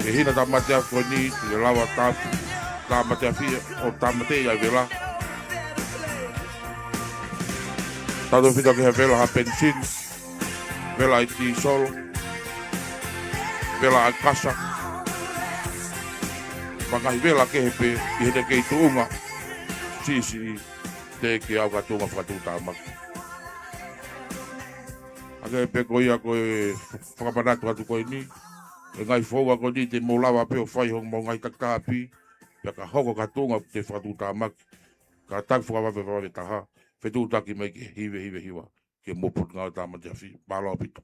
E hina tamate a koe ni te lawa tamate a fia o tamate ia vela. Tato whita ke he vela ha pensin. Vela i ti solo. Vela a kasa. Pangahi vela ke he pe i hene kei tuunga. Sisi te ke au katunga whakatuta maki. Ake pe ko ia koe whakapanatu atu koe ni. E ngai whonga ko ni te molawa pe o whai hong mo ngai taktapi. Pia ka hoko katunga te whakatuta maki. Ka tak whakawawe taha. Whetutaki mai ke hiwe hiwa. Ke moput ngau tamate a whi. Palo pito.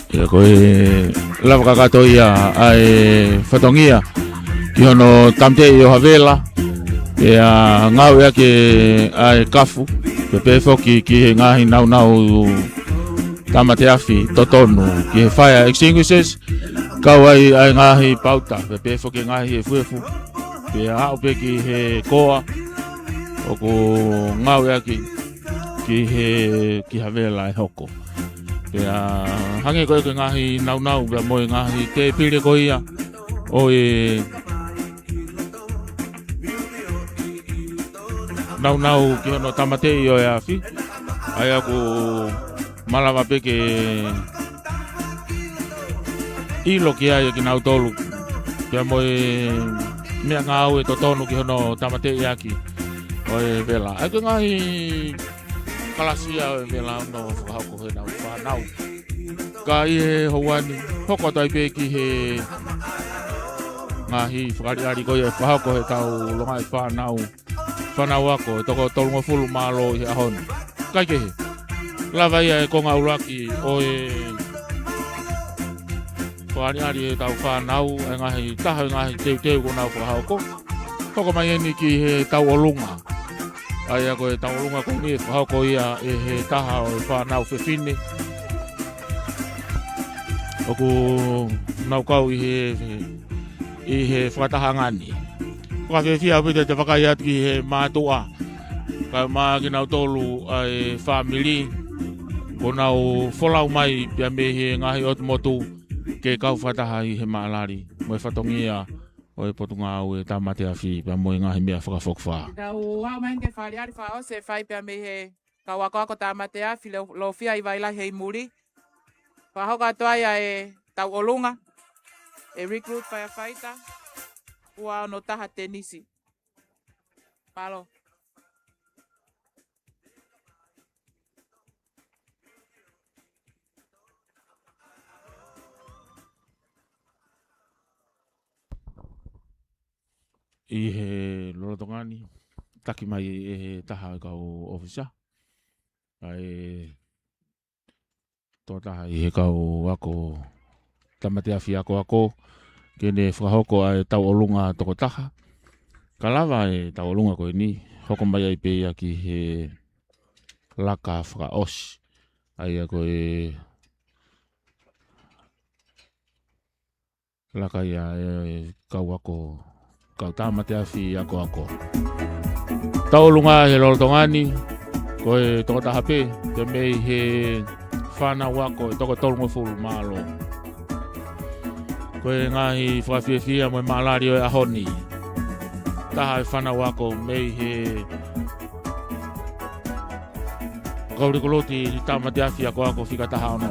Ia koe lava kakato ia ai whatongia ki hono tamte i o Havela. Ia ngau ia ke ai kafu. Pe pefoki ki he ngahi nau tamate afi totonu ki he fire extinguishers. Kau ai ngahi pauta. Pe pefoki ngahi he fuefu. Pe hao pe ki he koa. Oku ngau ia ki he Havela e hoko. Pea hange koe ke ngahi nau pea moe ngahi te pire ko ia o e nau ki hono tamate i o e afi ai aku malawa peke ilo ki ai ki nau tolu pea moe mea ngau e totonu ki hono tamate i aki o e vela ai ke ngahi kalasia o e vela no whakako he nau whanau ka i he houani hoko tai pe ki he ngahi whakariari koe e whahako he tau longa e whanau ako e toko tolunga fulu malo i he ahoni kai ke he lava ia e konga uraki o e whakariari e tau whanau e ngahi taha e ngahi teu kona whahako hoko mai eni ki he tau olunga ai ako e tau olunga koni e whahako ia e he taha o e whanau whewhine oku nau kau i he whakatahangani. Whakawhewhia pita te whakaiat ki he mātua. Ka mā ki nau tolu ai whamili. Ko nau wholau mai pia me he ngahi otumotu ke kau whataha i he maalari. Moe whatongia o e potunga au e tamate awhi pia moe ngahi mea whakawhokwha. Tau wau mahin ke whaliari whao se whai pia me he kawako tamate awhi lo whia i waila hei muri. Whahoka toa ia e tau olunga, e recruit firefighter, ua no taha tenisi. Palo. I he lorotongani, taki mai e he taha i kau ofisa. Ai tō taha i he kau ako tamate awhi ako kene whakahoko ai tau olunga toko taha. Ka lava e tau olunga koe ni, hoko mai ai peia ki he laka whakaosi. Ai a koe laka ia e kau ako, kau tamate awhi ako. Tau olunga he lorotongani, koe toko taha pe, te mei he whanau ako e toko tolunga fulu malo. Koe ngahi whawhiawhia moe maalari o e ahoni. Taha e whanau ako mei he kaurikoloti i tamate awhi ako whikataha ono.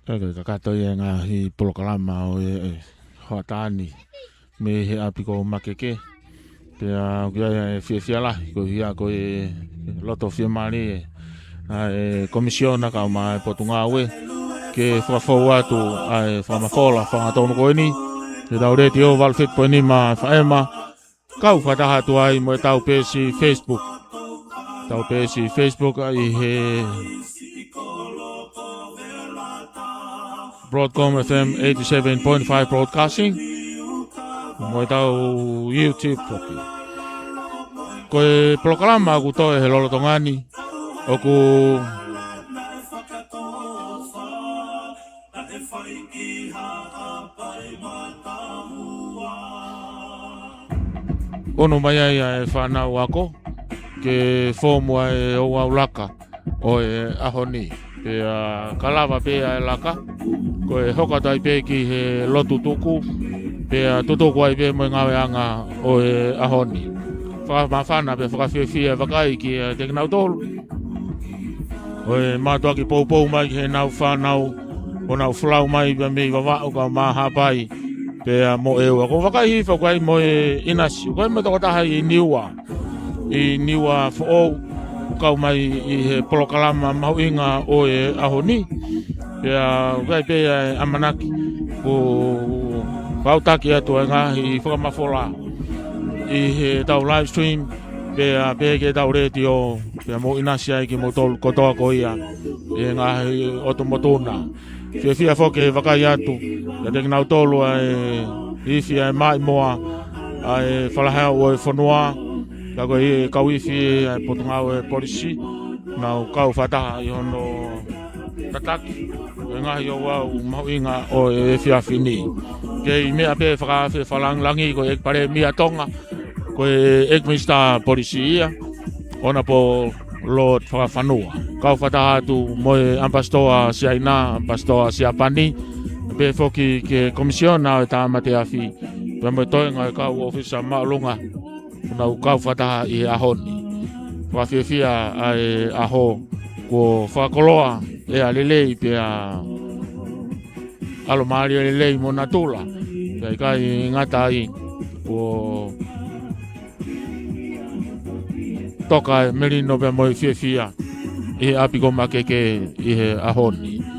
Ego ka kato i ngā hi polokalama o e hoatani me he api ko makeke. Pea kia e fia lahi ko hia ko e loto fia mari e komisiona ka ma e potunga ue ke whakafau atu ai whamafola whangatonu ko ni te daure te o walfit po ni ma whaema kau whataha tu ai mo e tau pēsi Facebook ai he Broadcom FM 87.5 broadcasting mo e tau YouTube poki ko e programa ku to e lolo tongani o ku ono mai ai e whanau ako ke fōmua e o aulaka o e ahoni pe kalava pe e laka ko e hokatai pe ki he lotu tuku pe tutuku ai pe mo ngawe anga o e ahoni mawhana pe whakawhiwhia wakai ki te kinau tolu o e mātua ki pou mai he nau whanau o nau whlau mai pe mei wawau ka maha pai pe mo e ua ko wakai hi whakai mo e inasi ko e mo toko taha i niua whaou kau mai i he polokalama mau inga o e ahoni pea kai pea amanaki o pautaki atu e ngahi i whakamafola i he tau live stream pea ke tau retio pea mo inasi ai ki mo tolu kotoa ko ia e ngahi otomotona fia whoke wakai atu ya te kinau tolu i fia mai moa ai whalahea o e whanua Kako i kauifi ai potungau e polisi nau kau whataha i hono tataki e ngahi o wau mauinga o e whiawhini ke i mea pe whakawhi whalanglangi ko e pare mia tonga ko e ekmista polisi ia ona po Lord whakawhanua kau whataha atu mo e ampastoa siaina ampastoa siapani pe whoki ke komisiona o e tāmate awhi pe mo e toenga e kau ofisa maalunga nau kau whataha i ahoni. Whawhiawhia ai aho ko whakoloa e a lelei pe a alomari a lelei mo natula. Pea kai ngata ai ko toka merino pe moi whiawhia i apiko makeke i he ahoni.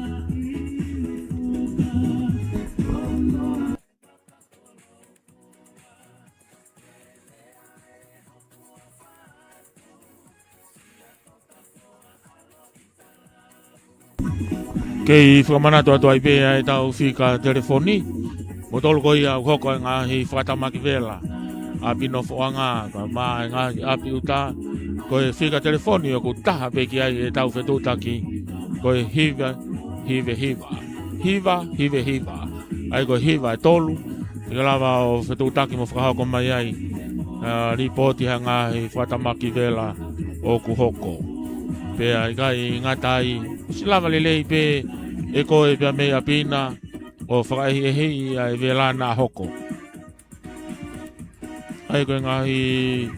Kei whakamanato atu ai pēa e tau whika telefoni. Mo tolu ko ia hoko e ngahi whatamaki vela. Api no whoanga, ka maa e ngahi api uta. Ko e whika telefoni o ku taha peki ai e tau whetutaki. Ko e hiva. Ai ko hiva e tolu. Ika lava o whetutaki mo whakahoko mai ai. Ripoti ha ngahi whatamaki vela o ku hoko. Pea i ngata ai. Silava lelei pe e koe pia mea pina o whakaihihei ai velana hoko. Ai koe ngahi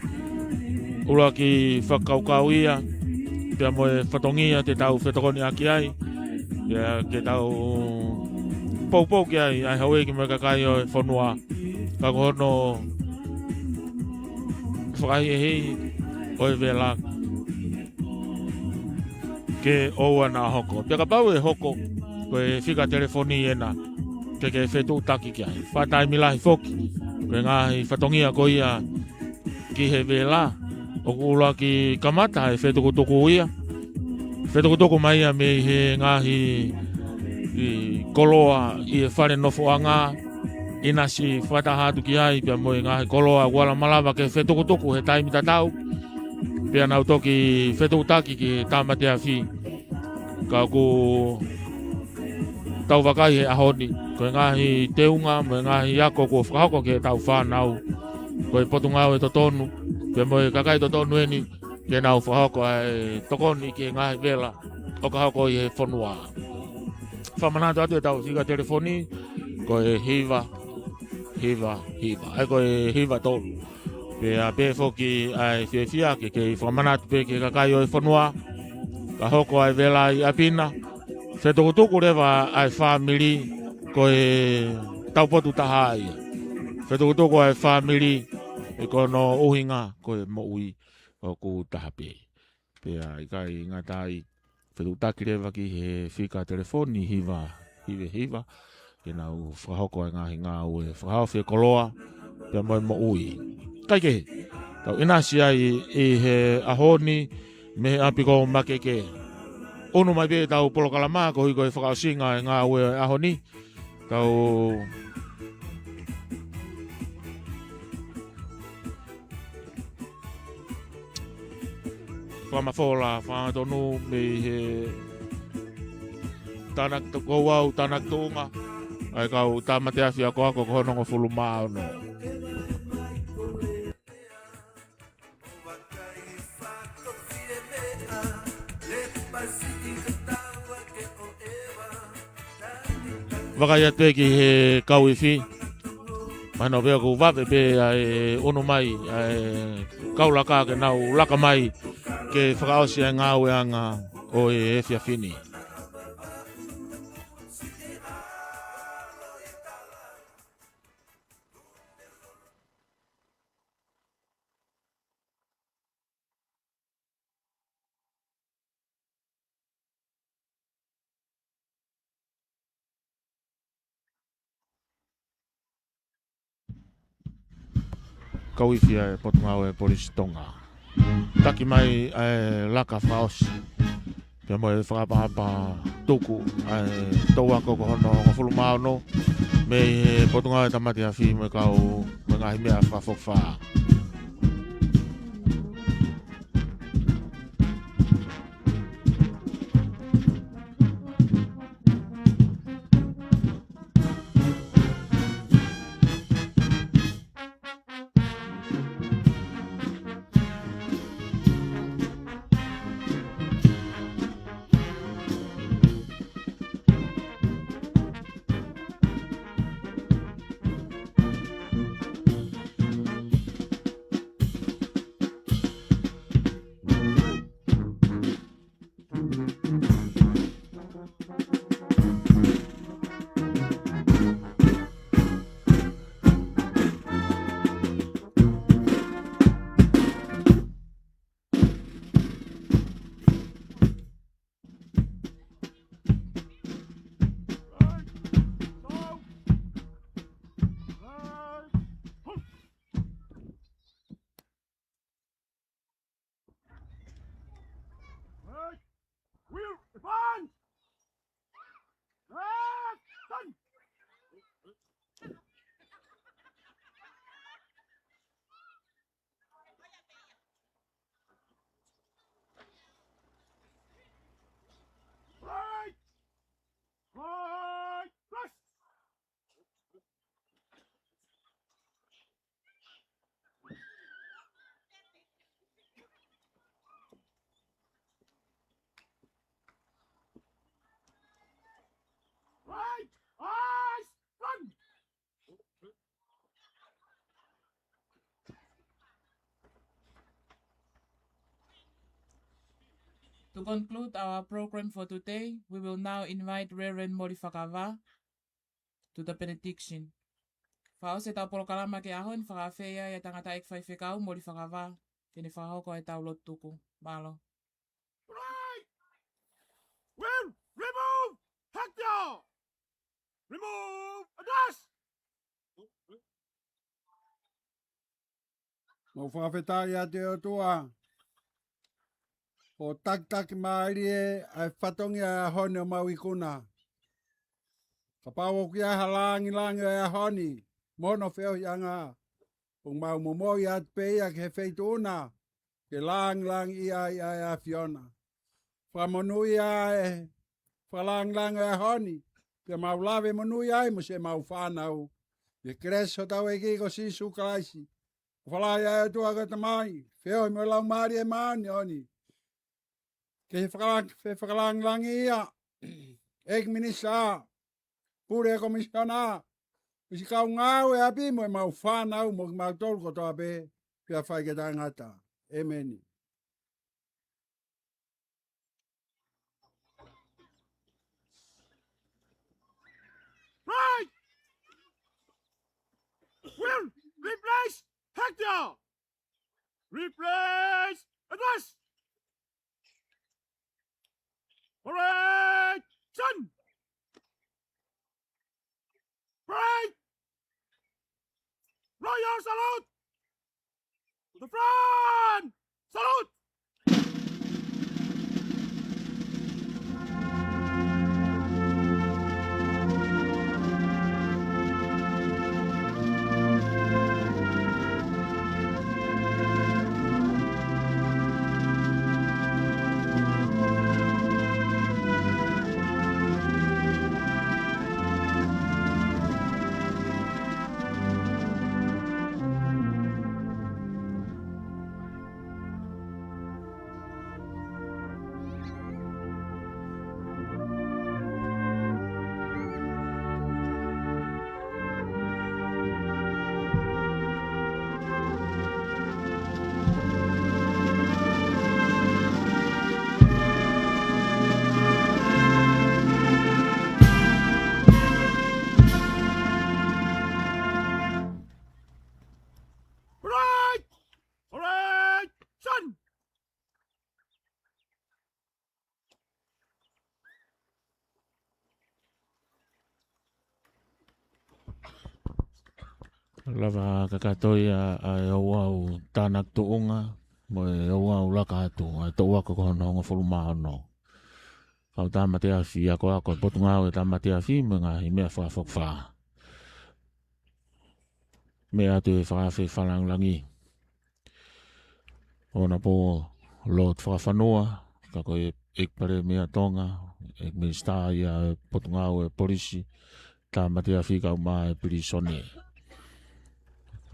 ura ki whakaukau ia pia moe whatongia te tau whetokoni aki ai pia ke tau pou ki ai haue ki moe kakai o e whanua kakohono whakaihihei o e velana ke oua na hoko. Pia ka pau e hoko ko e whika telefoni ena ke whetu taki ki ai. Whatai milahi whoki ko e ngahi whatongia ko ia ki he vela o kula ki kamata e whetukutuku ia. Whetukutuku mai ia me he ngahi i koloa i e whare nofoanga inasi whatahatu ki ai pia mo e ngahi koloa wala malawa ke whetukutuku he taimi tatau. Pea nau toki whetutaki ki tāmate a whi. Ka ku tau wakai he ahoni. Ko e ngahi teunga, mo e ngahi ako ko whakahoko ke tau whanau. Ko e potungau e totonu. Pea mo e kakai totonu eni. Ke nau whakahoko e tokoni ki e ngahi vela. O ka hoko i he whanua. Whamanatu atu e tau whika telefoni. Ko e hiva. Ai ko e hiva tolu. Pea pe foki ai whiawhia ke whamanatu pe ke kakai o e whanua. Ka hoko ai vela i apina. Whetoko rewa ai family ko e taupotu taha ia. Whetoko ai family e kono ohinga ko e moui o ku taha pe. Pea i kai ngatai whetutaki rewa ki he whika telefoni hiva. E nau whahoko e ngahi ngā ue whahao whi koloa pea moui. Kai ke tau inasi ai e he ahoni me apiko makeke. Ono mai be tau polokalama ko hiko e whakaosinga e ngā ue ahoni. Tau whamafola, whangatonu me he tanak kouau, tanak tunga. Ai kau tamate awhi ako ako kohonongo fulu maa ono. Wakai atu ki he kauiwhi. Mano vea ku wape pe ai ono mai, ai kaulaka ke nau laka mai ke whakaosi ai ngā ueanga o e whia whini. Kauiwhi ai potungau e polistonga. Taki mai ai laka whaosi. Pea mo e whakapahapa tuku ai tau ako kohono ngofulu maono. Me he potungau e tamati a whi me kau me ngahi mea whakafokwha. To conclude our program for today, we will now invite Reverend Morifakava to the benediction. Whao se tau polokalama ke ahon, whakawhea e tangata ek whaiwhekau Morifakava, kene whahoko e tau lotuku. Malo. Right! Will remove Hector! Remove Adas! Mo whawhetai a te o tua. O tak maari e ai whatongi a hone o maui kuna. Ka pāwo ki a halangi e a honi. Mono wheo i anga. O mau momoi at peia ke wheitu una. Ke lang i a Fiona. Whamonui a e. Whalang e a honi. Ke mau lawe monui ai mo se mau whanau. Ke kreso tau e ki ko sisu kalaisi. Whalai a tua kata mai. Wheo i mo lau maari e maani honi. Ke whakalang ia, ek minisa, pure komisiona, isi kau ngau e api mo e mau whanau mo mau tolu koto ape, pia whai ke tangata. Amen. Lava kakatoi a au tānak tuunga, mo e au laka atu, a tō waka kohono ngā whulumā no. Kau tāmate a fi, ako potunga au e tāmate a fi, me ngā hi mea whakawhā. Me atu e whakawhi whalanglangi. Ona po lot whakawhanoa, kako e ekpare mea tonga, ek me staa ia potunga au e polisi, tāmate a fi kau mā e pirisone.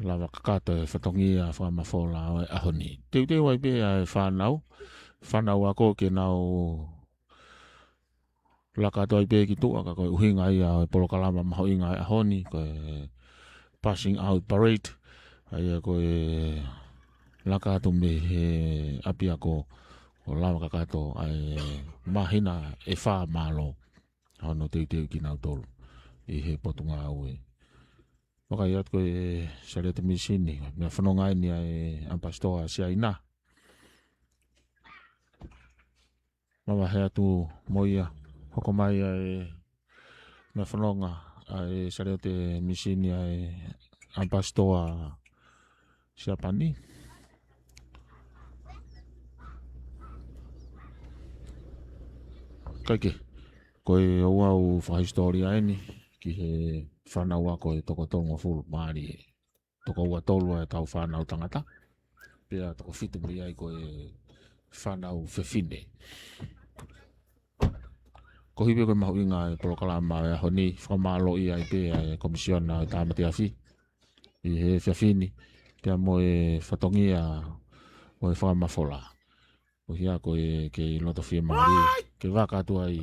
Lava kakato e whatongi a whamawhola e ahoni. Teu wai pe a e whanau. Whanau ako ke nau lakato ai pe ki tua ka koe uhinga i a polokalama maho inga e ahoni. Koe passing out parade. Ai a koe lakato me he api ako o lava kakato ai mahina e wha malo. Hono teu ki nau tolu. I he potunga au e. Waka iat koe sare te misini, mea whanonga ini ai ampastoa sia ina. Mawa hea tu moia, hoko mai ai mea whanonga ai sare te misini ai ampastoa sia pani. Kaike, koe au whahistoria ini ki he whanau ako e toko tonga fulu maari e. Toko ua tolua e tau whanau tangata. Pea toko fitu mi ai ko e whanau whewhine. Ko hipe koe mahu inga e polokalama e ahoni whamalo i ai pe e komisiona e tāmate awhi. I he whewhine. Pea mo e whatongia mo e whamafola. O hia ko e ke loto whia maari. Ke waka atu ai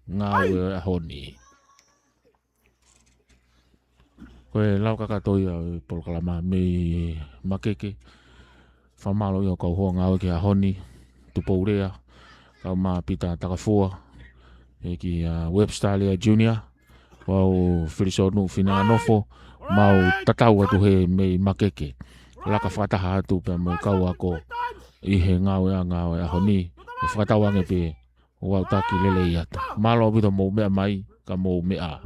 ngā ue ahoni. Koe lau kakatoi au polokalama me makeke. Whamalo i o kau hoa ngāwe ki ahoni. Tupourea. Kau mā pita takafua. E ki Webster Lea Junior. Wau whirisonu whina nofo. Mau tatau atu he me makeke. Laka whataha atu pe mo kau ako. I he ngāwe ahoni. E whakatau ange pe. Wau taki lele i ata. Malo bito mou mea mai. Ka mou mea.